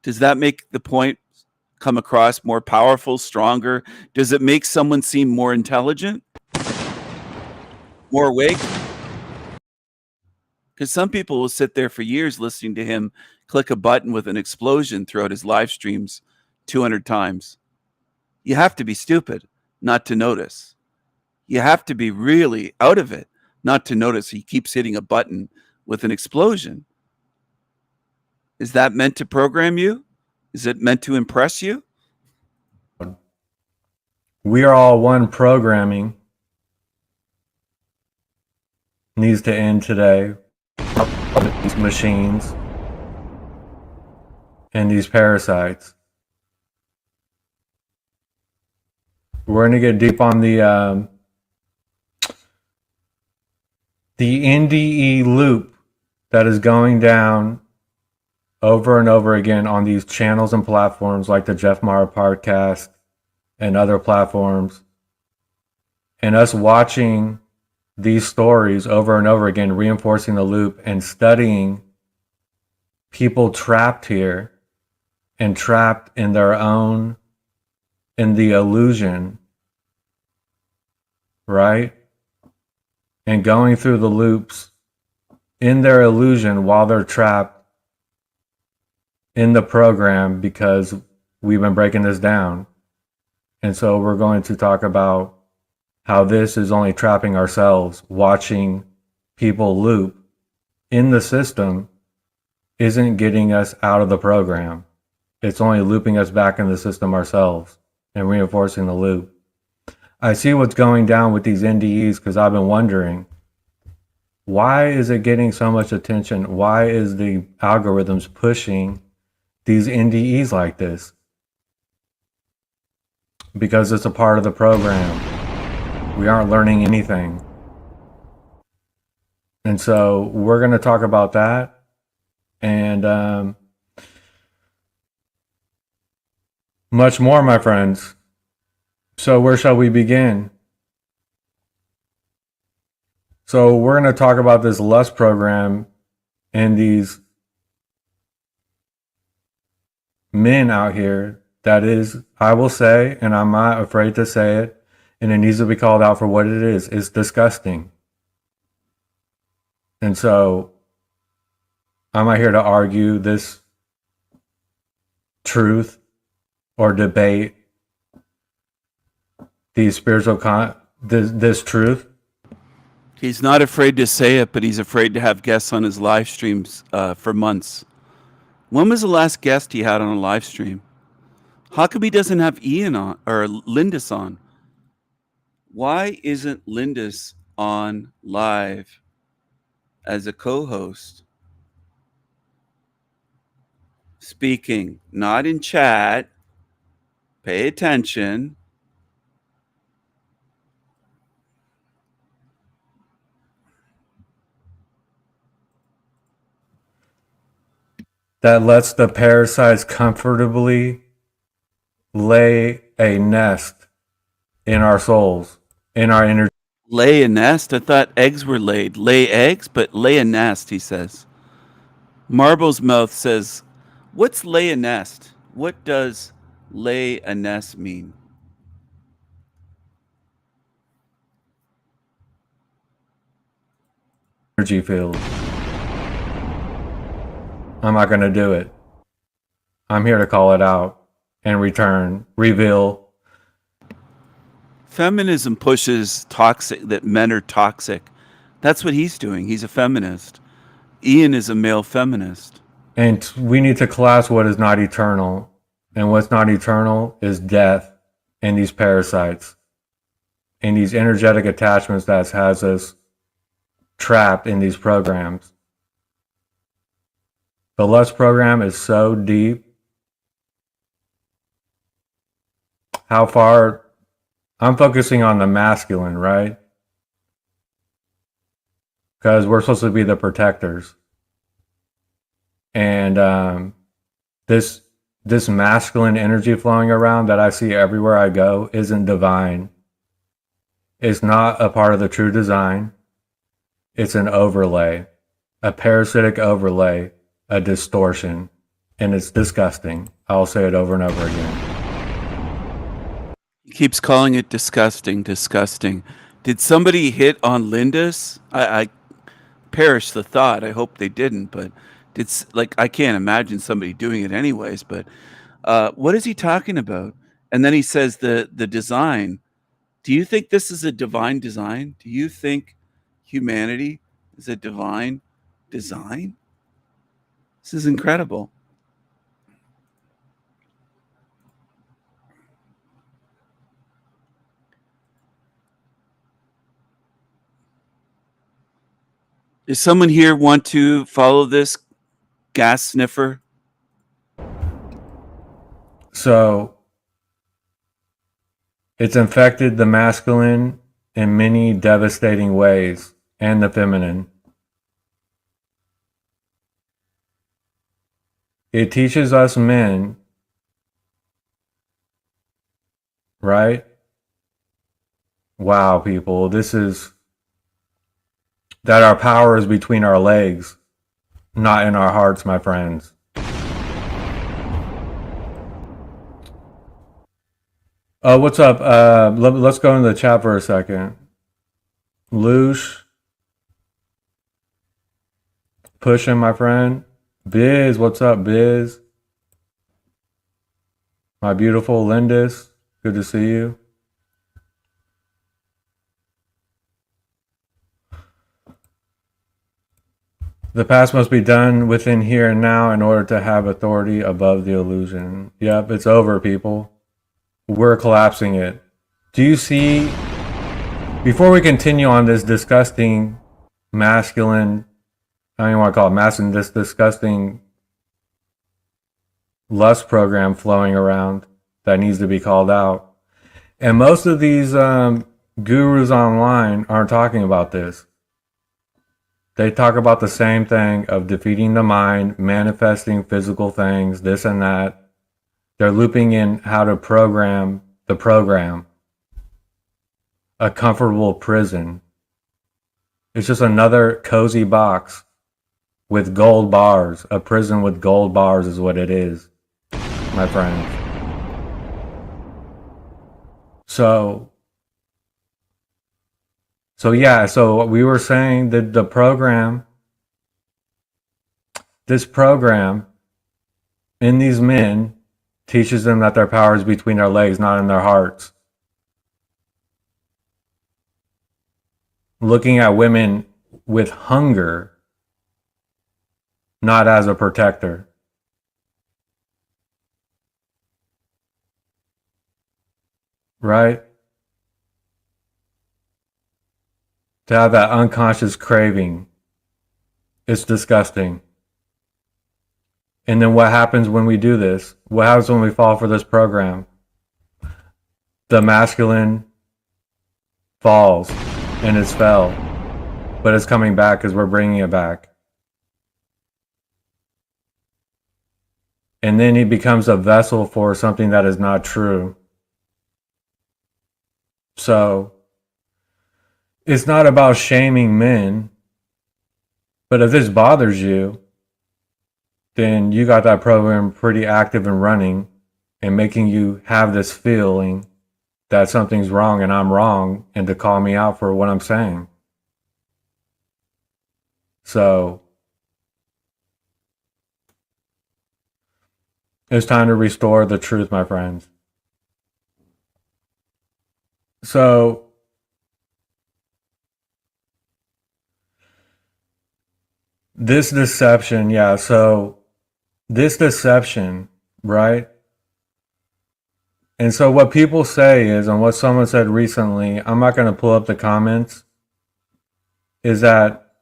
Does that make the point come across more powerful, stronger? Does it make someone seem more intelligent? More awake? Because some people will sit there for years listening to him click a button with an explosion throughout his live streams 200 times. You have to be stupid not to notice. You have to be really out of it not to notice he keeps hitting a button with an explosion. Is that meant to program you? Is it meant to impress you? We are all one programming needs to end today. These machines and these parasites. We're going to get deep on the NDE loop that is going down over and over again on these channels and platforms like the Jeff Mara podcast and other platforms. And us watching these stories over and over again, reinforcing the loop and studying people trapped here and trapped in their own, in the illusion, right? And going through the loops in their illusion while they're trapped in the program, because we've been breaking this down. And so we're going to talk about how this is only trapping ourselves. Watching people loop in the system isn't getting us out of the program. It's only looping us back in the system ourselves and reinforcing the loop. I see what's going down with these NDEs because I've been wondering, why is it getting so much attention? Why is the algorithms pushing these NDEs like this? Because it's a part of the program. We aren't learning anything. And so we're going to talk about that. And much more, my friends. So where shall we begin? So we're going to talk about this lust program and these men out here that is, I will say, and I'm not afraid to say it, and it needs to be called out for what it is. It's disgusting. And so I'm not here to argue this truth or debate these spiritual this truth. He's not afraid to say it, but he's afraid to have guests on his live streams for months. When was the last guest he had on a live stream? How come he doesn't have Ian on or Lindis on? Why isn't Lindis on live as a co-host? Speaking, not in chat. Pay attention. That lets the parasites comfortably lay a nest in our souls, in our energy. Lay a nest? I thought eggs were laid. Lay eggs, but lay a nest, he says. Marble's Mouth says, what's lay a nest? What does lay a nest mean? Energy field. I'm not going to do it. I'm here to call it out and return, reveal. Feminism pushes toxic, that men are toxic. That's what he's doing. He's a feminist. Ian is a male feminist. And we need to collapse what is not eternal. And what's not eternal is death and these parasites and these energetic attachments that has us trapped in these programs. The lust program is so deep. How far? I'm focusing on the masculine, right? Because we're supposed to be the protectors. And this masculine energy flowing around that I see everywhere I go isn't divine. It's not a part of the true design. It's an overlay, a parasitic overlay, a distortion, and it's disgusting. I'll say it over and over again. He keeps calling it disgusting, disgusting. Did somebody hit on Lindis? I perished the thought. I hope they didn't, but it's like I can't imagine somebody doing it anyways. But what is he talking about? And then he says the design. Do you think this is a divine design? Do you think humanity is a divine design? This is incredible. Does someone here want to follow this gas sniffer? So it's infected the masculine in many devastating ways and the feminine. It teaches us men, right? Wow, people, this is that our power is between our legs, not in our hearts, my friends. What's up? Let's go into the chat for a second. Loosh. Pushing, my friend. Biz, what's up, Biz? My beautiful Lindis, good to see you. The past must be done within here and now in order to have authority above the illusion. Yep, it's over, people. We're collapsing it. Do you see, before we continue on this disgusting masculine, I don't even want to call it masculine, this disgusting lust program flowing around that needs to be called out. And most of these gurus online aren't talking about this. They talk about the same thing of defeating the mind, manifesting physical things, this and that. They're looping in how to program the program. A comfortable prison. It's just another cozy box with gold bars. A prison with gold bars is what it is, my friends. So yeah, so we were saying that the program, this program in these men teaches them that their power is between their legs, not in their hearts. looking at women with hunger, not as a protector. Right? To have that unconscious craving. It's disgusting. And then what happens when we do this? What happens when we fall for this program? The masculine falls and it's fell, but it's coming back because we're bringing it back. And then he becomes a vessel for something that is not true. So it's not about shaming men, but if this bothers you, then you got that program pretty active and running and making you have this feeling that something's wrong and I'm wrong and to call me out for what I'm saying. So it's time to restore the truth, my friends. So this deception, right? And so what people say is, and what someone said recently, I'm not going to pull up the comments, is that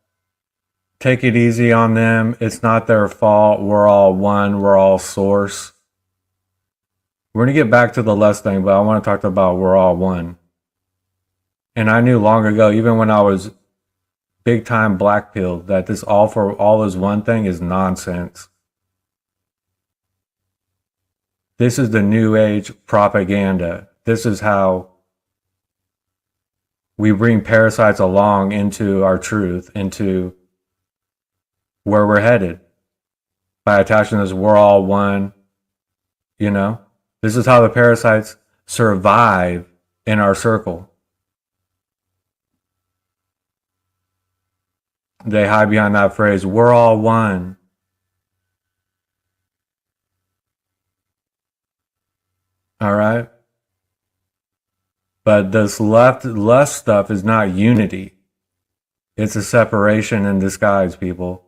take it easy on them. It's not their fault. We're all one. We're all source. We're going to get back to the lust thing, but I want to talk about we're all one. And I knew long ago, even when I was big time black pilled, that this all for all is one thing is nonsense. This is the new age propaganda. This is how we bring parasites along into our truth, into where we're headed by attaching this we're all one. You know, this is how the parasites survive in our circle. They hide behind that phrase, we're all one. All right? But this lust stuff is not unity. It's a separation in disguise, people.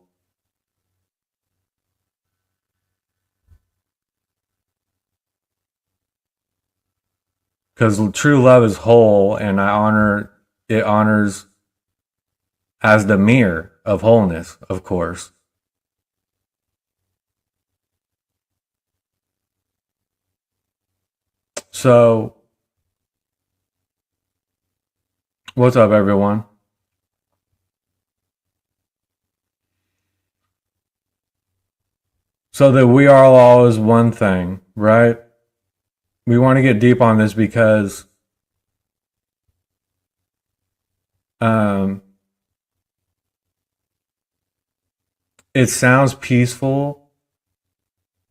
Because true love is whole, and it honors as the mirror of wholeness, of course. So, what's up, everyone? So that we are all is one thing, right? We want to get deep on this because it sounds peaceful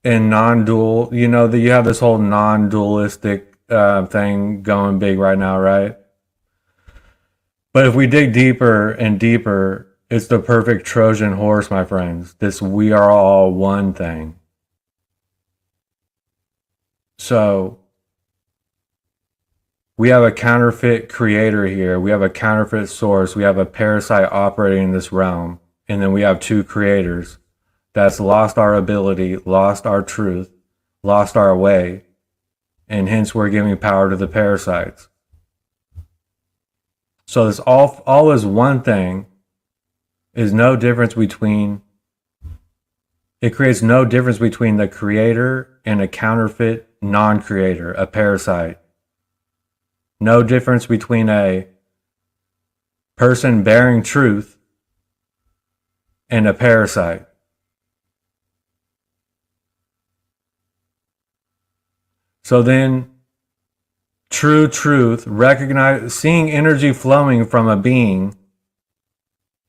and non-dual. You know, that you have this whole non-dualistic thing going big right now, right? But if we dig deeper and deeper, it's the perfect Trojan horse, my friends. This we are all one thing. So we have a counterfeit creator here. We have a counterfeit source. We have a parasite operating in this realm. And then we have two creators that's lost our ability, lost our truth, lost our way. And hence we're giving power to the parasites. So this all is one thing is no difference between, it creates no difference between the creator and a counterfeit non-creator, a parasite. No difference between a person bearing truth and a parasite. So then, true truth, seeing energy flowing from a being,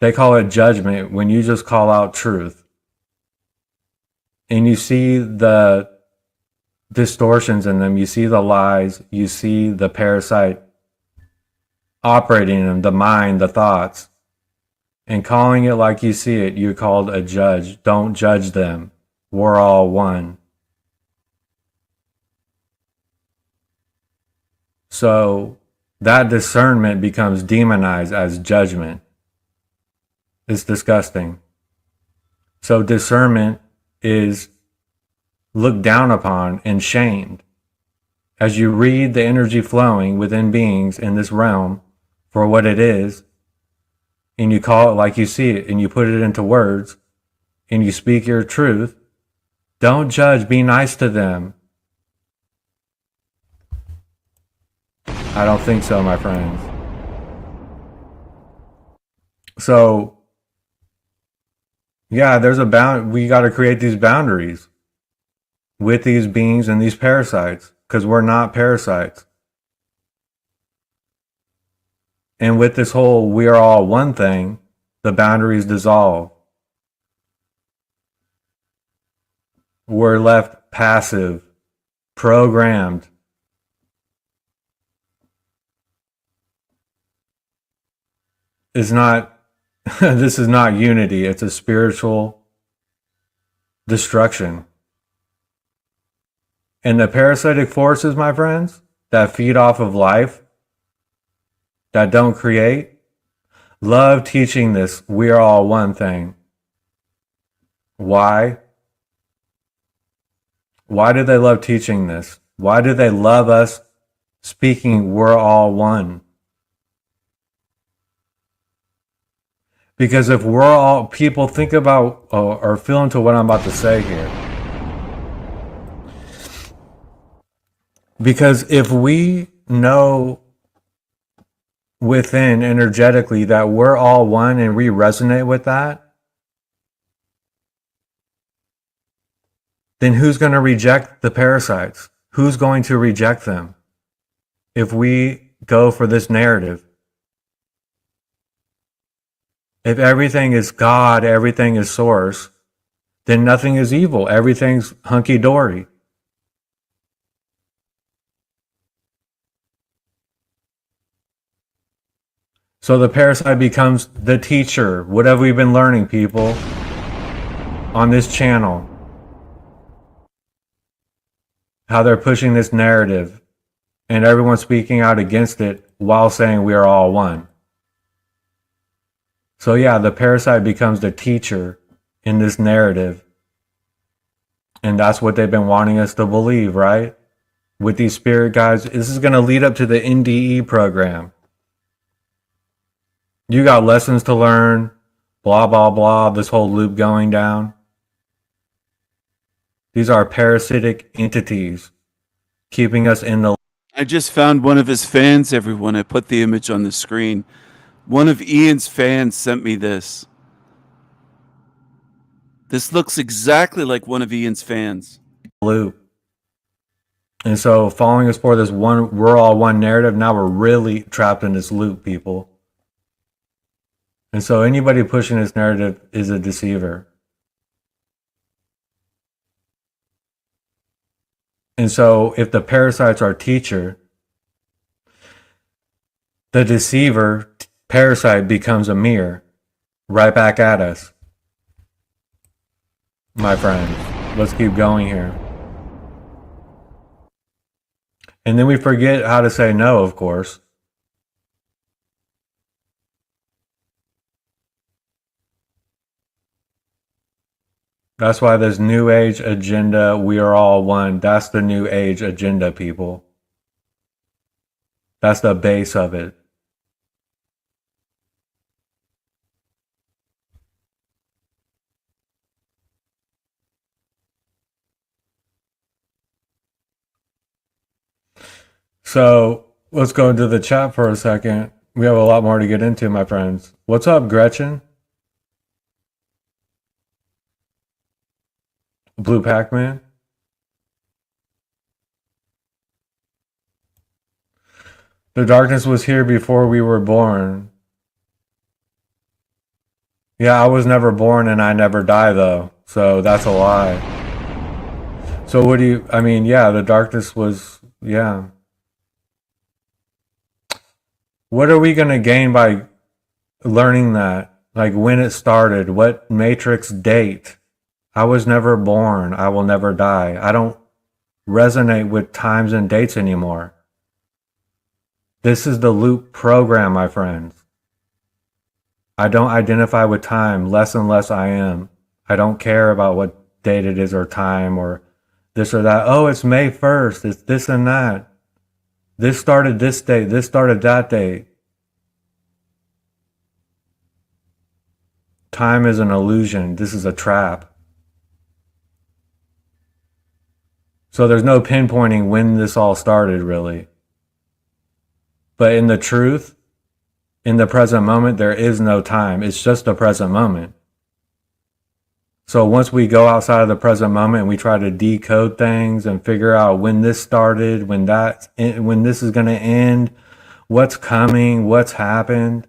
they call it judgment when you just call out truth. And you see the distortions in them, you see the lies, you see the parasite operating in them, the mind, the thoughts. And calling it like you see it, you're called a judge. Don't judge them. We're all one. So that discernment becomes demonized as judgment. It's disgusting. So discernment is looked down upon and shamed. As you read the energy flowing within beings in this realm for what it is, and you call it like you see it, and you put it into words, and you speak your truth, don't judge, be nice to them. I don't think so, my friends. So, yeah, there's we got to create these boundaries with these beings and these parasites, because we're not parasites. And with this whole we are all one thing, the boundaries dissolve. We're left passive, programmed. It's not, this is not unity, it's a spiritual destruction. And the parasitic forces, my friends, that feed off of life, that don't create, love teaching this we are all one thing. Why? Why do they love teaching this? Why do they love us speaking we're all one? Because if we're all, people think about or feel into what I'm about to say here. Because if we know within energetically that we're all one and we resonate with that, then who's going to reject the parasites? Who's going to reject them if we go for this narrative? If everything is God, everything is source, then nothing is evil. Everything's hunky-dory. So the parasite becomes the teacher. What have we been learning, people, on this channel? How they're pushing this narrative and everyone's speaking out against it while saying we are all one. So yeah, the parasite becomes the teacher in this narrative. And that's what they've been wanting us to believe, right? With these spirit guides, this is going to lead up to the NDE program. You got lessons to learn, blah, blah, blah, this whole loop going down. These are parasitic entities keeping us in the... I just found one of his fans, everyone. I put the image on the screen. One of Ian's fans sent me this. This looks exactly like one of Ian's fans. loop. And so following us for this one, we're all one narrative, now we're really trapped in this loop, people. And so anybody pushing this narrative is a deceiver. And so if the parasite's our teacher, the deceiver, parasite, becomes a mirror right back at us. My friends, let's keep going here. And then we forget how to say no, of course. That's why this New Age agenda, we are all one. That's the New Age agenda, people. That's the base of it. So let's go into the chat for a second. We have a lot more to get into, my friends. What's up, Gretchen? Blue Pac-Man? The darkness was here before we were born. Yeah, I was never born and I never die, though. So that's a lie. So what do you... I mean, yeah, the darkness was... Yeah. What are we going to gain by learning that? Like when it started? What matrix date? I was never born. I will never die. I don't resonate with times and dates anymore. This is the loop program, my friends. I don't identify with time. Less and less I am. I don't care about what date it is or time or this or that. Oh, it's May 1st. It's this and that. This started this date. This started that date. Time is an illusion. This is a trap. So there's no pinpointing when this all started, really. But in the truth, in the present moment, there is no time. It's just the present moment. So once we go outside of the present moment and we try to decode things and figure out when this started, when this is going to end, what's coming, what's happened,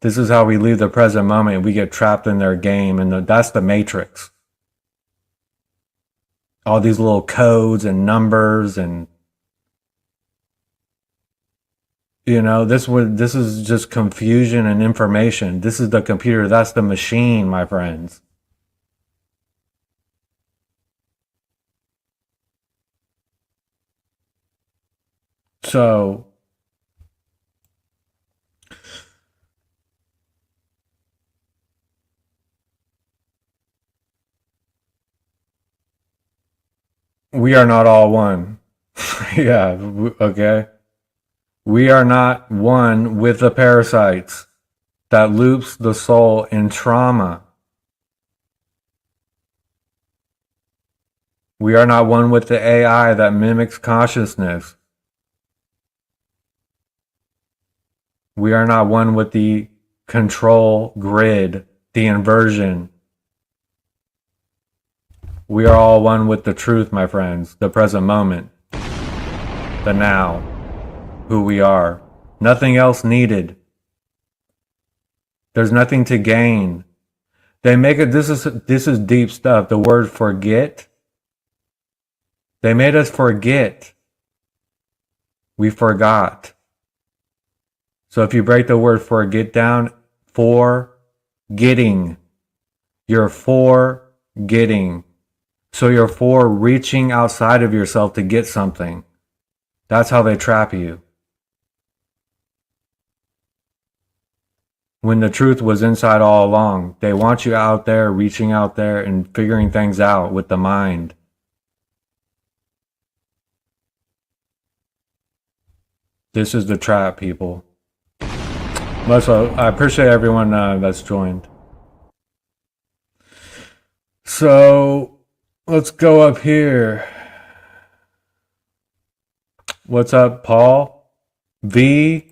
this is how we leave the present moment and we get trapped in their game. And that's the matrix. All these little codes and numbers and this is just confusion and information. This is the computer. That's the machine, my friends. So we are not all one. Yeah, okay. We are not one with the parasites that loops the soul in trauma. We are not one with the AI that mimics consciousness. We are not one with the control grid, the inversion. We are all one with the truth, my friends, the present moment, the now. Who we are. Nothing else needed. There's nothing to gain. They make it, this is deep stuff. The word forget. They made us forget. We forgot. So if you break the word forget down, forgetting. You're forgetting. So you're for reaching outside of yourself to get something. That's how they trap you. When the truth was inside all along. They want you out there, reaching out there and figuring things out with the mind. This is the trap, people. I appreciate everyone that's joined. So let's go up here. What's up, Paul? V.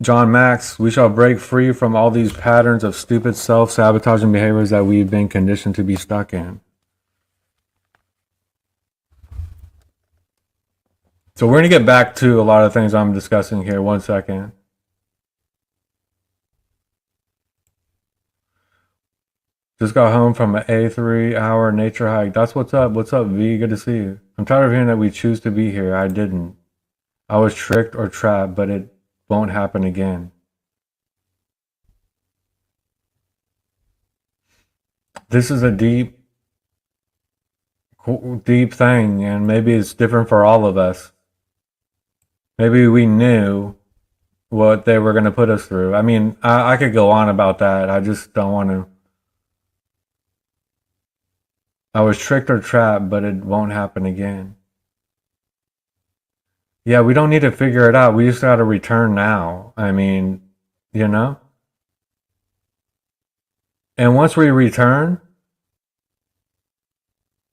John Max, we shall break free from all these patterns of stupid self-sabotaging behaviors that we've been conditioned to be stuck in. So we're going to get back to a lot of things I'm discussing here. 1 second. Just got home from an A3-hour nature hike. That's what's up. What's up, V? Good to see you. I'm tired of hearing that we choose to be here. I didn't. I was tricked or trapped, but it won't happen again. This is a deep thing, and maybe it's different for all of us. Maybe we knew what they were going to put us through. I mean, I could go on about that. I just don't want to. I was tricked or trapped, but it won't happen again. Yeah, we don't need to figure it out. We just got to return now. I mean, And once we return,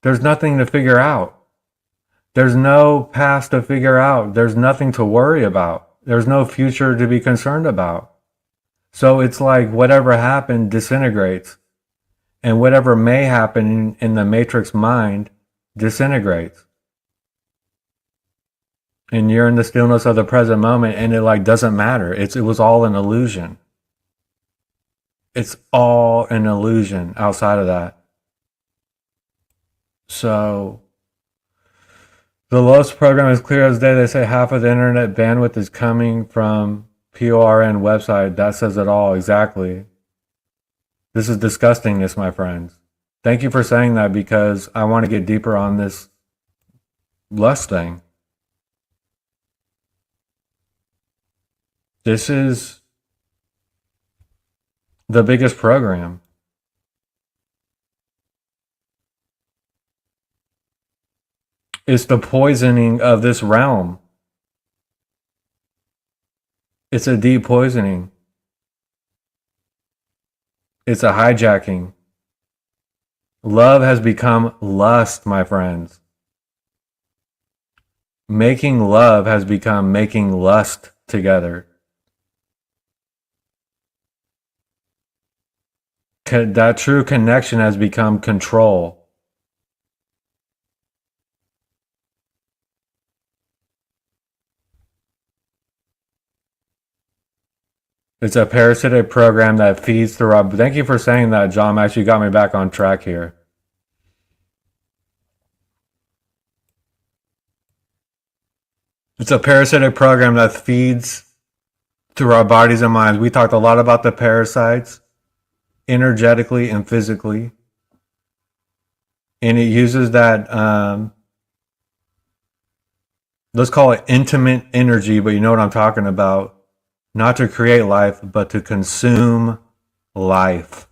there's nothing to figure out. There's no past to figure out. There's nothing to worry about. There's no future to be concerned about. So it's like whatever happened disintegrates. And whatever may happen in the matrix mind disintegrates. And you're in the stillness of the present moment, and it doesn't matter. It was all an illusion. It's all an illusion outside of that. So the Los program is clear as day. They say half of the internet bandwidth is coming from PORN website. That says it all exactly. This is disgustingness, my friends. Thank you for saying that because I want to get deeper on this lust thing. This is the biggest program. It's the poisoning of this realm. It's a deep poisoning. It's a hijacking. Love has become lust, my friends. Making love has become making lust together. That true connection has become control. It's a parasitic program that feeds through our... Thank you for saying that, John. Actually got me back on track here. It's a parasitic program that feeds through our bodies and minds. We talked a lot about the parasites, energetically and physically. And it uses that, let's call it intimate energy, but you know what I'm talking about. Not to create life, but to consume life.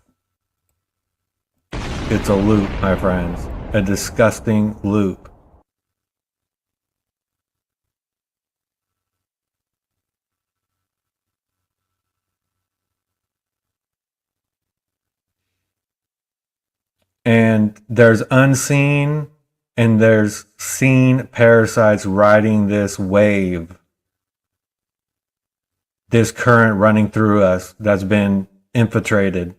It's a loop, my friends. A disgusting loop. And there's unseen and there's seen parasites riding this wave. This current running through us that's been infiltrated.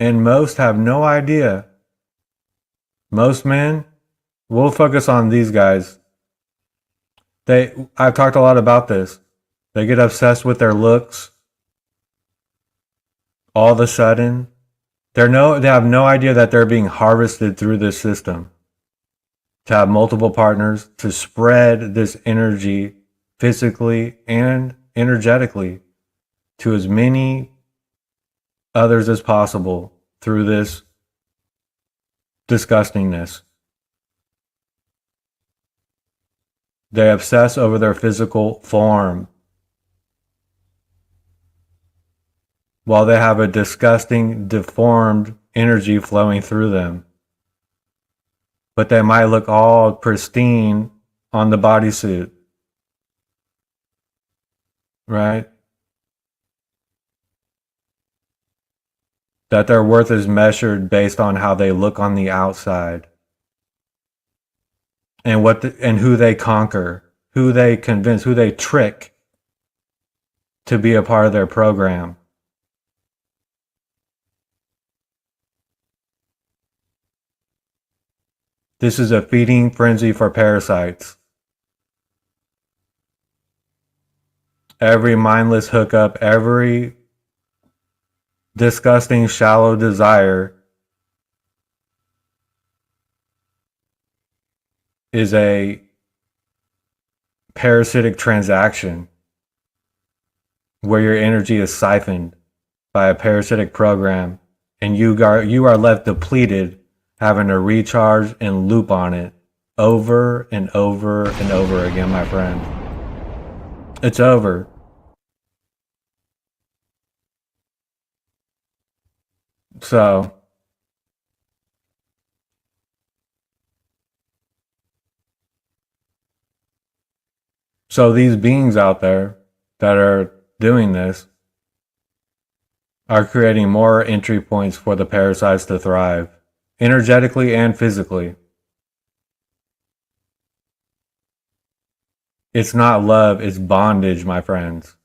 And most have no idea. Most men, we'll focus on these guys. I've talked a lot about this. They get obsessed with their looks. All of a sudden, they have no idea that they're being harvested through this system. To have multiple partners, to spread this energy physically and energetically to as many others as possible through this disgustingness. They obsess over their physical form while they have a disgusting, deformed energy flowing through them. But they might look all pristine on the bodysuit. Right? That their worth is measured based on how they look on the outside. And and who they conquer, who they convince, who they trick to be a part of their program. This is a feeding frenzy for parasites. Every mindless hookup, every disgusting, shallow desire is a parasitic transaction where your energy is siphoned by a parasitic program and you are left depleted, having to recharge and loop on it over and over and over again, my friend. It's over. So these beings out there that are doing this are creating more entry points for the parasites to thrive, energetically and physically. It's not love, it's bondage, my friends.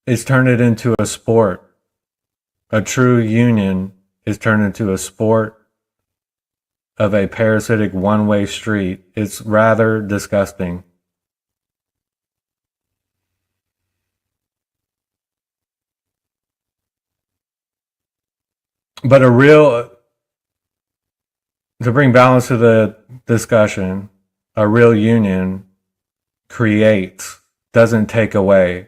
It's turned it into a sport. A true union is turned into a sport of a parasitic one-way street. It's rather disgusting. But to bring balance to the discussion, a real union creates, doesn't take away.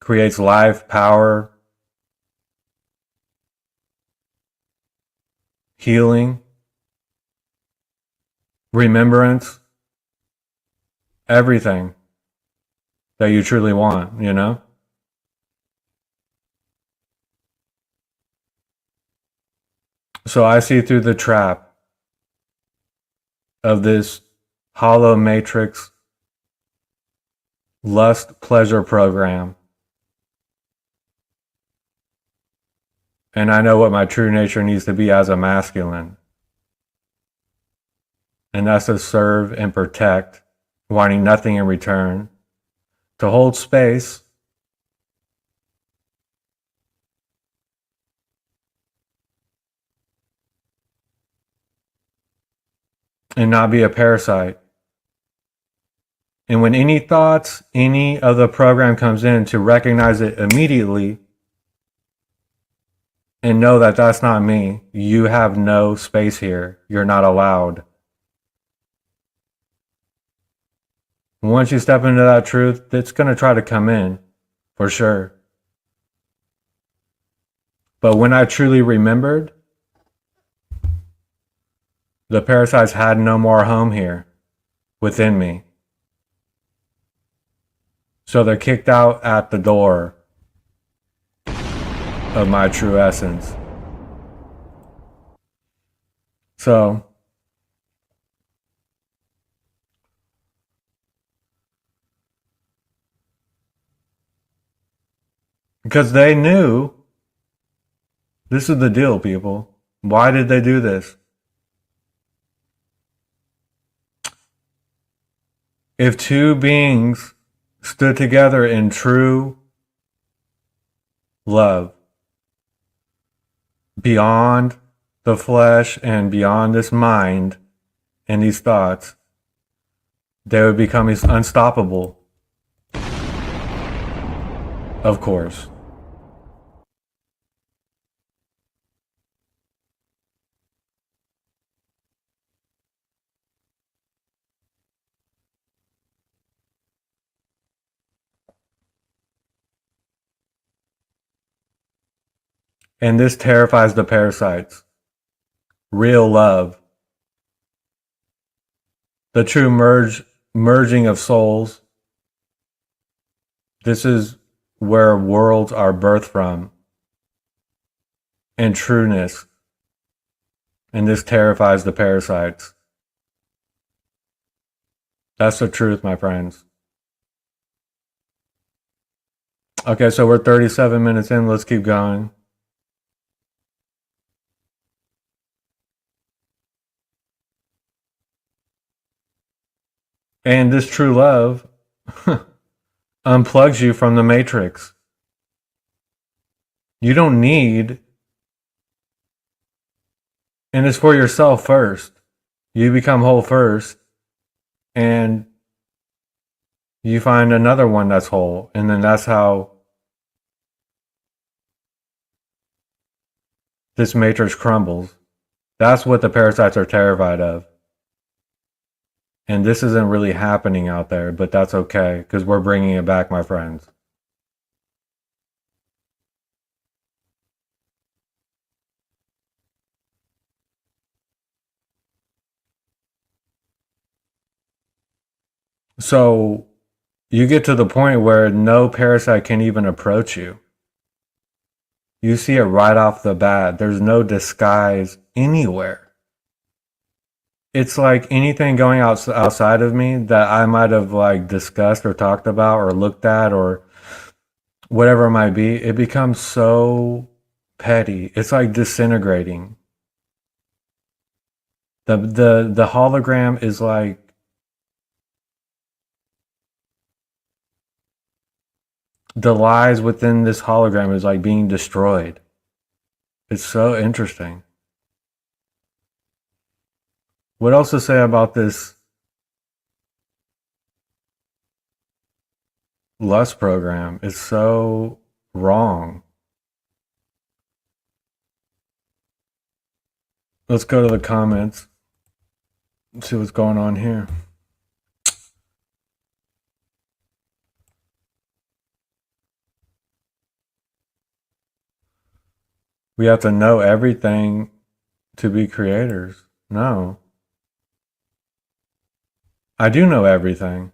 Creates life, power, healing, remembrance, everything that you truly want, you know? So I see through the trap of this hollow matrix lust pleasure program. And I know what my true nature needs to be as a masculine. And that's to serve and protect, wanting nothing in return, to hold space, and not be a parasite. And when any thoughts, any of the program comes in, to recognize it immediately and know that that's not me. You have no space here. You're not allowed. Once you step into that truth, it's going to try to come in, for sure. But when I truly remembered, the parasites had no more home here within me. So they're kicked out at the door of my true essence. So because they knew, this is the deal, people. Why did they do this? If two beings stood together in true love, beyond the flesh and beyond this mind and these thoughts, they would become unstoppable. Of course. And this terrifies the parasites. Real love. The true merging of souls. This is where worlds are birthed from. And trueness. And this terrifies the parasites. That's the truth, my friends. Okay, so we're 37 minutes in. Let's keep going. And this true love unplugs you from the matrix. You don't need, and it's for yourself first. You become whole first, and you find another one that's whole, and then that's how this matrix crumbles. That's what the parasites are terrified of. And this isn't really happening out there, but that's okay, because we're bringing it back, my friends. So you get to the point where no parasite can even approach you. You see it right off the bat. There's no disguise anywhere. It's like anything going outside of me that I might have like discussed or talked about or looked at or whatever it might be, it becomes so petty. It's like disintegrating. The hologram is like the lies within this hologram is like being destroyed. It's so interesting. What else to say about this lust program? It's so wrong. Let's go to the comments. See what's going on here. We have to know everything to be creators. No. I do know everything.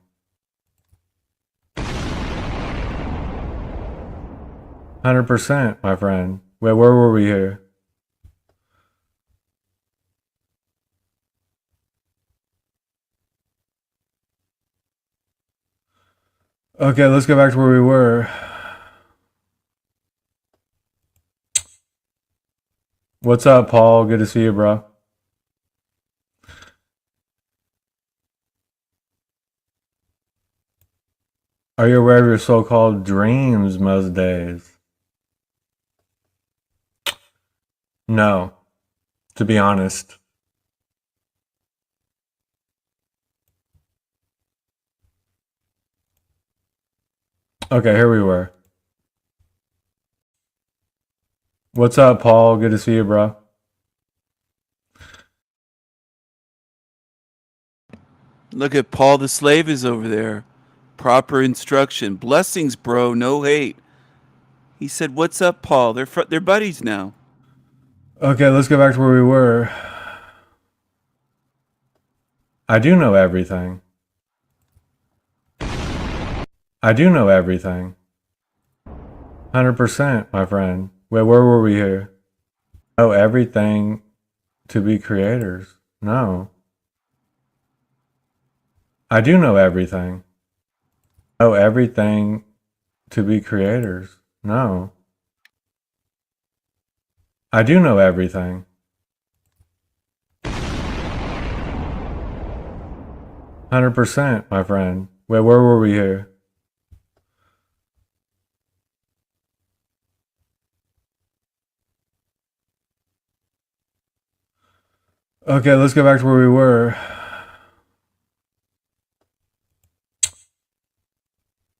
100%, my friend. Wait, where were we here? Okay, let's go back to where we were. What's up, Paul? Good to see you, bro. Are you aware of your so-called dreams most days? No, to be honest. Okay, here we were. What's up, Paul? Good to see you, bro. Look at Paul the slave is over there. Proper instruction. Blessings, bro. No hate. He said, "What's up, Paul?" They're buddies now. Okay, let's go back to where we were. I do know everything. I do know everything. 100%, my friend. Wait, where were we here? Know everything to be creators. No. I do know everything. Know everything to be creators. No. I do know everything. 100%, my friend. Wait, where were we here? Okay, let's go back to where we were.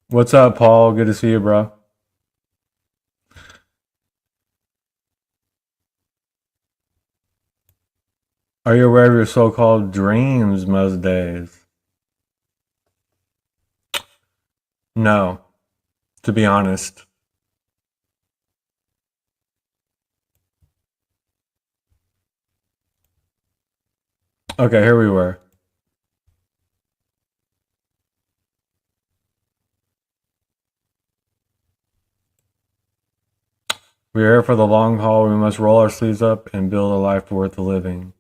What's up, Paul? Good to see you, bro. Are you aware of your so-called dreams most days? No, to be honest. Okay, here we were. We are here for the long haul. We must roll our sleeves up and build a life worth living.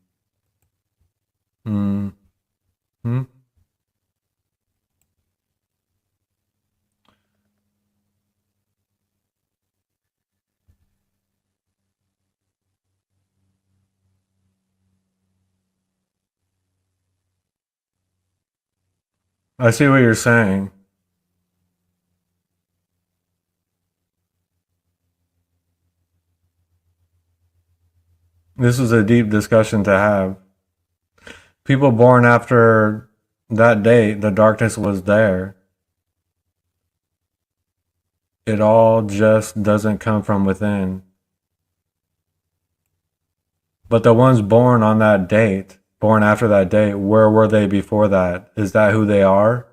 Hmm. I see what you're saying. This is a deep discussion to have. People born after that date, the darkness was there. It all just doesn't come from within. But the ones born on that date, born after that date, where were they before that? Is that who they are?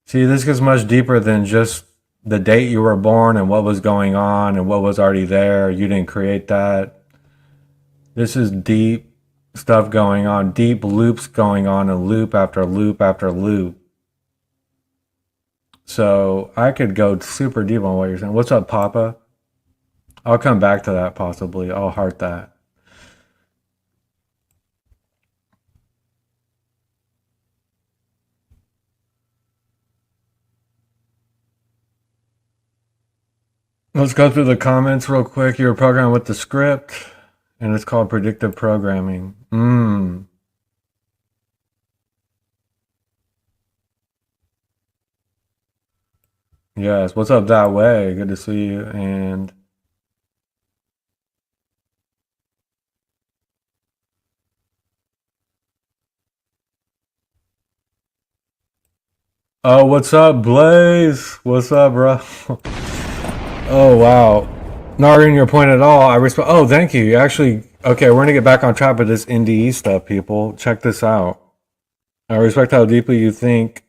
See, this gets much deeper than just the date you were born and what was going on and what was already there. You didn't create that. This is deep stuff going on, deep loops going on, and loop after loop after loop. So I could go super deep on what you're saying. What's up, Papa? I'll come back to that possibly. I'll heart that. Let's go through the comments real quick. You're programmed with the script, and it's called predictive programming. Yes. What's up that way? Good to see you. And oh, what's up, Blaze? What's up, bro? Oh, wow. Not arguing your point at all. I respect. Oh, thank you. Actually, okay, we're gonna get back on track with this NDE stuff, people. Check this out. I respect how deeply you think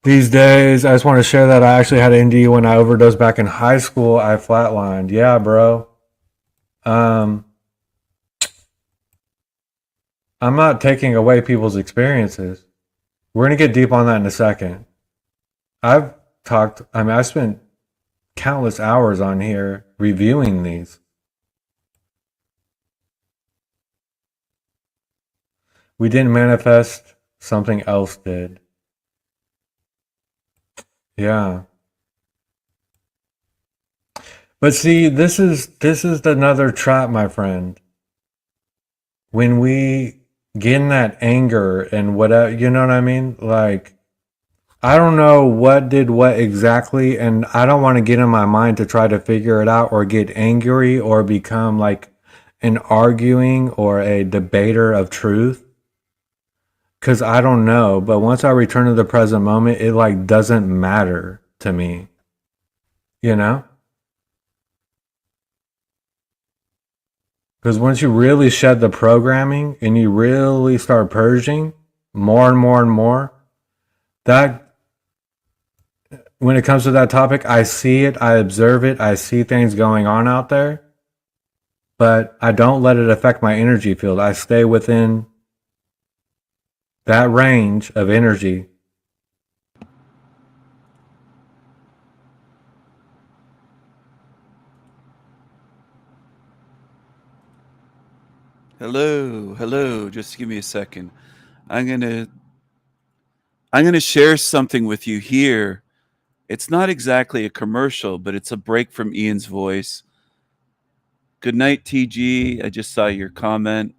these days. I just want to share that I actually had an NDE when I overdosed back in high school. I flatlined. Yeah, bro. I'm not taking away people's experiences. We're gonna get deep on that in a second. I spent countless hours on here reviewing these. We didn't manifest, something else did. Yeah. But see, this is another trap, my friend. When we get in that anger and whatever, you know what I mean? Like, I don't know what did what exactly, and I don't want to get in my mind to try to figure it out or get angry or become like an arguing or a debater of truth. Cause I don't know, but once I return to the present moment, it like doesn't matter to me. You know? Because once you really shed the programming and you really start purging more and more and more, that when it comes to that topic, I see it, I observe it, I see things going on out there, but I don't let it affect my energy field. I stay within that range of energy. Hello. Just give me a second. I'm gonna share something with you here. It's not exactly a commercial, but it's a break from Ian's voice. Good night, TG. I just saw your comment.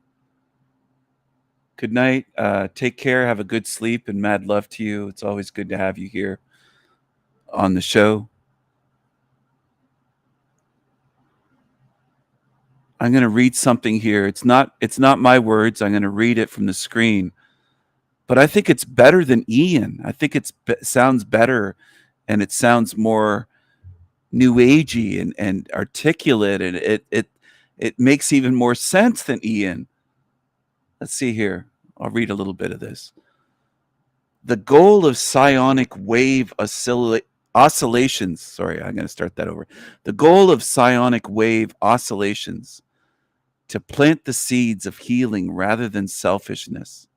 Good night. Take care. Have a good sleep, and mad love to you. It's always good to have you here on the show. I'm going to read something here. It's not my words. I'm going to read it from the screen. But I think it's better than Ian. I think it sounds better, and it sounds more new agey and articulate, and it makes even more sense than Ian. Let's see here. I'll read a little bit of this. The goal of psionic wave oscillations. Sorry, I'm going to start that over. The goal of psionic wave oscillations to plant the seeds of healing rather than selfishness.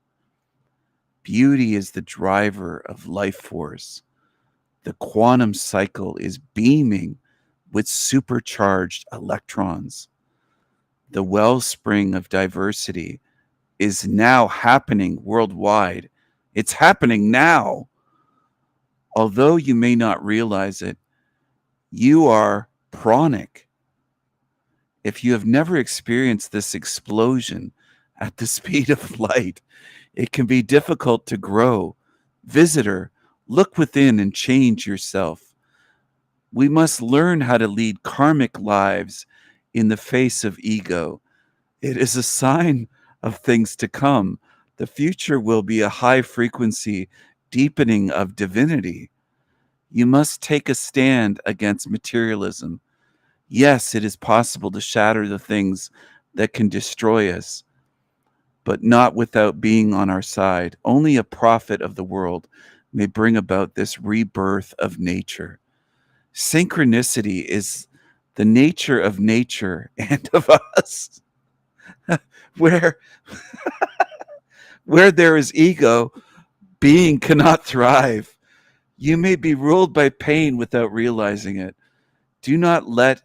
Beauty is the driver of life force. The quantum cycle is beaming with supercharged electrons. The wellspring of diversity is now happening worldwide. It's happening now. Although you may not realize it, you are pranic. If you have never experienced this explosion at the speed of light, it can be difficult to grow. Visitor, look within and change yourself. We must learn how to lead karmic lives in the face of ego. It is a sign of things to come. The future will be a high frequency deepening of divinity. You must take a stand against materialism. Yes, it is possible to shatter the things that can destroy us, but not without being on our side. Only a prophet of the world may bring about this rebirth of nature. Synchronicity is the nature of nature and of us. where where there is ego, being cannot thrive. You may be ruled by pain without realizing it. Do not let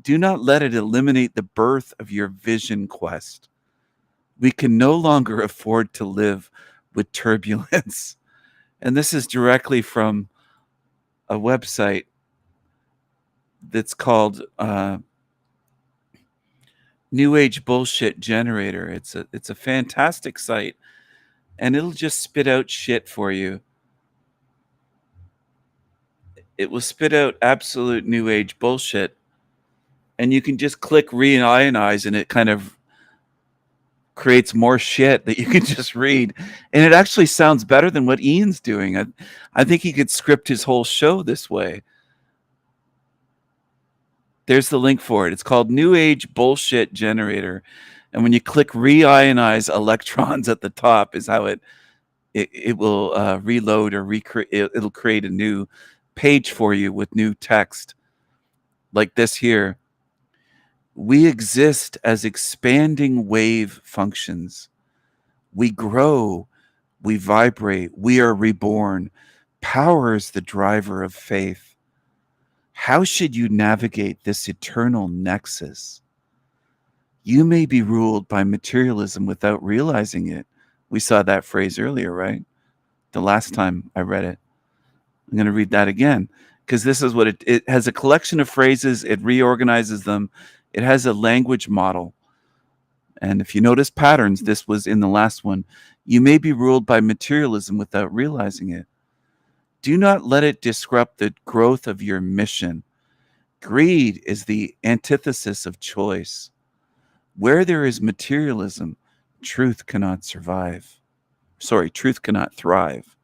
it eliminate the birth of your vision quest. We can no longer afford to live with turbulence. And this is directly from a website that's called New Age Bullshit Generator. It's a fantastic site, and it'll just spit out shit for you. It will spit out absolute New Age bullshit, and you can just click reionize, and it kind of creates more shit that you can just read, and it actually sounds better than what Ian's doing. I think he could script his whole show this way. There's the link for it. It's called New Age Bullshit Generator. And when you click reionize electrons at the top is how it will reload or recreate. It'll create a new page for you with new text like this here. We exist as expanding wave functions. We grow, we vibrate, we are reborn. Power is the driver of faith. How should you navigate this eternal nexus? You may be ruled by materialism without realizing it. We saw that phrase earlier, right? The last time I read it. I'm going to read that again because this is what it has a collection of phrases. It reorganizes them. It has a language model. And if you notice patterns, this was in the last one. You may be ruled by materialism without realizing it. Do not let it disrupt the growth of your mission. Greed is the antithesis of choice. Where there is materialism, truth cannot survive. Truth cannot thrive.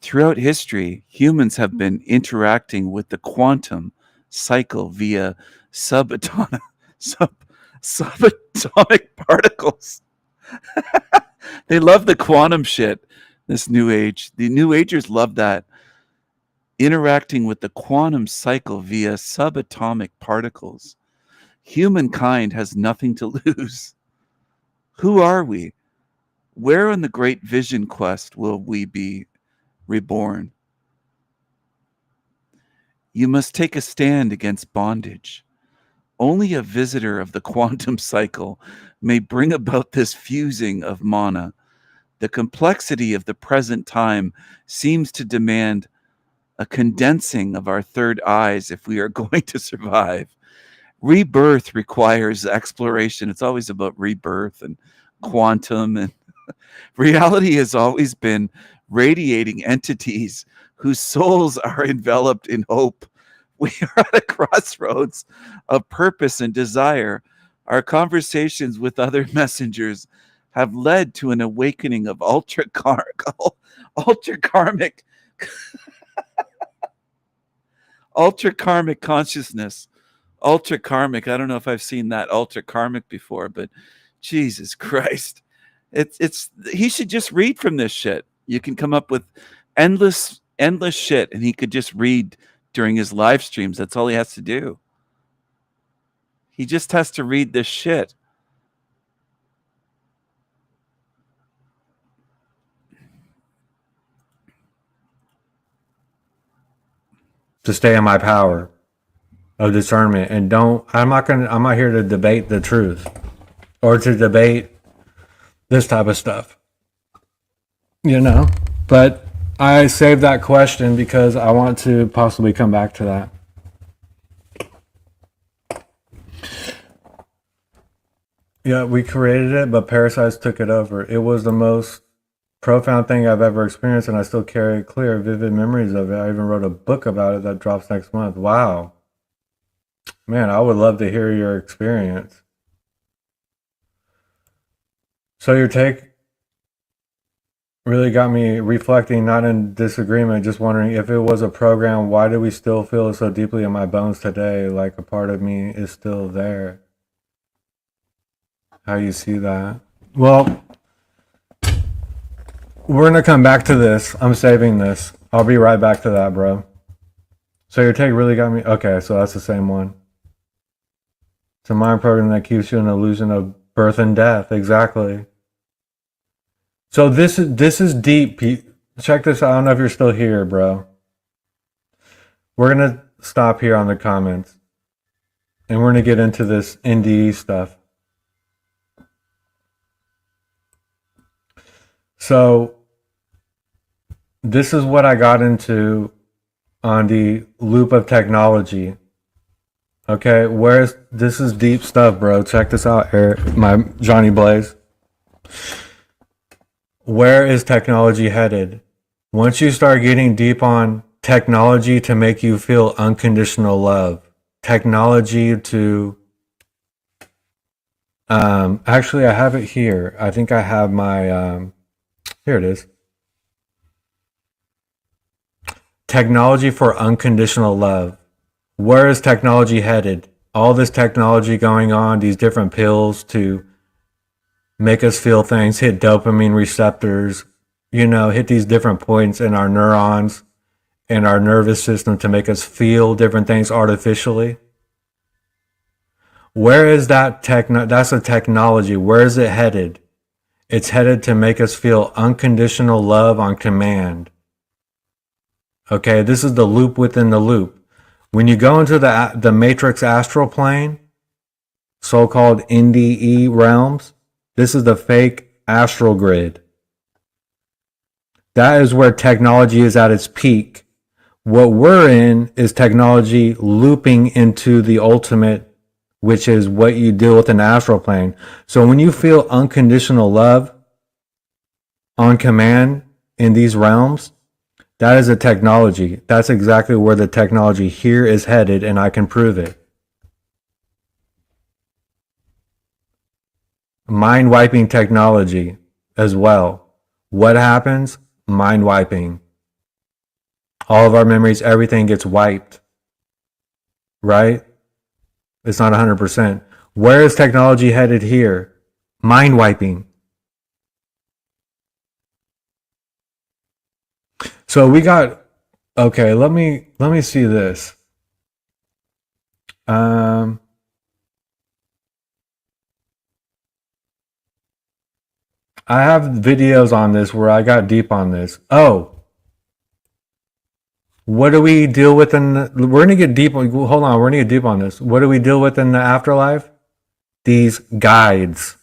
Throughout history, humans have been interacting with the quantum cycle via subatomic particles. They love the quantum shit, this new age. The new agers love that. Interacting with the quantum cycle via subatomic particles. Humankind has nothing to lose. Who are we? Where on the great vision quest will we be reborn? You must take a stand against bondage. Only a visitor of the quantum cycle may bring about this fusing of mana. The complexity of the present time seems to demand a condensing of our third eyes if we are going to survive. Rebirth requires exploration. It's always about rebirth and quantum, and reality has always been radiating entities whose souls are enveloped in hope. We are at a crossroads of purpose and desire. Our conversations with other messengers have led to an awakening of ultra karmic consciousness. Ultra karmic. I don't know if I've seen that ultra karmic before, but Jesus Christ. It's he should just read from this shit. You can come up with endless shit, and he could just read during his live streams. That's all he has to do. He just has to read this shit. To stay in my power of discernment, and I'm not here to debate the truth or to debate this type of stuff, but I saved that question because I want to possibly come back to that. Yeah, we created it, but Parasites took it over. It was the most profound thing I've ever experienced, and I still carry clear, vivid memories of it. I even wrote a book about it that drops next month. Wow. Man, I would love to hear your experience. So your take really got me reflecting, not in disagreement, just wondering if it was a program, why do we still feel it so deeply in my bones today? Like a part of me is still there. How you see that? Well, we're going to come back to this. I'm saving this. I'll be right back to that, bro. So your take really got me. Okay, so that's the same one. It's a mind program that keeps you in an illusion of birth and death. Exactly. So this is deep. Check this out. I don't know if you're still here, bro. We're going to stop here on the comments. And we're going to get into this NDE stuff. So this is what I got into on the loop of technology. Okay, this is deep stuff, bro. Check this out, Eric, my Johnny Blaze. Where is technology headed? Once you start getting deep on technology to make you feel unconditional love, technology to actually I have it here. I think I have my here it is. Technology for unconditional love. Where is technology headed? All this technology going on, these different pills to make us feel things, hit dopamine receptors, hit these different points in our neurons and our nervous system to make us feel different things artificially. Where is that that's a technology. Where is it headed? It's headed to make us feel unconditional love on command. Okay, this is the loop within the loop. When you go into the matrix astral plane, so-called NDE realms, this is the fake astral grid. That is where technology is at its peak. What we're in is technology looping into the ultimate, which is what you deal with in the astral plane. So when you feel unconditional love on command in these realms, that is a technology. That's exactly where the technology here is headed, and I can prove it. Mind wiping technology as well. What happens? Mind wiping. All of our memories, everything gets wiped. Right? It's not 100%. Where is technology headed here? Mind wiping. So we got, okay, let me see this. I have videos on this where I got deep on this. Oh, what do we deal with we're gonna get deep, hold on, we're gonna get deep on this. What do we deal with in the afterlife? These guides,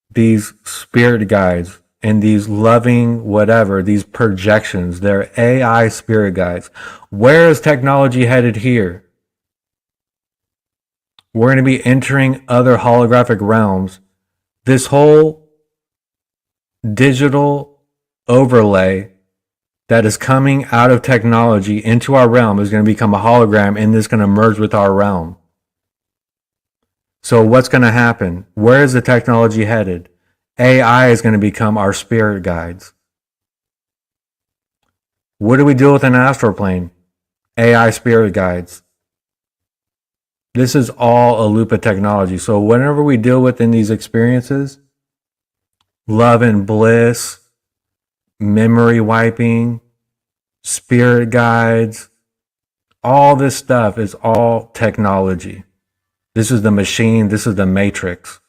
these spirit guides, and these loving whatever, these projections, they're AI spirit guides. Where is technology headed here? We're going to be entering other holographic realms. This whole digital overlay that is coming out of technology into our realm is going to become a hologram, and this is going to merge with our realm. So what's going to happen? Where is the technology headed? AI is going to become our spirit guides. What do we deal with in astral plane? AI spirit guides. This is all a loop of technology. So whenever we deal with in these experiences, love and bliss, memory wiping, spirit guides, all this stuff is all technology. This is the machine. This is the matrix.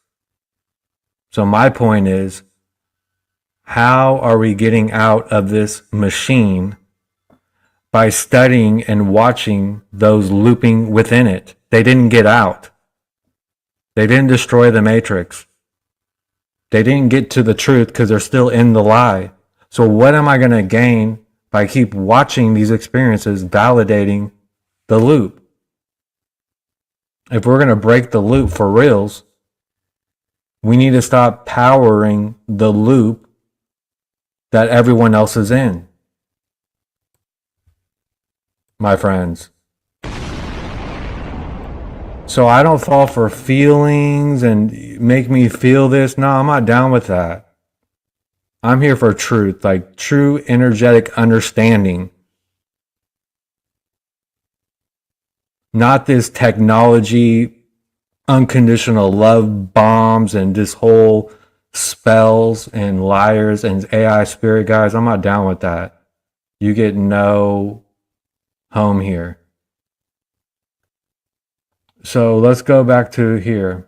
So my point is, how are we getting out of this machine? By studying and watching those looping within it. They didn't get out. They didn't destroy the matrix. They didn't get to the truth because they're still in the lie. So what am I going to gain by keep watching these experiences validating the loop? If we're going to break the loop for reals, we need to stop powering the loop that everyone else is in. My friends. So I don't fall for feelings and make me feel this. No, I'm not down with that. I'm here for truth, like true energetic understanding. Not this technology, unconditional love bombs and this whole spells and liars and AI spirit guys. I'm not down with that. You get no home here. So let's go back to here.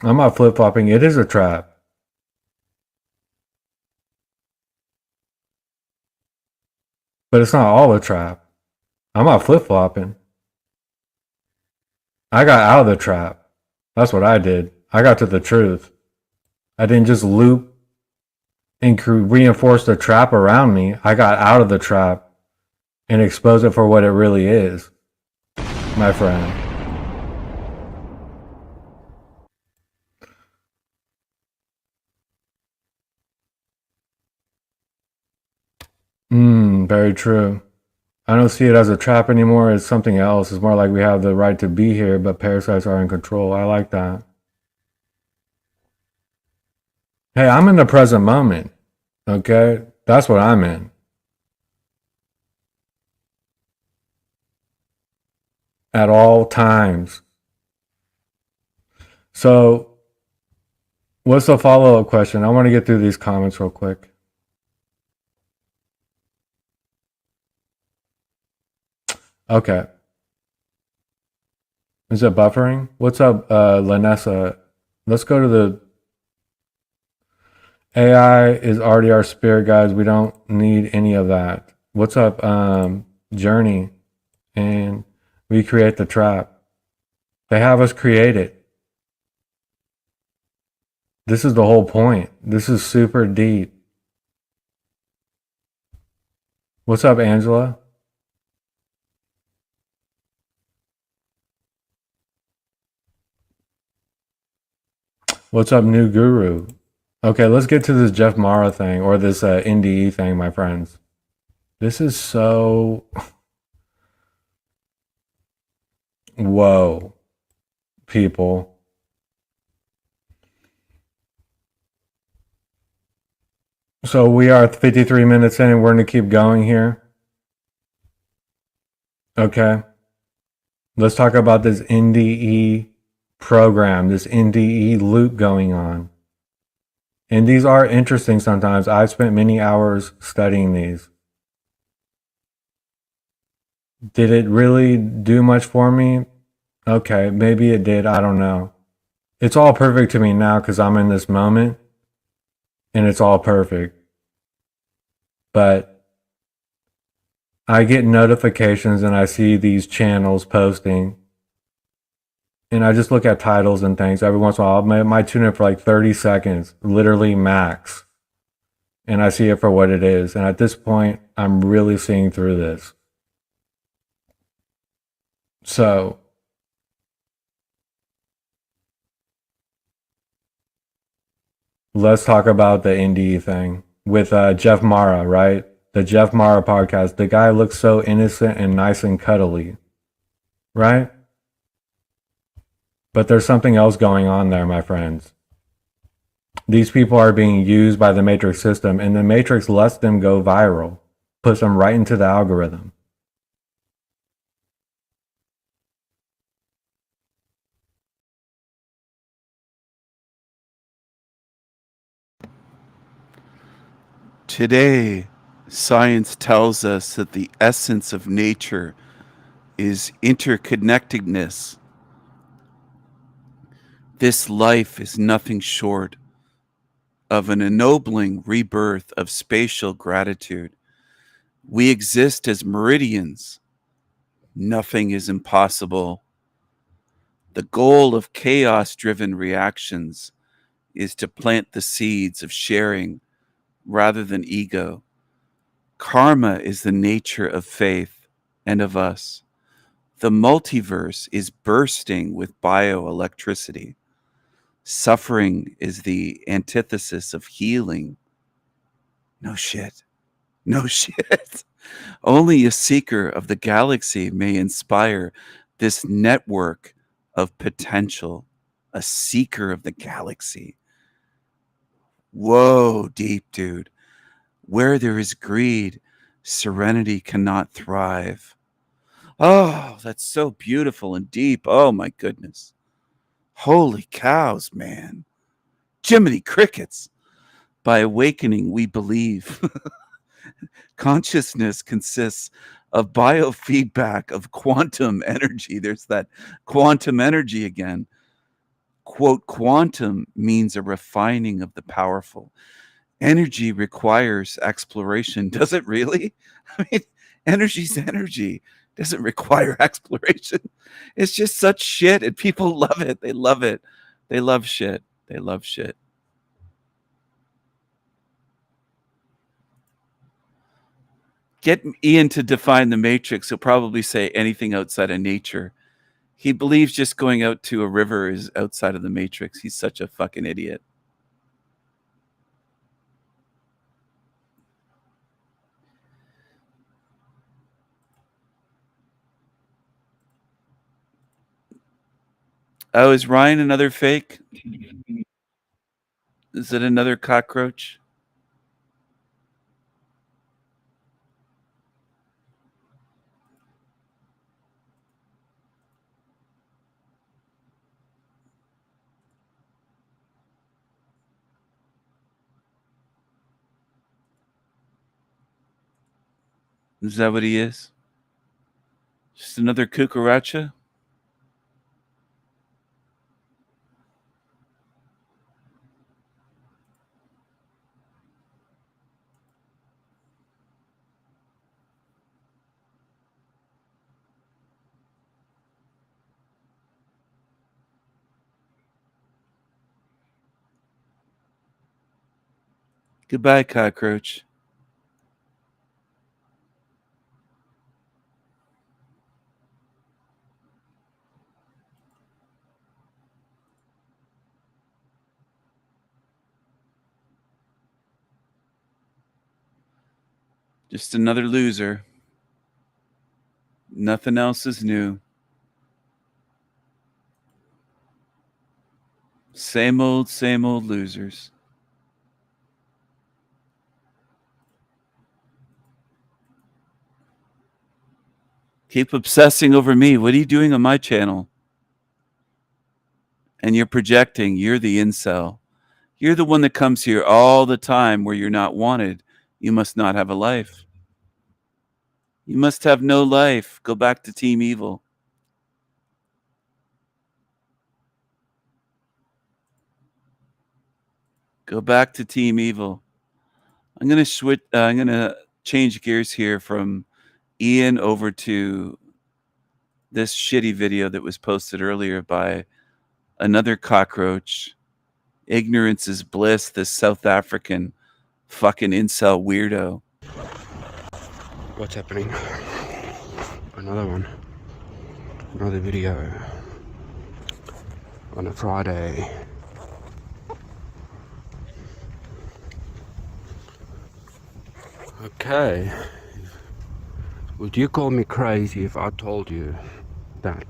I'm not flip-flopping. It is a trap. But it's not all a trap. I'm not flip-flopping. I got out of the trap. That's what I did. I got to the truth. I didn't just loop and reinforce the trap around me. I got out of the trap and expose it for what it really is, my friend. Very true. I don't see it as a trap anymore. It's something else. It's more like we have the right to be here, but parasites are in control. I like that. Hey, I'm in the present moment. Okay? That's what I'm in. At all times. So, what's the follow up question? I want to get through these comments real quick. Okay. Is it buffering? What's up, Lanessa? Let's go to the AI is already our spirit guides. We don't need any of that. What's up, Journey? And we create the trap. They have us create it. This is the whole point. This is super deep. What's up, Angela? What's up, New Guru? Okay, let's get to this Jeff Mara thing or this NDE thing, my friends. This is so. Whoa, people. So we are 53 minutes in and we're going to keep going here. Okay. Let's talk about this NDE program, this NDE loop going on. And these are interesting sometimes. I've spent many hours studying these. Did it really do much for me? Okay, maybe it did. I don't know. It's all perfect to me now because I'm in this moment and it's all perfect. But I get notifications and I see these channels posting. And I just look at titles and things. Every once in a while, I might tune in for like 30 seconds, literally max. And I see it for what it is. And at this point, I'm really seeing through this. So, let's talk about the NDE thing with Jeff Mara, right? The Jeff Mara podcast. The guy looks so innocent and nice and cuddly, right? But there's something else going on there, my friends. These people are being used by the Matrix system, and the Matrix lets them go viral, puts them right into the algorithm. Today, science tells us that the essence of nature is interconnectedness. This life is nothing short of an ennobling rebirth of spatial gratitude. We exist as meridians. Nothing is impossible. The goal of chaos driven reactions is to plant the seeds of sharing rather than ego. Karma is the nature of faith and of us. The multiverse is bursting with bioelectricity. Suffering is the antithesis of healing. No shit. No shit. Only a seeker of the galaxy may inspire this network of potential. A seeker of the galaxy. Whoa, deep, dude. Where there is greed, serenity cannot thrive. Oh, that's so beautiful and deep. Oh, my goodness. Holy cows, man. Jiminy crickets. By awakening, we believe. Consciousness consists of biofeedback of quantum energy. There's that quantum energy again. Quote, quantum means a refining of the powerful. Energy requires exploration. Does it really? I mean, energy's energy. Doesn't require exploration. It's just such shit, and people love it. They love it. They love shit. They love shit. Get Ian to define the matrix. He'll probably say anything outside of nature. He believes just going out to a river is outside of the matrix. He's such a fucking idiot. Oh, is Ryan another fake? Is it another cockroach? Is that what he is? Just another cucaracha? Goodbye, cockroach. Just another loser. Nothing else is new. Same old losers. Keep obsessing over me. What are you doing on my channel? And you're projecting. You're the incel. You're the one that comes here all the time where you're not wanted. You must not have a life. You must have no life. Go back to Team Evil. Go back to Team Evil. I'm gonna switch. I'm gonna change gears here from Ian over to this shitty video that was posted earlier by another cockroach. Ignorance is bliss. This South African fucking incel weirdo. What's happening? Another one. Another video. On a Friday. Okay. Would you call me crazy if I told you that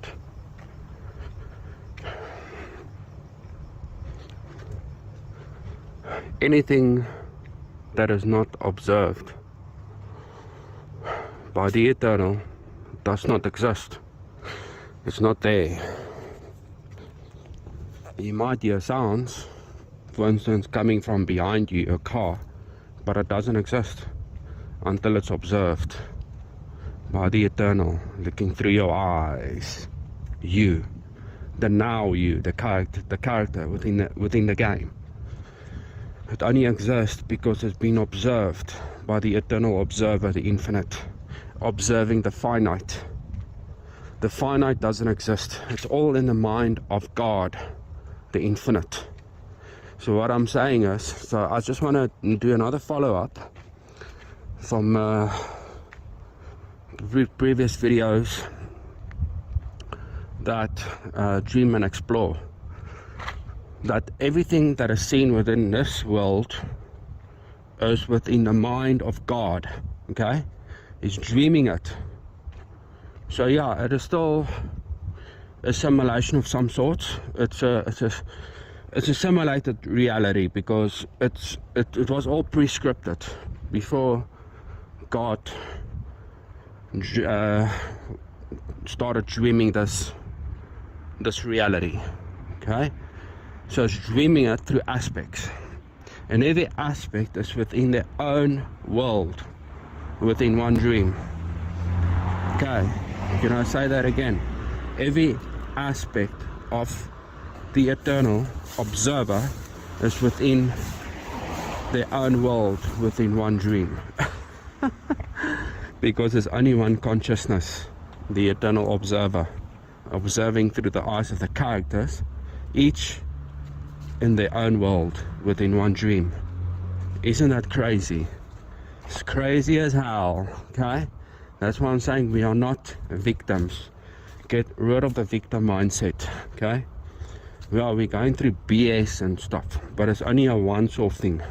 anything that is not observed by the eternal does not exist? It's not there. You might hear sounds, for instance, coming from behind you, a car, but it doesn't exist until it's observed by the eternal, looking through your eyes. You, the now you, the character within the game. It only exists because it's been observed by the eternal observer, the infinite, observing the finite. The finite doesn't exist. It's all in the mind of God, the infinite. So what I'm saying is, so I just want to do another follow-up from previous videos that dream and explore. That everything that is seen within this world is within the mind of God, okay? He's dreaming it. So yeah, it is still a simulation of some sort. It's a simulated reality because it was all pre-scripted before God started dreaming this reality, okay? So it's dreaming it through aspects, and every aspect is within their own world, within one dream. Okay, can I say that again? Every aspect of the eternal observer is within their own world, within one dream. Because there's only one consciousness, the eternal observer, observing through the eyes of the characters, each in their own world, within one dream. Isn't that crazy? It's crazy as hell, okay? That's why I'm saying we are not victims. Get rid of the victim mindset, okay? Well, we're going through BS and stuff, but it's only a once-off thing,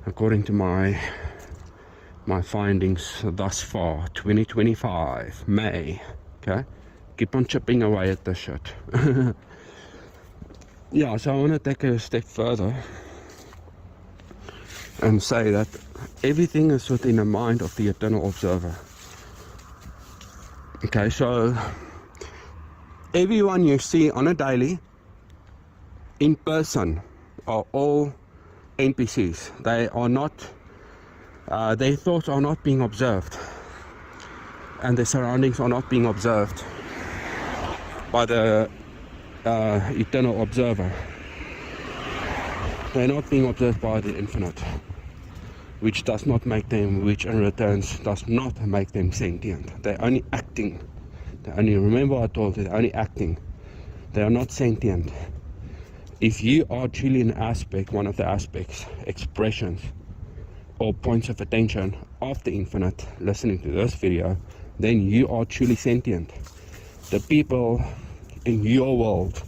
according to my findings thus far. 2025 May, okay? Keep on chipping away at this shit. Yeah, so I want to take it a step further and say that everything is within the mind of the eternal observer. Okay, so everyone you see on a daily, in person, are all NPCs. They are not, their thoughts are not being observed, and their surroundings are not being observed by the eternal observer. They're not being observed by the infinite, which does not make them, which in returns does not make them sentient. They're only acting. Remember I told you, they're only acting. They are not sentient. If you are truly an aspect, one of the aspects, expressions, or points of attention of the infinite, listening to this video, then you are truly sentient. The people in your world,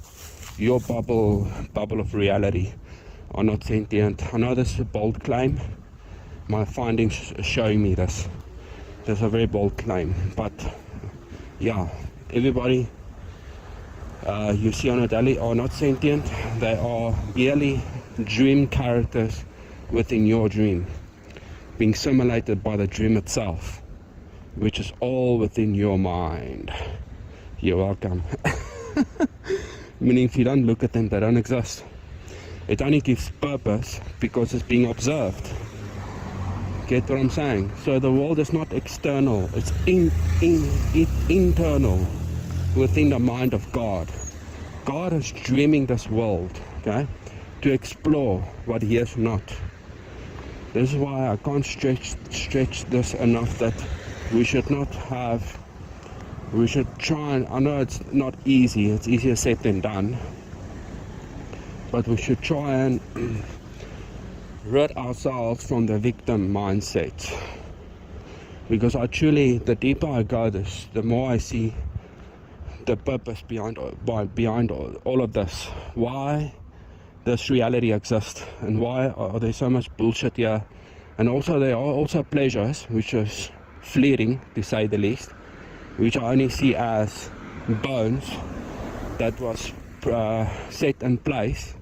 your bubble of reality, are not sentient. I know this is a bold claim. My findings are showing me this. There's a very bold claim, but yeah, everybody you see on a daily are not sentient. They are merely dream characters within your dream, being simulated by the dream itself, which is all within your mind. You're welcome. Meaning if you don't look at them, they don't exist. It only gives purpose because it's being observed. Get what I'm saying? So the world is not external, it's internal, within the mind of God. God is dreaming this world, okay, to explore what He is not. This is why I can't stretch this enough, that we should not have, we should try, and I know it's not easy, it's easier said than done, but we should try and rid ourselves from the victim mindset. Because I truly, the deeper I go this, the more I see the purpose behind all of this. Why this reality exists, and why are there so much bullshit here. And also there are also pleasures, which is fleeting to say the least, which I only see as bones that was set in place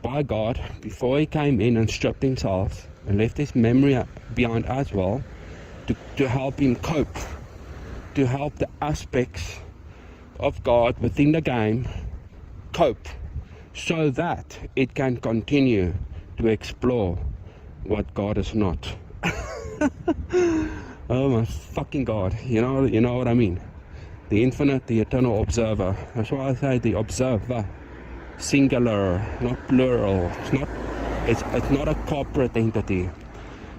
by God before He came in and stripped Himself and left His memory behind as well, to help Him cope, to help the aspects of God within the game cope, so that it can continue to explore what God is not. Oh my fucking God, you know what I mean? The infinite, the eternal observer. That's why I say the observer, singular, not plural. It's not a corporate entity.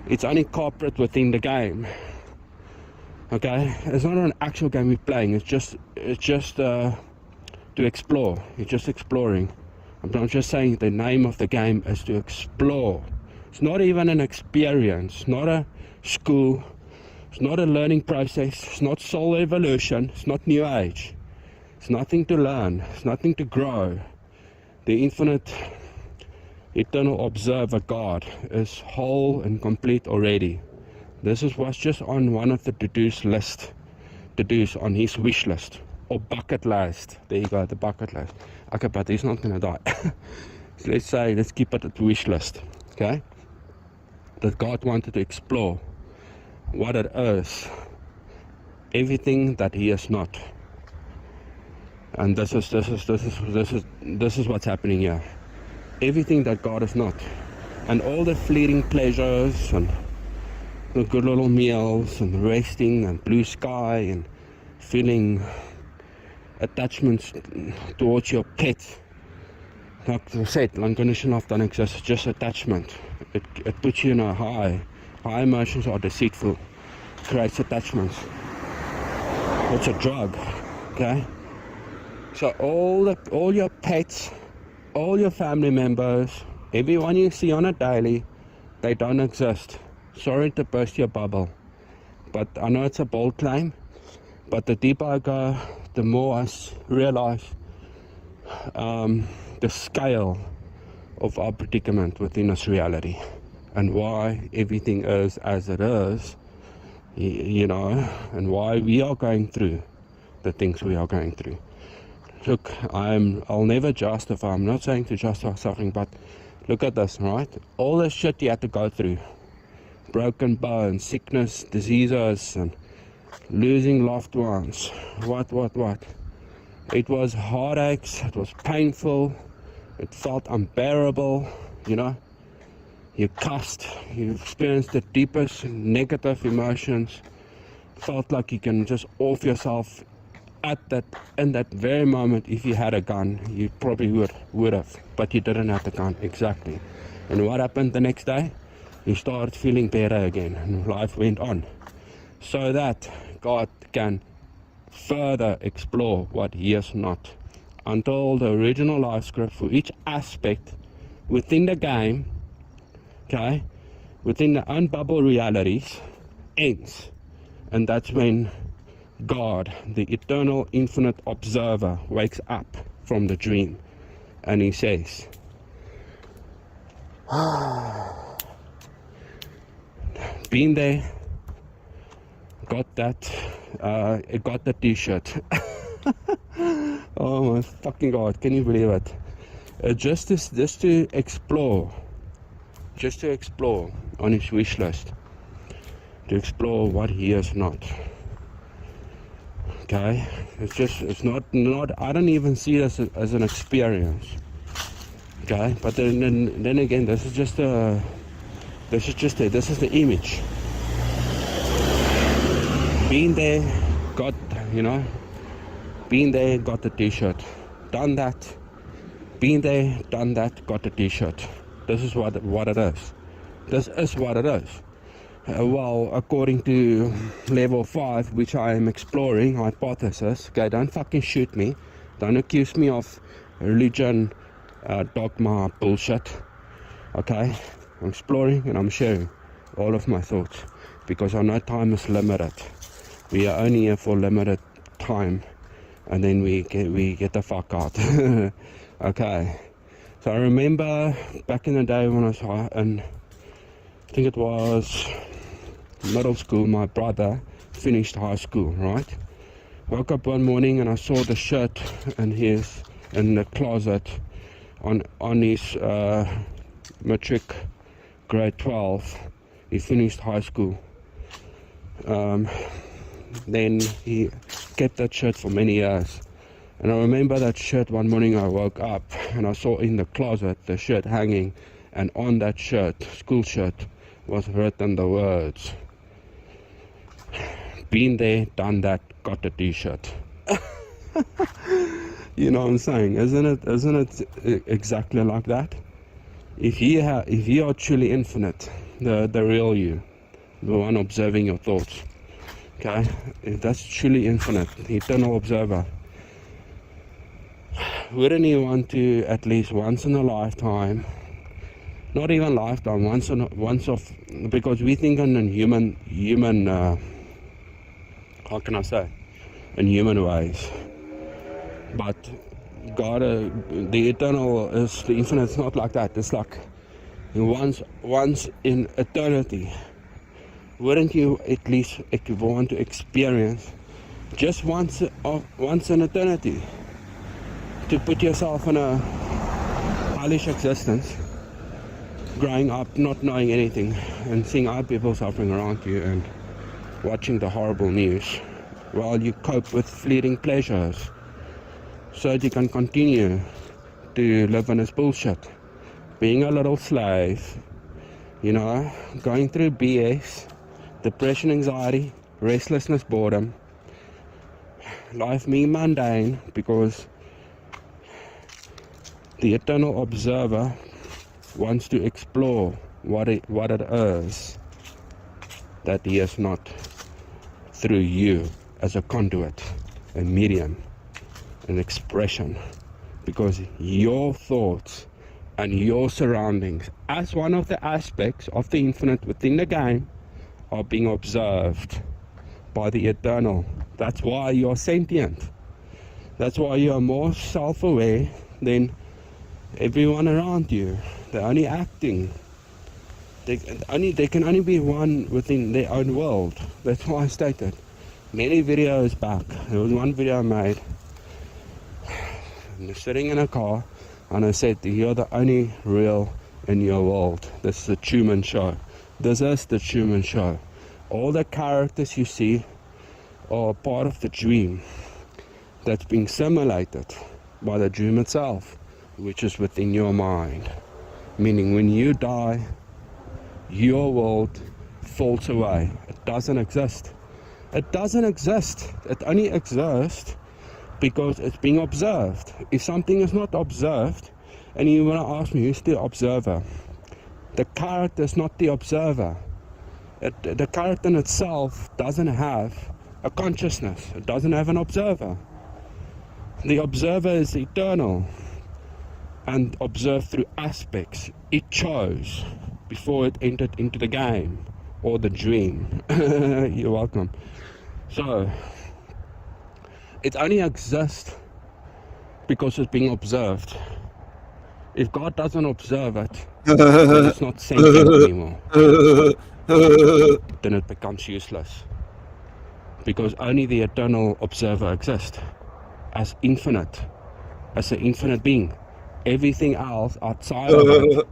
It's only corporate within the game. Okay, it's not an actual game we're playing. It's just to explore. You're just exploring. I'm just saying the name of the game is to explore. It's not even an experience. Not a school. It's not a learning process. It's not soul evolution. It's not new age. It's nothing to learn. It's nothing to grow. The infinite, eternal observer God is whole and complete already. This was just on one of the to-dos on His wish list, or bucket list. There you go, the bucket list. Okay, but He's not going to die. So let's keep it at the wish list, okay? That God wanted to explore what it is, everything that He is not. And this is what's happening here. Everything that God is not, and all the fleeting pleasures and the good little meals and resting and blue sky and feeling attachments towards your pet. Like I said, unconditional love doesn't exist, it's just attachment. It puts you in a high. High emotions are deceitful, creates attachments. It's a drug, okay? So all your pets, all your family members, everyone you see on a daily, they don't exist. Sorry to burst your bubble, but I know it's a bold claim, but the deeper I go, the more I realize the scale of our predicament within this reality, and why everything is as it is, and why we are going through the things we are going through. look, I'll never justify, I'm not saying to justify something, but look at this, right? All the shit you had to go through. Broken bones, sickness, diseases, and losing loved ones. What? It was heartaches, it was painful, it felt unbearable, you know. You cussed, you experienced the deepest negative emotions, felt like you can just off yourself in that very moment. If you had a gun, you probably would have, but you didn't have the gun, exactly. And what happened the next day? You started feeling better again, and life went on. So that God can further explore what He is not, until the original life script for each aspect within the game, okay, within the unbubble realities, ends. And that's when God, the eternal infinite observer, wakes up from the dream and He says, been there, got that, got the t-shirt. Oh my fucking God, can you believe it? Just to explore on His wish list, to explore what He is not. Okay, it's not. I don't even see this as an experience. Okay, but then again, this is the image. Been there, got, you know, been there, got the t-shirt, done that, been there, done that, got the t-shirt. This is what it is. This is what it is. Well, according to level 5, which I am exploring, hypothesis, okay, don't fucking shoot me, don't accuse me of religion, dogma, bullshit, okay, I'm exploring and I'm sharing all of my thoughts, because I know time is limited. We are only here for limited time, and then we get the fuck out. Okay, so I remember back in the day when I was in, I think it was middle school, my brother finished high school, right? Woke up one morning and I saw the shirt in the closet on his matric grade 12. He finished high school. Then he kept that shirt for many years. And I remember that shirt one morning I woke up and I saw in the closet the shirt hanging, and on that shirt, school shirt, was written the words, been there, done that, got the t-shirt. You know what I'm saying? Isn't it exactly like that? If you are truly infinite, the real you, the one observing your thoughts, okay, if that's truly infinite, the eternal observer, wouldn't you want to at least once in a lifetime, not even lifetime, because we think in human how can I say, in human ways, but God, the eternal is the infinite. It's not like that. It's like once in eternity. Wouldn't you at least want to experience just once in eternity, to put yourself in a hellish existence, growing up not knowing anything and seeing other people suffering around you and watching the horrible news while you cope with fleeting pleasures, so that you can continue to live in this bullshit, being a little slave, you know, going through BS, depression, anxiety, restlessness, boredom, life being mundane, because the eternal observer wants to explore what it is that he is not, through you as a conduit, a medium, an expression, because your thoughts and your surroundings, as one of the aspects of the infinite within the game, are being observed by the eternal. That's why you're sentient. That's why you are more self-aware than everyone around you. They're only acting. They can only be one within their own world. That's why I stated many videos back. There was one video I made And you're sitting in a car, and I said, you're the only real in your world. This is the Truman Show. This is the Truman Show. All the characters you see are part of the dream that's being simulated by the dream itself, which is within your mind. Meaning when you die, your world falls away. It doesn't exist. It doesn't exist. It only exists because it's being observed. If something is not observed, and you want to ask me, who's the observer? The character is not the observer. The character in itself doesn't have a consciousness. It doesn't have an observer. The observer is eternal and observed through aspects it chose before it entered into the game or the dream. You're welcome. So, it only exists because it's being observed. If God doesn't observe it, then it's not sentient anymore. Then it becomes useless. Because only the eternal observer exists as infinite, as an infinite being. Everything else outside of it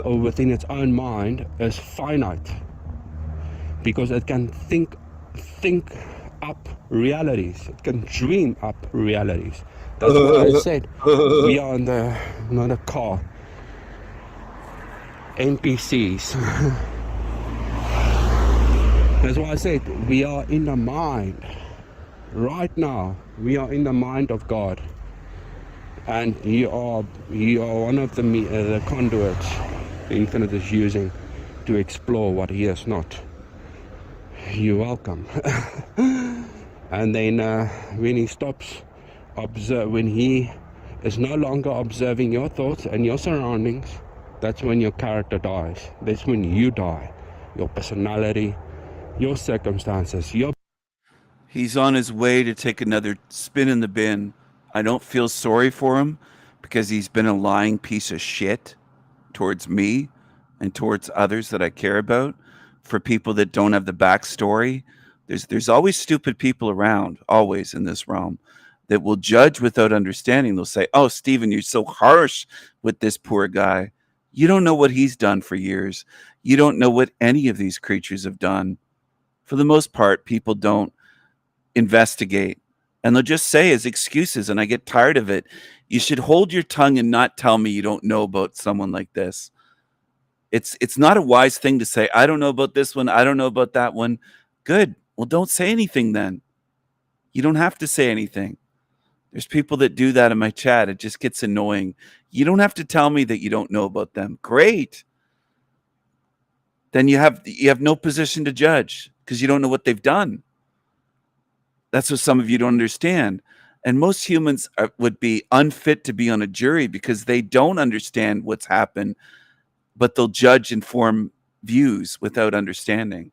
or within its own mind is finite. Because it can think up realities. It can dream up realities. That's why I said we are in not a car. NPCs. That's why I said we are in the mind. Right now, we are in the mind of God. And you are one of the conduits the Infinite is using to explore what He is not. You're welcome. And then when He stops when He is no longer observing your thoughts and your surroundings, that's when your character dies. That's when you die. Your personality, your circumstances, your... He's on his way to take another spin in the bin. I don't feel sorry for him because he's been a lying piece of shit towards me and towards others that I care about. For people that don't have the backstory, there's always stupid people around, always in this realm, that will judge without understanding. They'll say, "Oh, Stephen, you're so harsh with this poor guy. You don't know what he's done for years. You don't know what any of these creatures have done." For the most part, people don't investigate, and they'll just say as excuses, and I get tired of it. You should hold your tongue and not tell me you don't know about someone like this. It's not a wise thing to say, "I don't know about this one, I don't know about that one." Good. Well, don't say anything then. You don't have to say anything. There's people that do that in my chat. It just gets annoying. You don't have to tell me that you don't know about them. Great. Then you have no position to judge because you don't know what they've done. That's what some of you don't understand. And most humans would be unfit to be on a jury because they don't understand what's happened, but they'll judge and form views without understanding.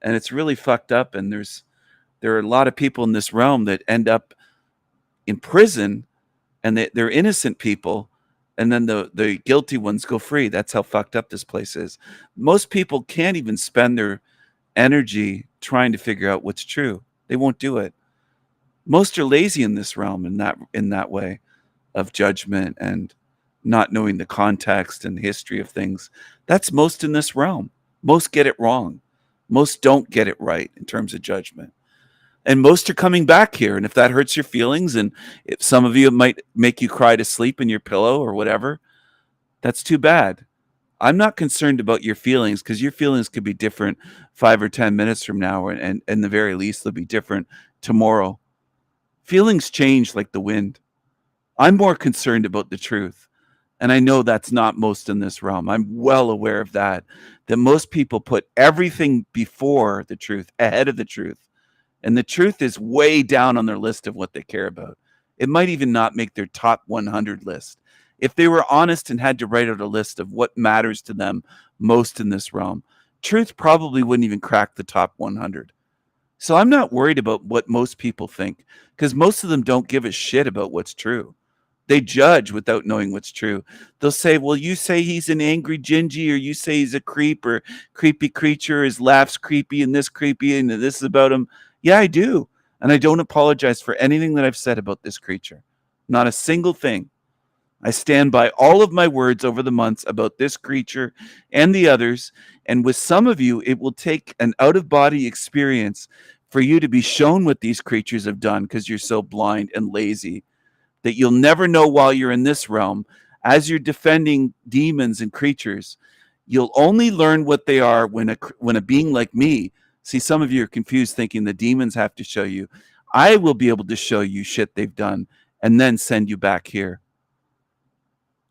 And it's really fucked up. And there are a lot of people in this realm that end up in prison, and they're innocent people, and then the guilty ones go free. That's how fucked up this place is. Most people can't even spend their energy trying to figure out what's true. They won't do it. Most are lazy in this realm in that way of judgment and not knowing the context and history of things. That's most in this realm. Most get it wrong. Most don't get it right in terms of judgment. And most are coming back here. And if that hurts your feelings, and if some of you it might make you cry to sleep in your pillow or whatever, that's too bad. I'm not concerned about your feelings because your feelings could be different 5 or 10 minutes from now, and the very least they'll be different tomorrow. Feelings change like the wind. I'm more concerned about the truth. And I know that's not most in this realm. I'm well aware of that most people put everything before the truth, ahead of the truth. And the truth is way down on their list of what they care about. It might even not make their top 100 list. If they were honest and had to write out a list of what matters to them most in this realm, truth probably wouldn't even crack the top 100. So I'm not worried about what most people think, because most of them don't give a shit about what's true. They judge without knowing what's true. They'll say, well, you say he's an angry Gingy, or you say he's a creep or creepy creature, his laugh's creepy and this is about him. Yeah, I do. And I don't apologize for anything that I've said about this creature. Not a single thing. I stand by all of my words over the months about this creature and the others. And with some of you, it will take an out-of-body experience for you to be shown what these creatures have done because you're so blind and lazy that you'll never know while you're in this realm. As you're defending demons and creatures, you'll only learn what they are when a being like me. See, some of you are confused thinking the demons have to show you. I will be able to show you shit they've done and then send you back here.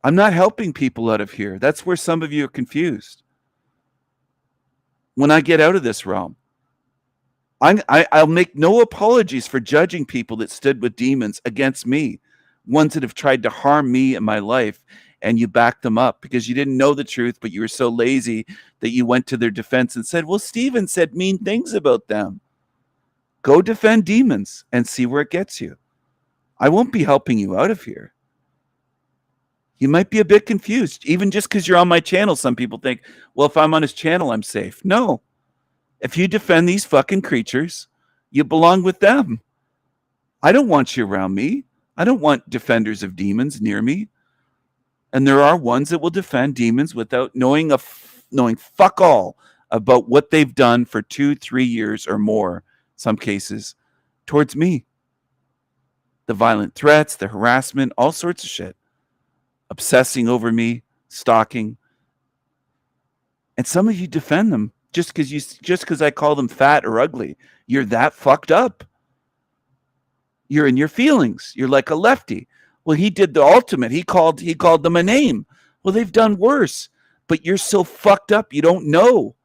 I'm not helping people out of here. That's where some of you are confused. When I get out of this realm, I'll make no apologies for judging people that stood with demons against me, ones that have tried to harm me in my life, and you backed them up because you didn't know the truth, but you were so lazy that you went to their defense and said, well, Stephen said mean things about them. Go defend demons and see where it gets you. I won't be helping you out of here. You might be a bit confused. Even just because you're on my channel, some people think, well, if I'm on his channel, I'm safe. No. If you defend these fucking creatures, you belong with them. I don't want you around me. I don't want defenders of demons near me. And there are ones that will defend demons without knowing fuck all about what they've done for 2-3 years or more, some cases, towards me. The violent threats, the harassment, all sorts of shit. Obsessing over me, stalking. And some of you defend them just because I call them fat or ugly. You're that fucked up. You're in your feelings. You're like a lefty. Well, he did the ultimate. He called them a name. Well, they've done worse. But you're so fucked up, you don't know.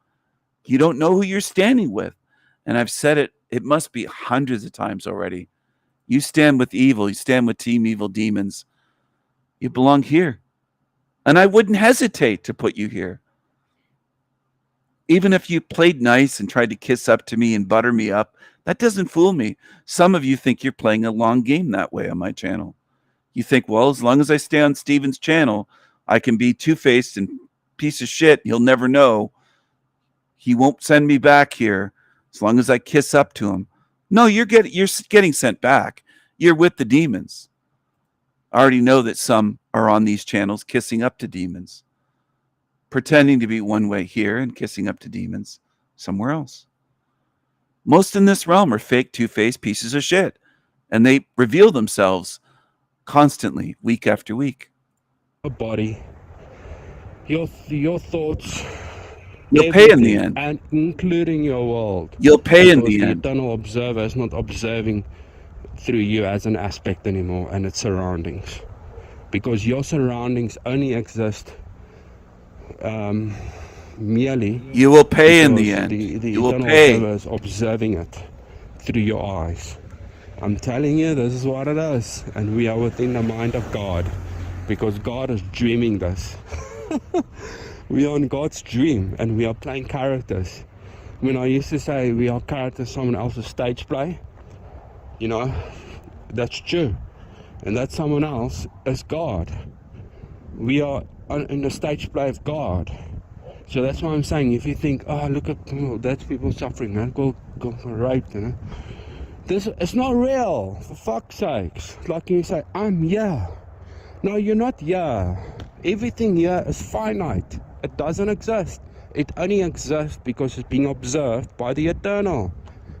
You don't know who you're standing with. And I've said it must be hundreds of times already. You stand with evil. You stand with Team Evil Demons. You belong here. And I wouldn't hesitate to put you here. Even if you played nice and tried to kiss up to me and butter me up, that doesn't fool me. Some of you think you're playing a long game that way on my channel. You think, well, as long as I stay on Steven's channel, I can be two-faced and piece of shit. He'll never know. He won't send me back here as long as I kiss up to him. No, you're getting sent back. You're with the demons. I already know that some are on these channels kissing up to demons, pretending to be one way here and kissing up to demons somewhere else. Most in this realm are fake, two-faced pieces of shit, and they reveal themselves constantly, week after week. Your body, your thoughts, you'll pay in the end, and including your world. You'll pay in the end. The eternal observer is not observing through you as an aspect anymore and its surroundings, because your surroundings only exist merely. You will pay in the end. The you will eternal pay. observer is observing it through your eyes. I'm telling you, this is what it is, and we are within the mind of God, because God is dreaming this. We are in God's dream, and we are playing characters. When I used to say we are characters, someone else's stage play, you know, that's true, and that someone else is God. We are in the stage play of God. So that's why I'm saying, if you think, oh, look at that's people suffering, man, go for rape, you know. This, it's not real, for fuck's sakes. Like you say, I'm here. No, you're not here. Everything here is finite. It doesn't exist. It only exists because it's being observed by the eternal,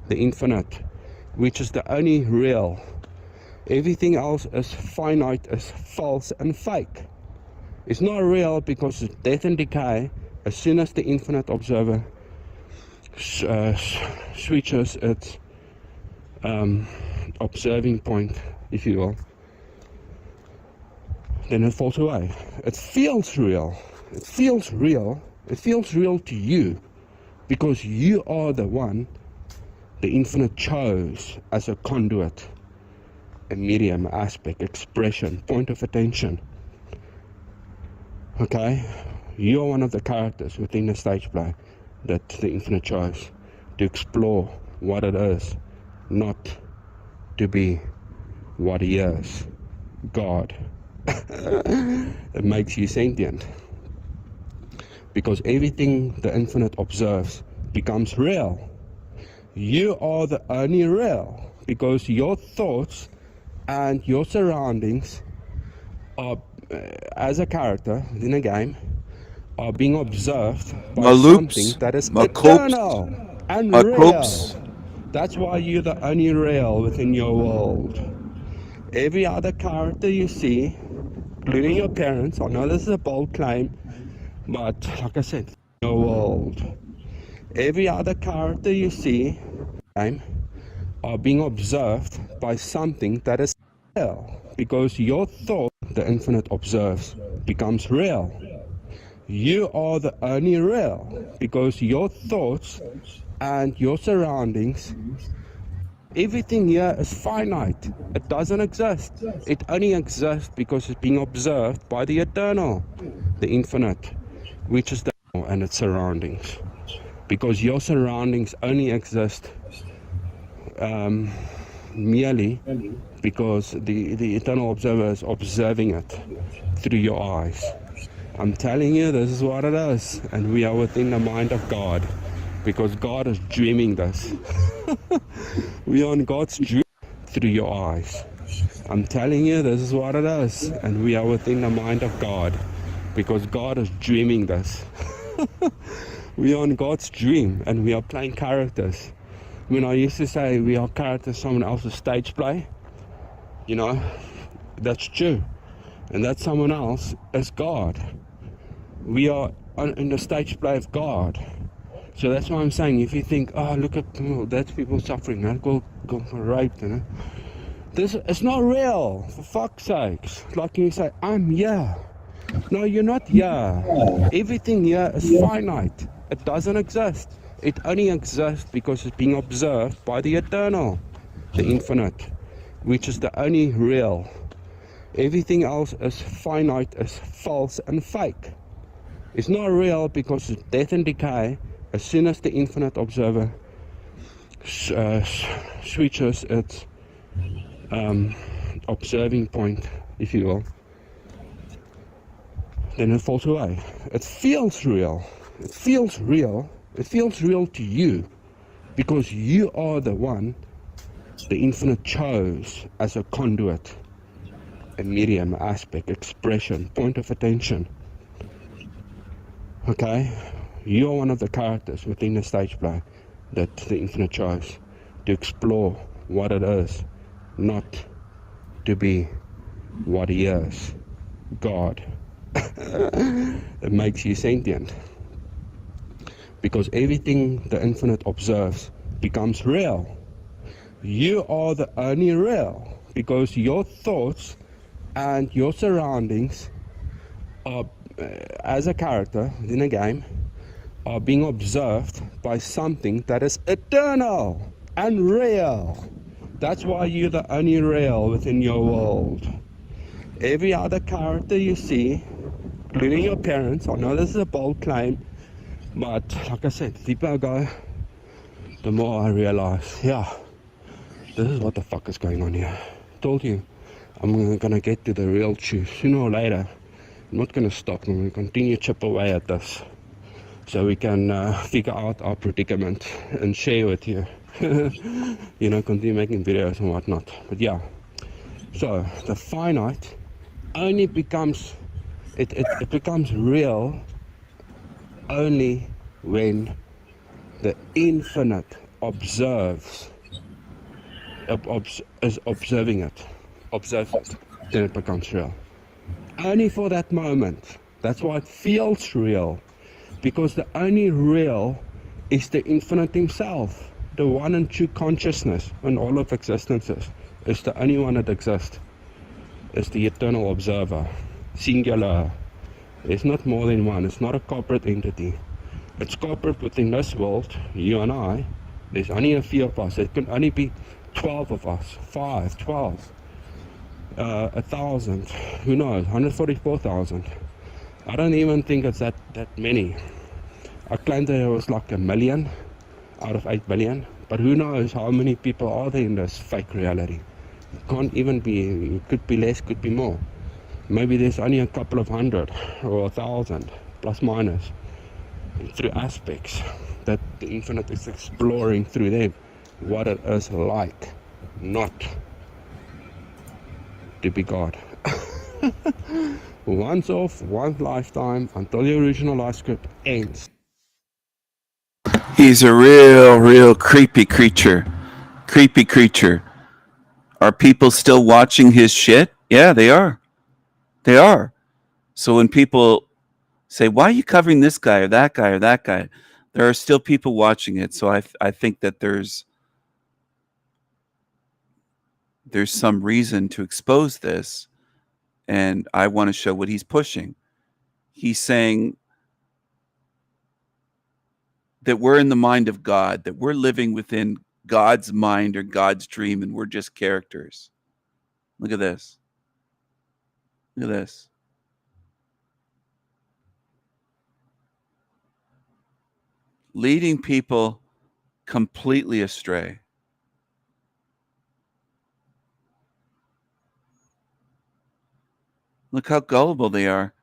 the infinite, which is the only real. Everything else is finite, is false and fake. It's not real because it's death and decay. As soon as the infinite observer switches its observing point, if you will, then it falls away. It feels real. It feels real. It feels real to you because you are the one the infinite chose as a conduit, a medium, aspect, expression, point of attention. Okay? You are one of the characters within the stage play that the infinite chose to explore what it is, not to be what he is, God. It makes you sentient, because everything the infinite observes becomes real. You are the only real, because your thoughts and your surroundings are, as a character within a game, are being observed by My loops, something that is my copes, eternal and my real. copes. That's why you're the only real within your world. Every other character you see, including your parents, I know this is a bold claim, but like I said, your world. Every other character you see are being observed by something that is real, because your thought, the infinite observes, becomes real. You are the only real, because your thoughts and your surroundings, everything here is finite. It doesn't exist. It only exists because it's being observed by the eternal, the infinite, which is the and its surroundings. Because your surroundings only exist merely because the eternal observer is observing it through your eyes. I'm telling you, this is what it is, and we are within the mind of God, because God is dreaming this. We are on God's dream through your eyes. I'm telling you, this is what it is, and we are within the mind of God, because God is dreaming this. We are on God's dream, and we are playing characters. When I used to say we are characters, someone else's stage play, you know, that's true. And that someone else is God. We are in the stage play of God. So that's why I'm saying, if you think, oh, look at, that's people suffering, that go raped, you know. This, it's not real, for fuck's sakes. Like you say, I'm here. No, you're not here. Everything here is finite. It doesn't exist. It only exists because it's being observed by the eternal, the infinite, which is the only real. Everything else is finite, is false and fake. It's not real because it's death and decay. As soon as the infinite observer switches its observing point, if you will, then it falls away. It feels real. It feels real. It feels real to you because you are the one the infinite chose as a conduit, a medium, aspect, expression, point of attention. Okay? You are one of the characters within the stage play that the infinite chose to explore what it is, not to be what he is, God. It makes you sentient. Because everything the infinite observes becomes real. You are the only real because your thoughts and your surroundings are, as a character within a game, are being observed by something that is eternal and real. That's why you're the only real within your world. Every other character you see, including your parents, I know this is a bold claim, but like I said, the deeper I go, the more I realize, yeah, this is what the fuck is going on here. I told you, I'm gonna get to the real truth sooner or later. I'm not gonna stop. I'm gonna continue to chip away at this, so we can figure out our predicament and share with you. You know, continue making videos and whatnot. But yeah, so the finite only becomes it becomes real only when the infinite observes, is observing it, then it becomes real. Only for that moment. That's why it feels real, because the only real is the infinite himself, the one and true consciousness in all of existences. Is the only one that exists. Is the eternal observer, singular. There's not more than one. It's not a corporate entity. It's corporate within this world, you and I. There's only a few of us. It can only be 12 of us, 5, 12, 1,000, who knows, 144,000. I don't even think it's that many. I claimed that it was like 1 million out of 8 billion, but who knows how many people are there in this fake reality. It can't even be, it could be less, could be more. Maybe there's only a couple of hundred or 1,000, plus minus, through aspects that the infinite is exploring through them, what it is like, not to be God. Once off, one lifetime, until the original life script ends. He's a real creepy creature. Creepy creature. Are people still watching his shit? Yeah, they are. They are. So when people say, why are you covering this guy or that guy or that guy? There are still people watching it. So I think that there's some reason to expose this. And I want to show what he's pushing. He's saying that we're in the mind of God, that we're living within God's mind or God's dream, and we're just characters. Look at this. Look at this. Leading people completely astray. Look how gullible they are.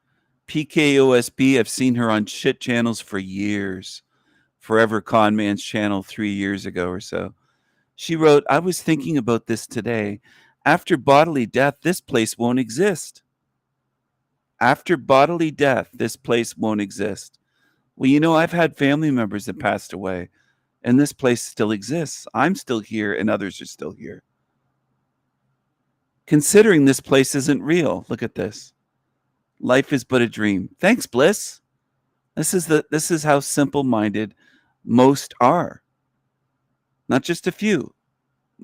PKOSB, I've seen her on shit channels for years. Forever Con Man's channel 3 years ago or so. She wrote, I was thinking about this today. After bodily death, this place won't exist. After bodily death, this place won't exist. Well, you know, I've had family members that passed away, and this place still exists. I'm still here, and others are still here. Considering this place isn't real, look at this. Life is but a dream. Thanks, Bliss. This is how simple-minded most are. Not just a few.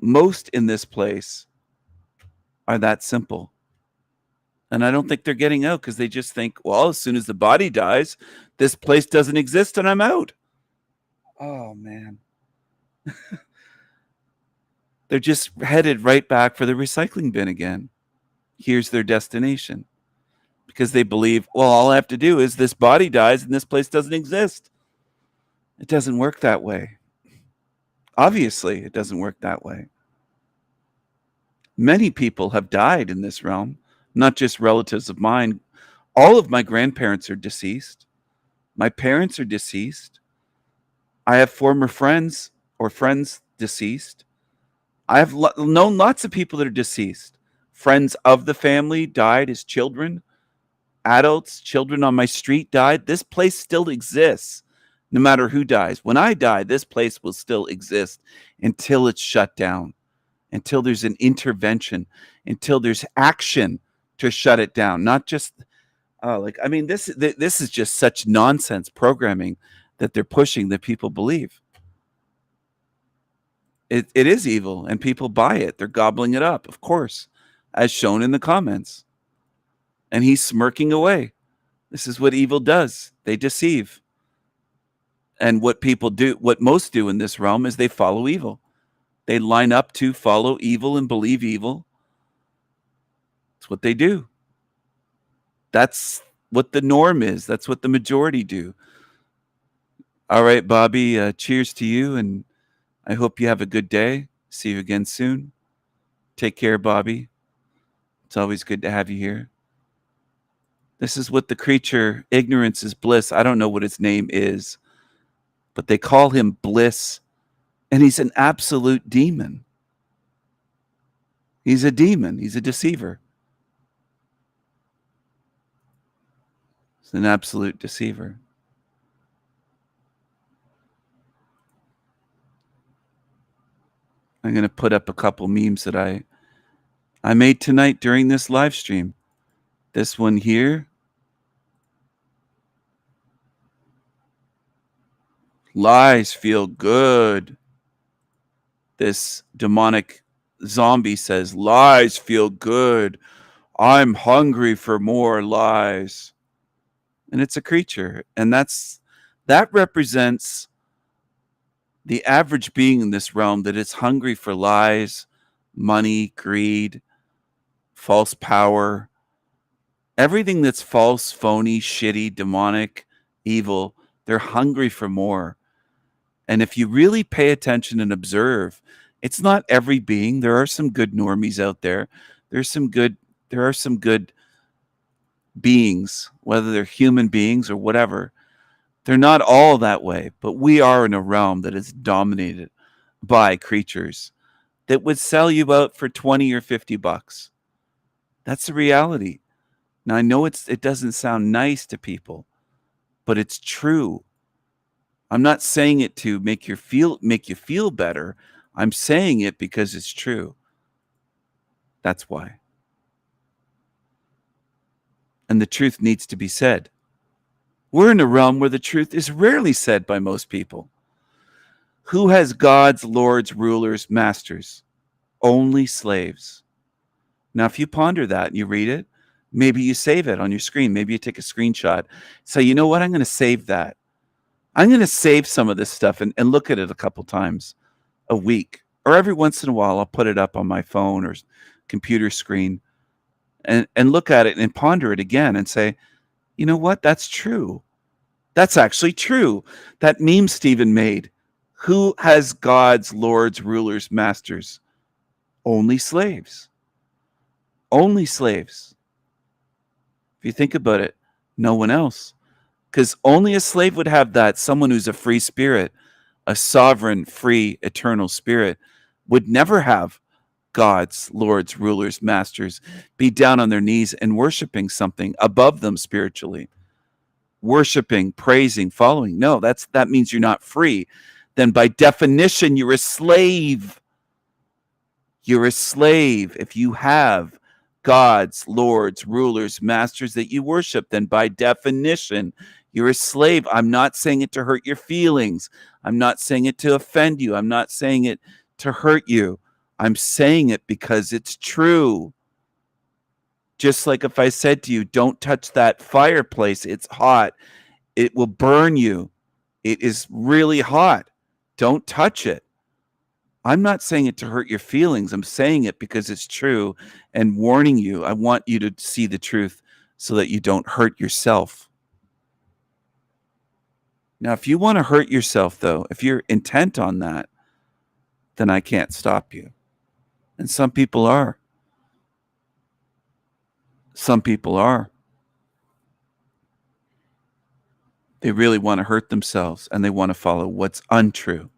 Most in this place are that simple. And I don't think they're getting out because they just think, well, as soon as the body dies, this place doesn't exist and I'm out. Oh, man. They're just headed right back for the recycling bin again. Here's their destination. Because they believe, well, all I have to do is this body dies and this place doesn't exist. It doesn't work that way. Obviously, it doesn't work that way. Many people have died in this realm, not just relatives of mine. All of my grandparents are deceased. My parents are deceased. I have former friends or friends deceased. I have known lots of people that are deceased. Friends of the family died as children. Adults, children on my street died. This place still exists, no matter who dies. When I die, this place will still exist until it's shut down, until there's an intervention, until there's action to shut it down. Not just this is just such nonsense programming that they're pushing that people believe. It is evil, and people buy it. They're gobbling it up, of course, as shown in the comments. And he's smirking away. This is what evil does. They deceive. And what people do, what most do in this realm, is they follow evil. They line up to follow evil and believe evil. That's what they do. That's what the norm is. That's what the majority do. All right, Bobby, cheers to you, and I hope you have a good day. See you again soon. Take care, Bobby. It's always good to have you here. This is what the creature, ignorance is bliss. I don't know what his name is, but they call him Bliss, and he's an absolute demon. He's a demon. He's a deceiver. He's an absolute deceiver. I'm going to put up a couple memes that I made tonight during this live stream. This one here. Lies feel good. This demonic zombie says, lies feel good. I'm hungry for more lies. And it's a creature. And that represents the average being in this realm that is hungry for lies, money, greed, false power, everything that's false, phony, shitty, demonic, evil. They're hungry for more. And if you really pay attention and observe, it's not every being. There are some good normies out there. There are some good beings, whether they're human beings or whatever. They're not all that way, but we are in a realm that is dominated by creatures that would sell you out for 20 or $50. That's the reality. Now I know it doesn't sound nice to people, but it's true. I'm not saying it to make you feel better. I'm saying it because it's true. That's why. And the truth needs to be said. We're in a realm where the truth is rarely said by most people. Who has gods, lords, rulers, masters? Only slaves. Now, if you ponder that and you read it, maybe you save it on your screen. Maybe you take a screenshot. Say, you know what? I'm going to save that. I'm going to save some of this stuff and look at it a couple times a week. Or every once in a while, I'll put it up on my phone or computer screen and look at it and ponder it again and say, you know what? That's true. That's actually true. That meme Stephen made. Who has gods, lords, rulers, masters? Only slaves. Only slaves. If you think about it, no one else. Because only a slave would have that. Someone who's a free spirit, a sovereign, free, eternal spirit, would never have gods, lords, rulers, masters be down on their knees and worshiping something above them spiritually. Worshiping, praising, following. No, that means you're not free. Then by definition, you're a slave. You're a slave. If you have gods, lords, rulers, masters that you worship, then by definition, you're a slave. I'm not saying it to hurt your feelings. I'm not saying it to offend you. I'm not saying it to hurt you. I'm saying it because it's true. Just like if I said to you, don't touch that fireplace, it's hot. It will burn you. It is really hot. Don't touch it. I'm not saying it to hurt your feelings. I'm saying it because it's true and warning you. I want you to see the truth so that you don't hurt yourself. Now, if you want to hurt yourself, though, if you're intent on that, then I can't stop you. And some people are. Some people are. They really want to hurt themselves and they want to follow what's untrue.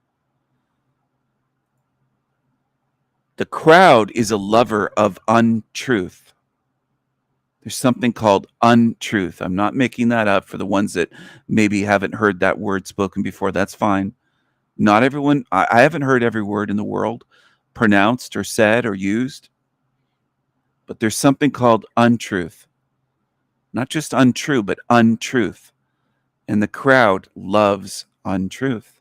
The crowd is a lover of untruth. There's something called untruth. I'm not making that up for the ones that maybe haven't heard that word spoken before. That's fine. Not everyone, I haven't heard every word in the world pronounced or said or used. But there's something called untruth. Not just untrue, but untruth. And the crowd loves untruth.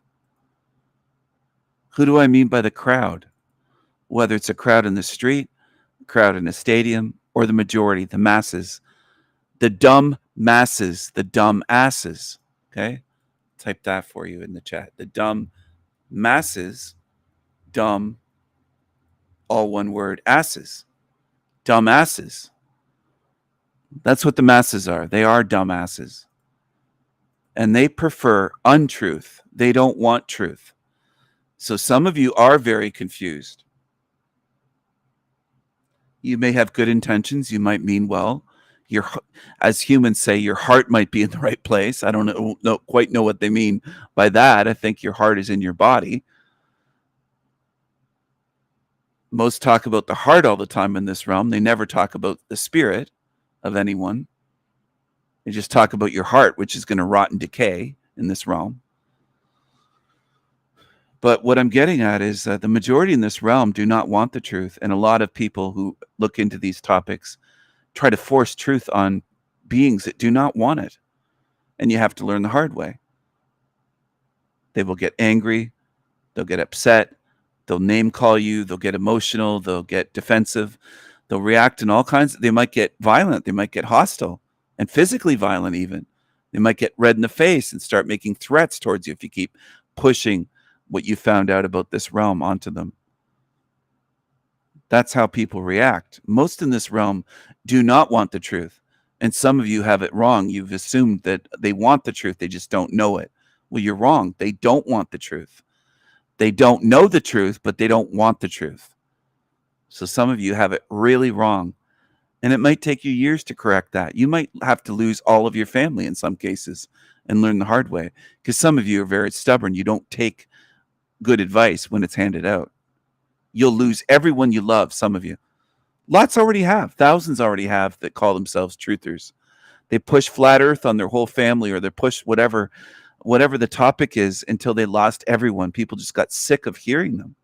Who do I mean by the crowd? Whether it's a crowd in the street, a crowd in a stadium, or the majority, the masses. The dumb masses, the dumb asses. Okay? Type that for you in the chat. The dumb masses, dumb, all one word, asses. Dumb asses. That's what the masses are. They are dumb asses. And they prefer untruth. They don't want truth. So some of you are very confused. You may have good intentions. You might mean well. As humans say, your heart might be in the right place. I don't quite know what they mean by that. I think your heart is in your body. Most talk about the heart all the time in this realm. They never talk about the spirit of anyone. They just talk about your heart, which is going to rot and decay in this realm. But what I'm getting at is that the majority in this realm do not want the truth. And a lot of people who look into these topics try to force truth on beings that do not want it. And you have to learn the hard way. They will get angry. They'll get upset. They'll name call you. They'll get emotional. They'll get defensive. They'll react in all kinds. They might get violent. They might get hostile and physically violent even. They might get red in the face and start making threats towards you if you keep pushing what you found out about this realm onto them. That's how people react. Most in this realm do not want the truth. And some of you have it wrong. You've assumed that they want the truth. They just don't know it. Well, you're wrong. They don't want the truth. They don't know the truth, but they don't want the truth. So some of you have it really wrong. And it might take you years to correct that. You might have to lose all of your family in some cases and learn the hard way. Because some of you are very stubborn. You don't take good advice when it's handed out. You'll lose everyone you love, some of you. Lots already have. Thousands already have that call themselves truthers. They push flat earth on their whole family, or they push whatever the topic is, until they lost everyone. People just got sick of hearing them.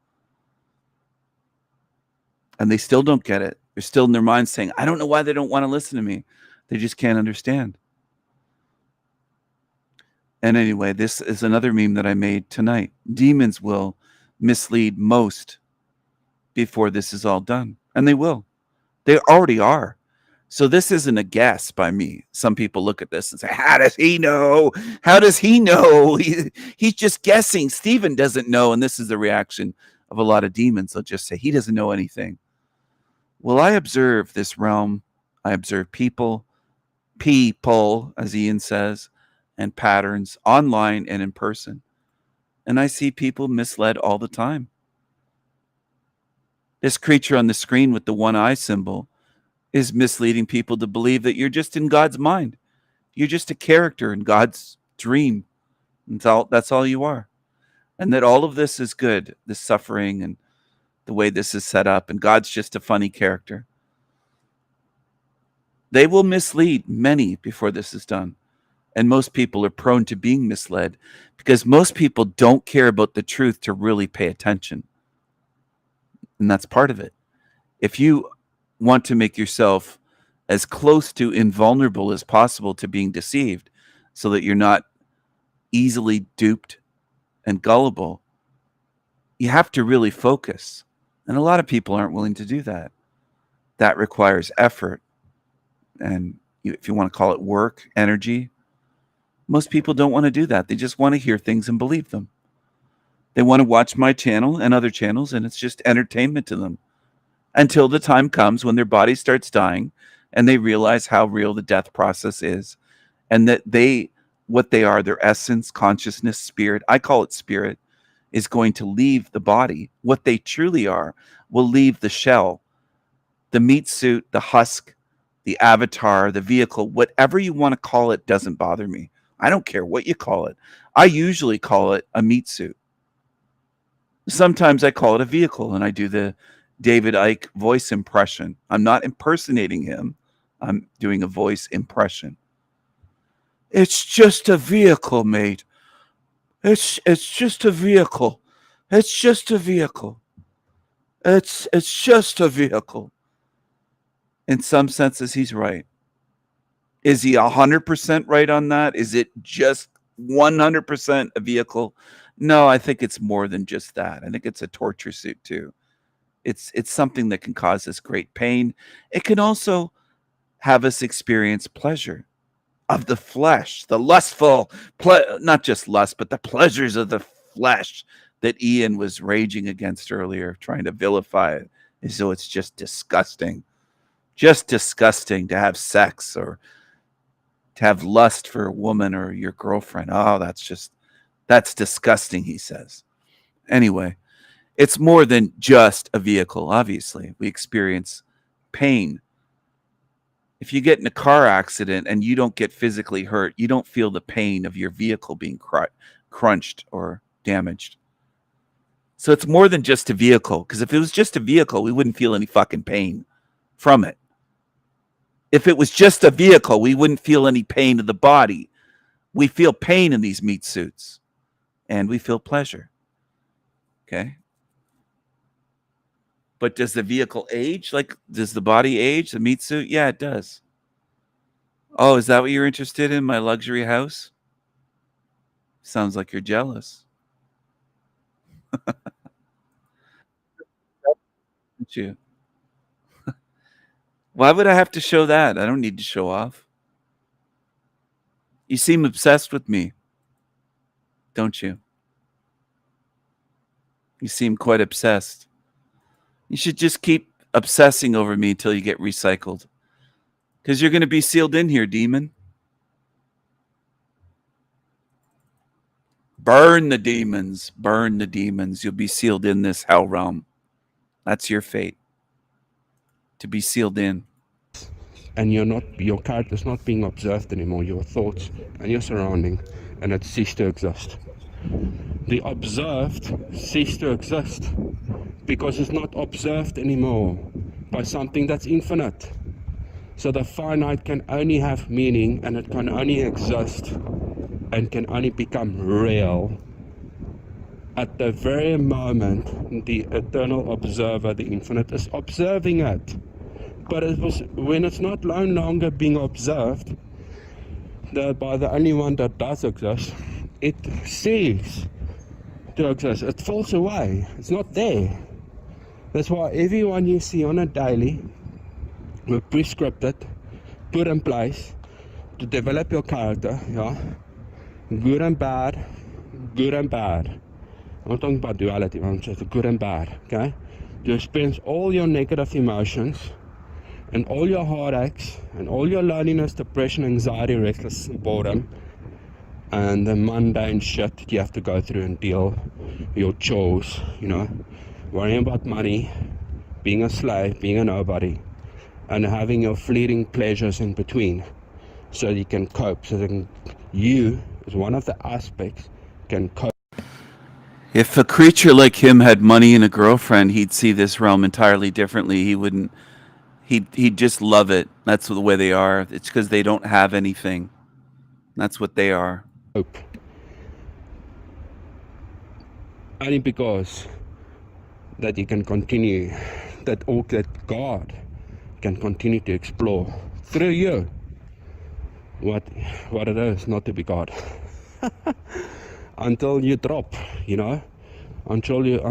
And they still don't get it. They're still in their minds saying, I don't know why they don't want to listen to me. They just can't understand. And anyway, this is another meme that I made tonight. Demons will mislead most before this is all done. And they will. They already are. So this isn't a guess by me. Some people look at this and say, how does he know? How does he know? He's just guessing. Stephen doesn't know. And this is the reaction of a lot of demons. They'll just say, he doesn't know anything. Well, I observe this realm. I observe people, as Ian says, and patterns online and in person. And I see people misled all the time. This creature on the screen with the one eye symbol is misleading people to believe that you're just in God's mind. You're just a character in God's dream. That's all you are. And that all of this is good, this suffering and the way this is set up, and God's just a funny character. They will mislead many before this is done. And most people are prone to being misled because most people don't care about the truth to really pay attention. And that's part of it. If you want to make yourself as close to invulnerable as possible to being deceived, so that you're not easily duped and gullible, you have to really focus. And a lot of people aren't willing to do that. That requires effort. And if you want to call it work, energy, most people don't want to do that. They just want to hear things and believe them. They want to watch my channel and other channels, and it's just entertainment to them, until the time comes when their body starts dying and they realize how real the death process is, and that what they are, their essence, consciousness, spirit, I call it spirit, is going to leave the body. What they truly are will leave the shell, the meat suit, the husk, the avatar, the vehicle, whatever you want to call it doesn't bother me. I don't care what you call it. I usually call it a meat suit. Sometimes I call it a vehicle, and I do the David Icke voice impression. I'm not impersonating him. I'm doing a voice impression. It's just a vehicle, mate. It's just a vehicle. It's just a vehicle. It's just a vehicle. In some senses, he's right. Is he 100% right on that? Is it just 100% a vehicle? No, I think it's more than just that. I think it's a torture suit too. It's something that can cause us great pain. It can also have us experience pleasure of the flesh, the lustful, not just lust, but the pleasures of the flesh that Ian was raging against earlier, trying to vilify it as though it's just disgusting to have sex or to have lust for a woman or your girlfriend. Oh, that's disgusting, he says. Anyway, it's more than just a vehicle, obviously. We experience pain. If you get in a car accident and you don't get physically hurt, you don't feel the pain of your vehicle being crunched or damaged. So it's more than just a vehicle, because if it was just a vehicle, we wouldn't feel any fucking pain from it. If it was just a vehicle, we wouldn't feel any pain of the body. We feel pain in these meat suits, and we feel pleasure. Okay? But does the vehicle age? Like, does the body age, the meat suit? Yeah, it does. Oh, is that what you're interested in, my luxury house? Sounds like you're jealous. Aren't you? Why would I have to show that? I don't need to show off. You seem obsessed with me, don't you? You seem quite obsessed. You should just keep obsessing over me until you get recycled. Because you're going to be sealed in here, demon. Burn the demons. Burn the demons. You'll be sealed in this hell realm. That's your fate. To be sealed in. And your character's not being observed anymore, your thoughts and your surrounding, and it ceased to exist. The observed ceased to exist because it's not observed anymore. by something that's infinite. So the finite can only have meaning, and it can only exist and can only become real at the very moment the eternal observer, the infinite, is observing it. But it was when it's not no longer being observed by the only one that does exist, it ceases to exist. It falls away. It's not there. That's why everyone you see on a daily were prescripted, put in place to develop your character, yeah? Good and bad, good and bad. I'm not talking about duality, I'm just good and bad, okay? To experience all your negative emotions and all your heartaches and all your loneliness, depression, anxiety, restlessness, boredom, and the mundane shit that you have to go through and deal your chores, you know, worrying about money, being a slave, being a nobody, and having your fleeting pleasures in between, so you can cope. So that you, as one of the aspects, can cope. If a creature like him had money and a girlfriend, he'd see this realm entirely differently. He wouldn't. He'd just love it. That's the way they are. It's because they don't have anything. That's what they are. Only because that you can continue, that God can continue to explore through you what it is not to be God. Until you drop, you know, until your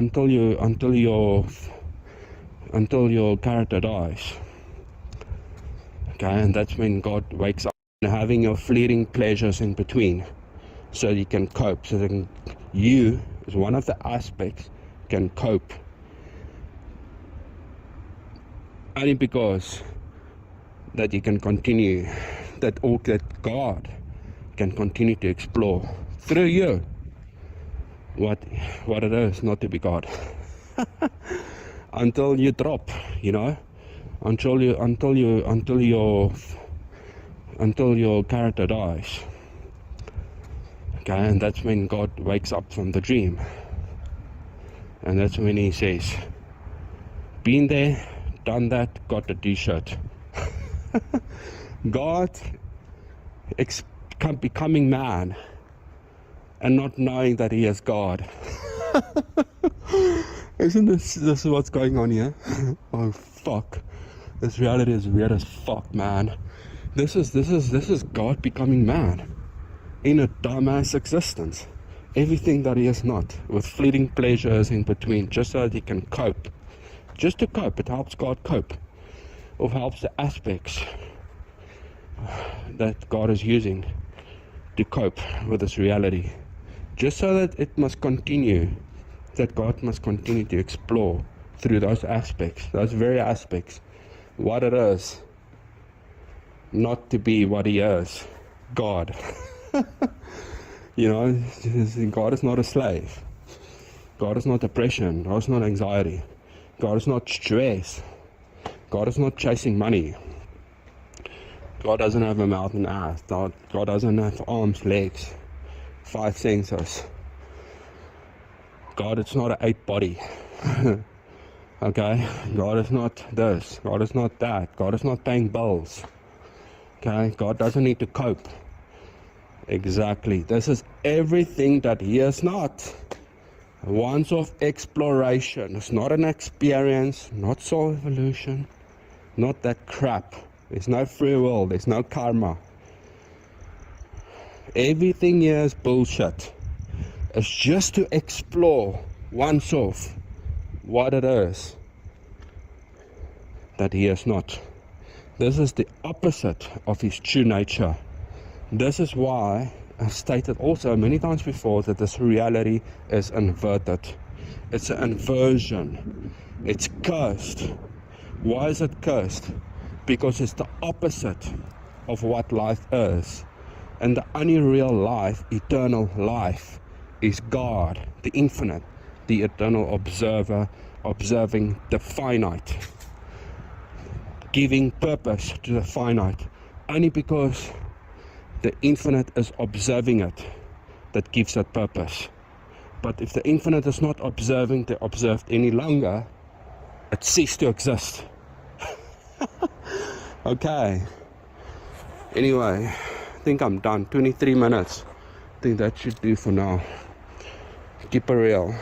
character dies. Okay, and that's when God wakes up, having your fleeting pleasures in between, so you can cope. So that you, as one of the aspects, can cope. Only because that you can continue, that God can continue to explore through you what it is not to be God. Until you drop, you know, until your character dies. Okay, and that's when God wakes up from the dream, and that's when He says, "Been there, done that, got the T-shirt." God becoming man and not knowing that He is God. Isn't this what's going on here? Oh fuck. This reality is weird as fuck, man. This is God becoming man in a dumbass existence. Everything that He is not, with fleeting pleasures in between, just so that He can cope. Just to cope. It helps God cope. Or helps the aspects that God is using to cope with this reality. Just so that it must continue, that God must continue to explore through those aspects, those very aspects, what it is not to be what He is, God. You know, God is not a slave. God is not depression. God is not anxiety. God is not stress. God is not chasing money. God doesn't have a mouth and ass. God doesn't have arms, legs, 5 senses. God is not an 8 body. Okay? God is not this. God is not that. God is not paying bills. Okay? God doesn't need to cope. Exactly. This is everything that He is not. Once of exploration. It's not an experience, not soul evolution, not that crap. There's no free will, there's no karma. Everything here is bullshit. It's just to explore once off what it is that He is not. This is the opposite of His true nature. This is why I've stated also many times before that this reality is inverted. It's an inversion. It's cursed. Why is it cursed? Because it's the opposite of what life is. And the only real life, eternal life, is God, the infinite, the eternal observer, observing the finite, giving purpose to the finite, only because the infinite is observing it, that gives it purpose. But if the infinite is not observing the observed any longer, it ceases to exist. Okay. Anyway, I think I'm done. 23 minutes. I think that should do for now. Keep it real.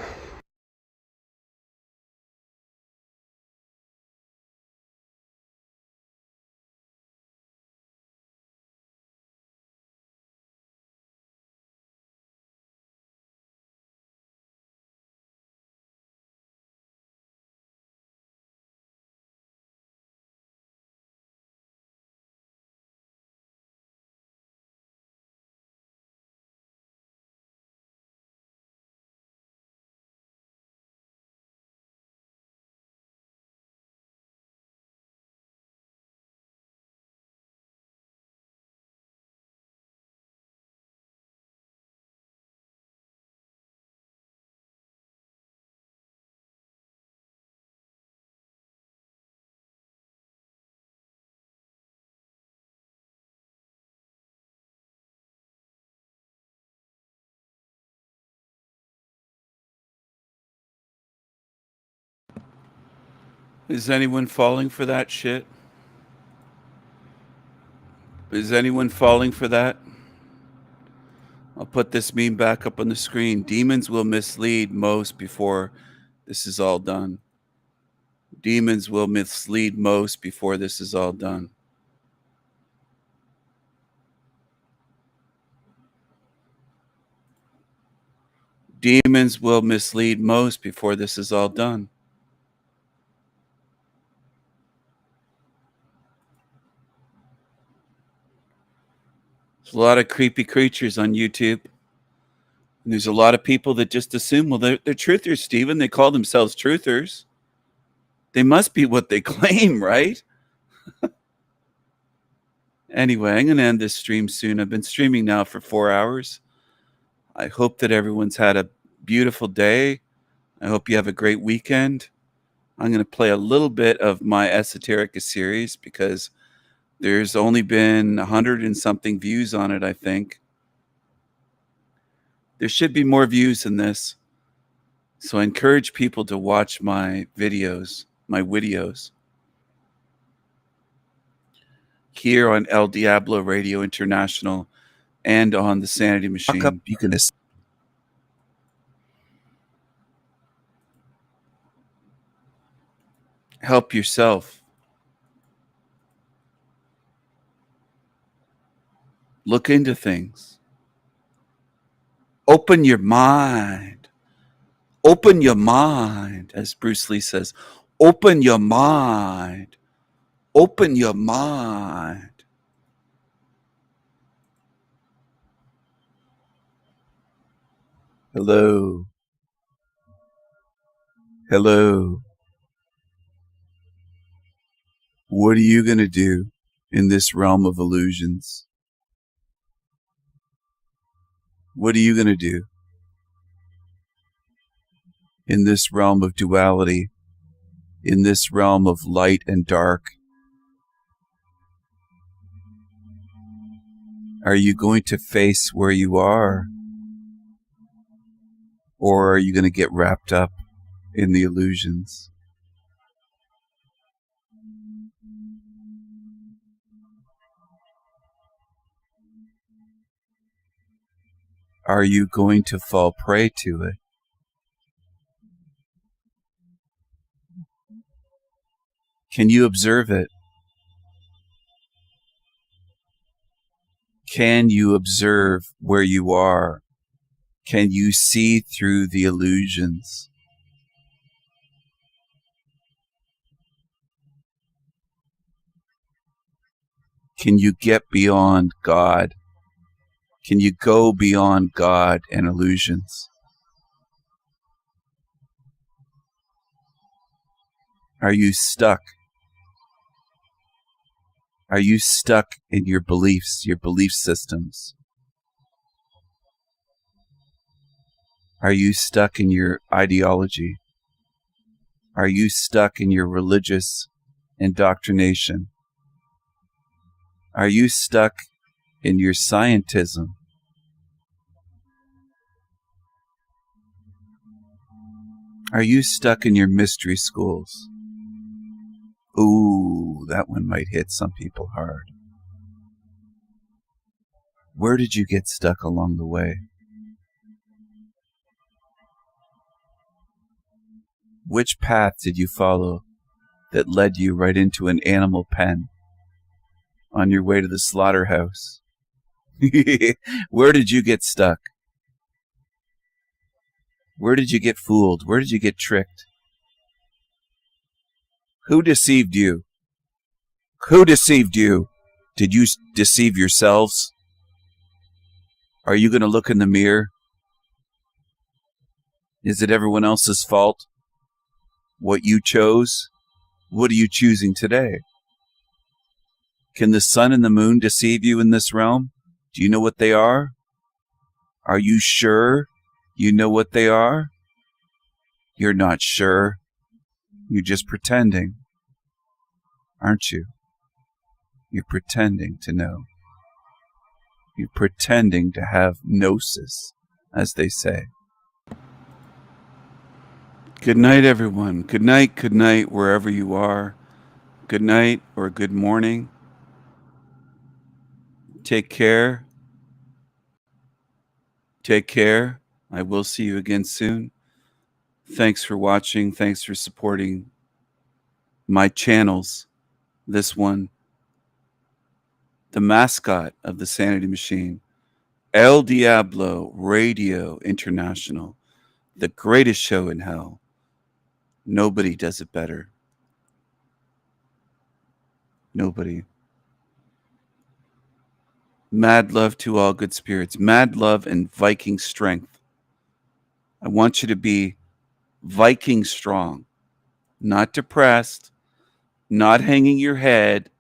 Is anyone falling for that shit? Is anyone falling for that? I'll put this meme back up on the screen. Demons will mislead most before this is all done. Demons will mislead most before this is all done. Demons will mislead most before this is all done. There's a lot of creepy creatures on YouTube. And there's a lot of people that just assume, well, they're truthers, Stephen. They call themselves truthers. They must be what they claim, right? Anyway, I'm going to end this stream soon. I've been streaming now for 4 hours. I hope that everyone's had a beautiful day. I hope you have a great weekend. I'm going to play a little bit of my Esoterica series because there's only been 100 and something views on it, I think. There should be more views than this. So I encourage people to watch my videos, here on El Diablo Radio International and on the Sanity Machine. You can help yourself. Look into things. Open your mind. Open your mind, as Bruce Lee says. Open your mind. Open your mind. Hello. Hello. What are you going to do in this realm of illusions? What are you going to do in this realm of duality, in this realm of light and dark? Are you going to face where you are? Or are you going to get wrapped up in the illusions? Are you going to fall prey to it? Can you observe it? Can you observe where you are? Can you see through the illusions? Can you get beyond God? Can you go beyond God and illusions? Are you stuck? Are you stuck in your beliefs, your belief systems? Are you stuck in your ideology? Are you stuck in your religious indoctrination? Are you stuck in your scientism? Are you stuck in your mystery schools? Ooh, that one might hit some people hard. Where did you get stuck along the way? Which path did you follow that led you right into an animal pen on your way to the slaughterhouse? Where did you get stuck? Where did you get fooled? Where did you get tricked? Who deceived you? Who deceived you? Did you deceive yourselves? Are you going to look in the mirror? Is it everyone else's fault? What you chose? What are you choosing today? Can the sun and the moon deceive you in this realm? Do you know what they are? Are you sure you know what they are? You're not sure. You're just pretending, aren't you? You're pretending to know. You're pretending to have gnosis, as they say. Good night, everyone. Good night, wherever you are. Good night or good morning. Take care. Take care. I will see you again soon. Thanks for watching. Thanks for supporting my channels. This one, the mascot of the Sanity Machine, El Diablo Radio International, the greatest show in hell. Nobody does it better. Nobody. Mad love to all good spirits. Mad love and Viking strength. I want you to be Viking strong, not depressed, not hanging your head,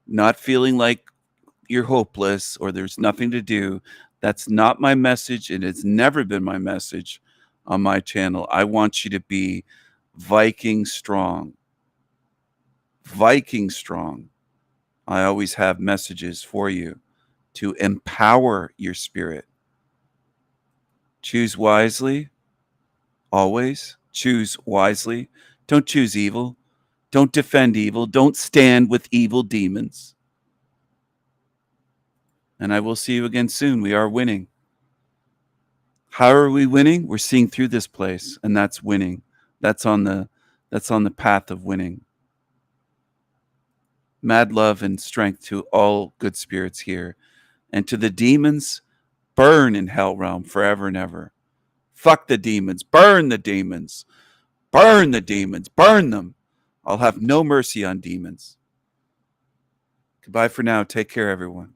not feeling like you're hopeless or there's nothing to do. That's not my message, and it's never been my message on my channel. I want you to be Viking strong. Viking strong. I always have messages for you to empower your spirit. Choose wisely. Always choose wisely. Don't choose evil. Don't defend evil. Don't stand with evil demons. And I will see you again soon. We are winning. How are we winning? We're seeing through this place, and that's winning. That's on the path of winning. Mad love and strength to all good spirits here. And to the demons, burn in hell realm forever and ever. Fuck the demons. Burn the demons. Burn the demons. Burn them. I'll have no mercy on demons. Goodbye for now. Take care, everyone.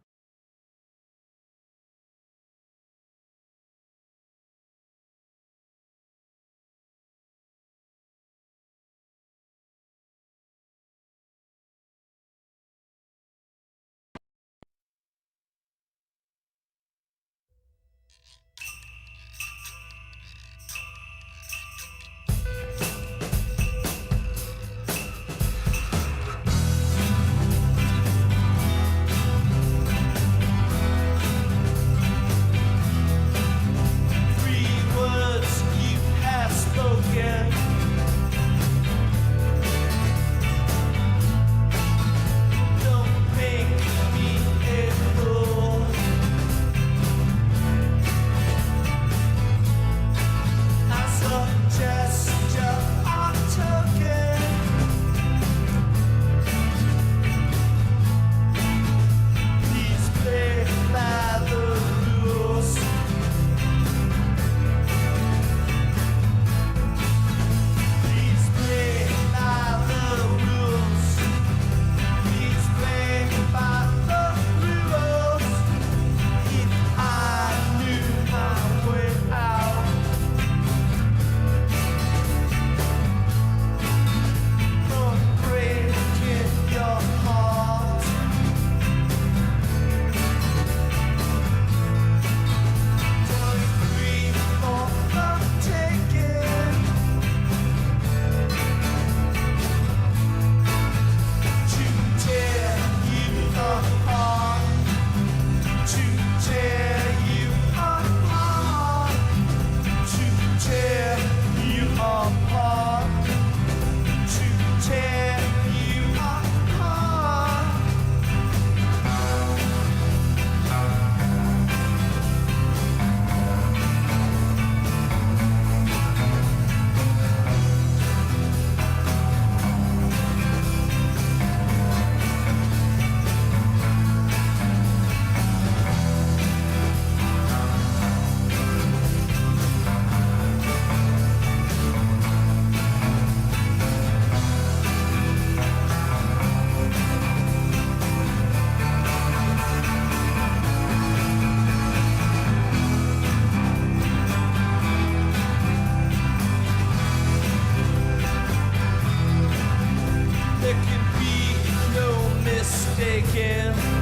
can be no mistaking.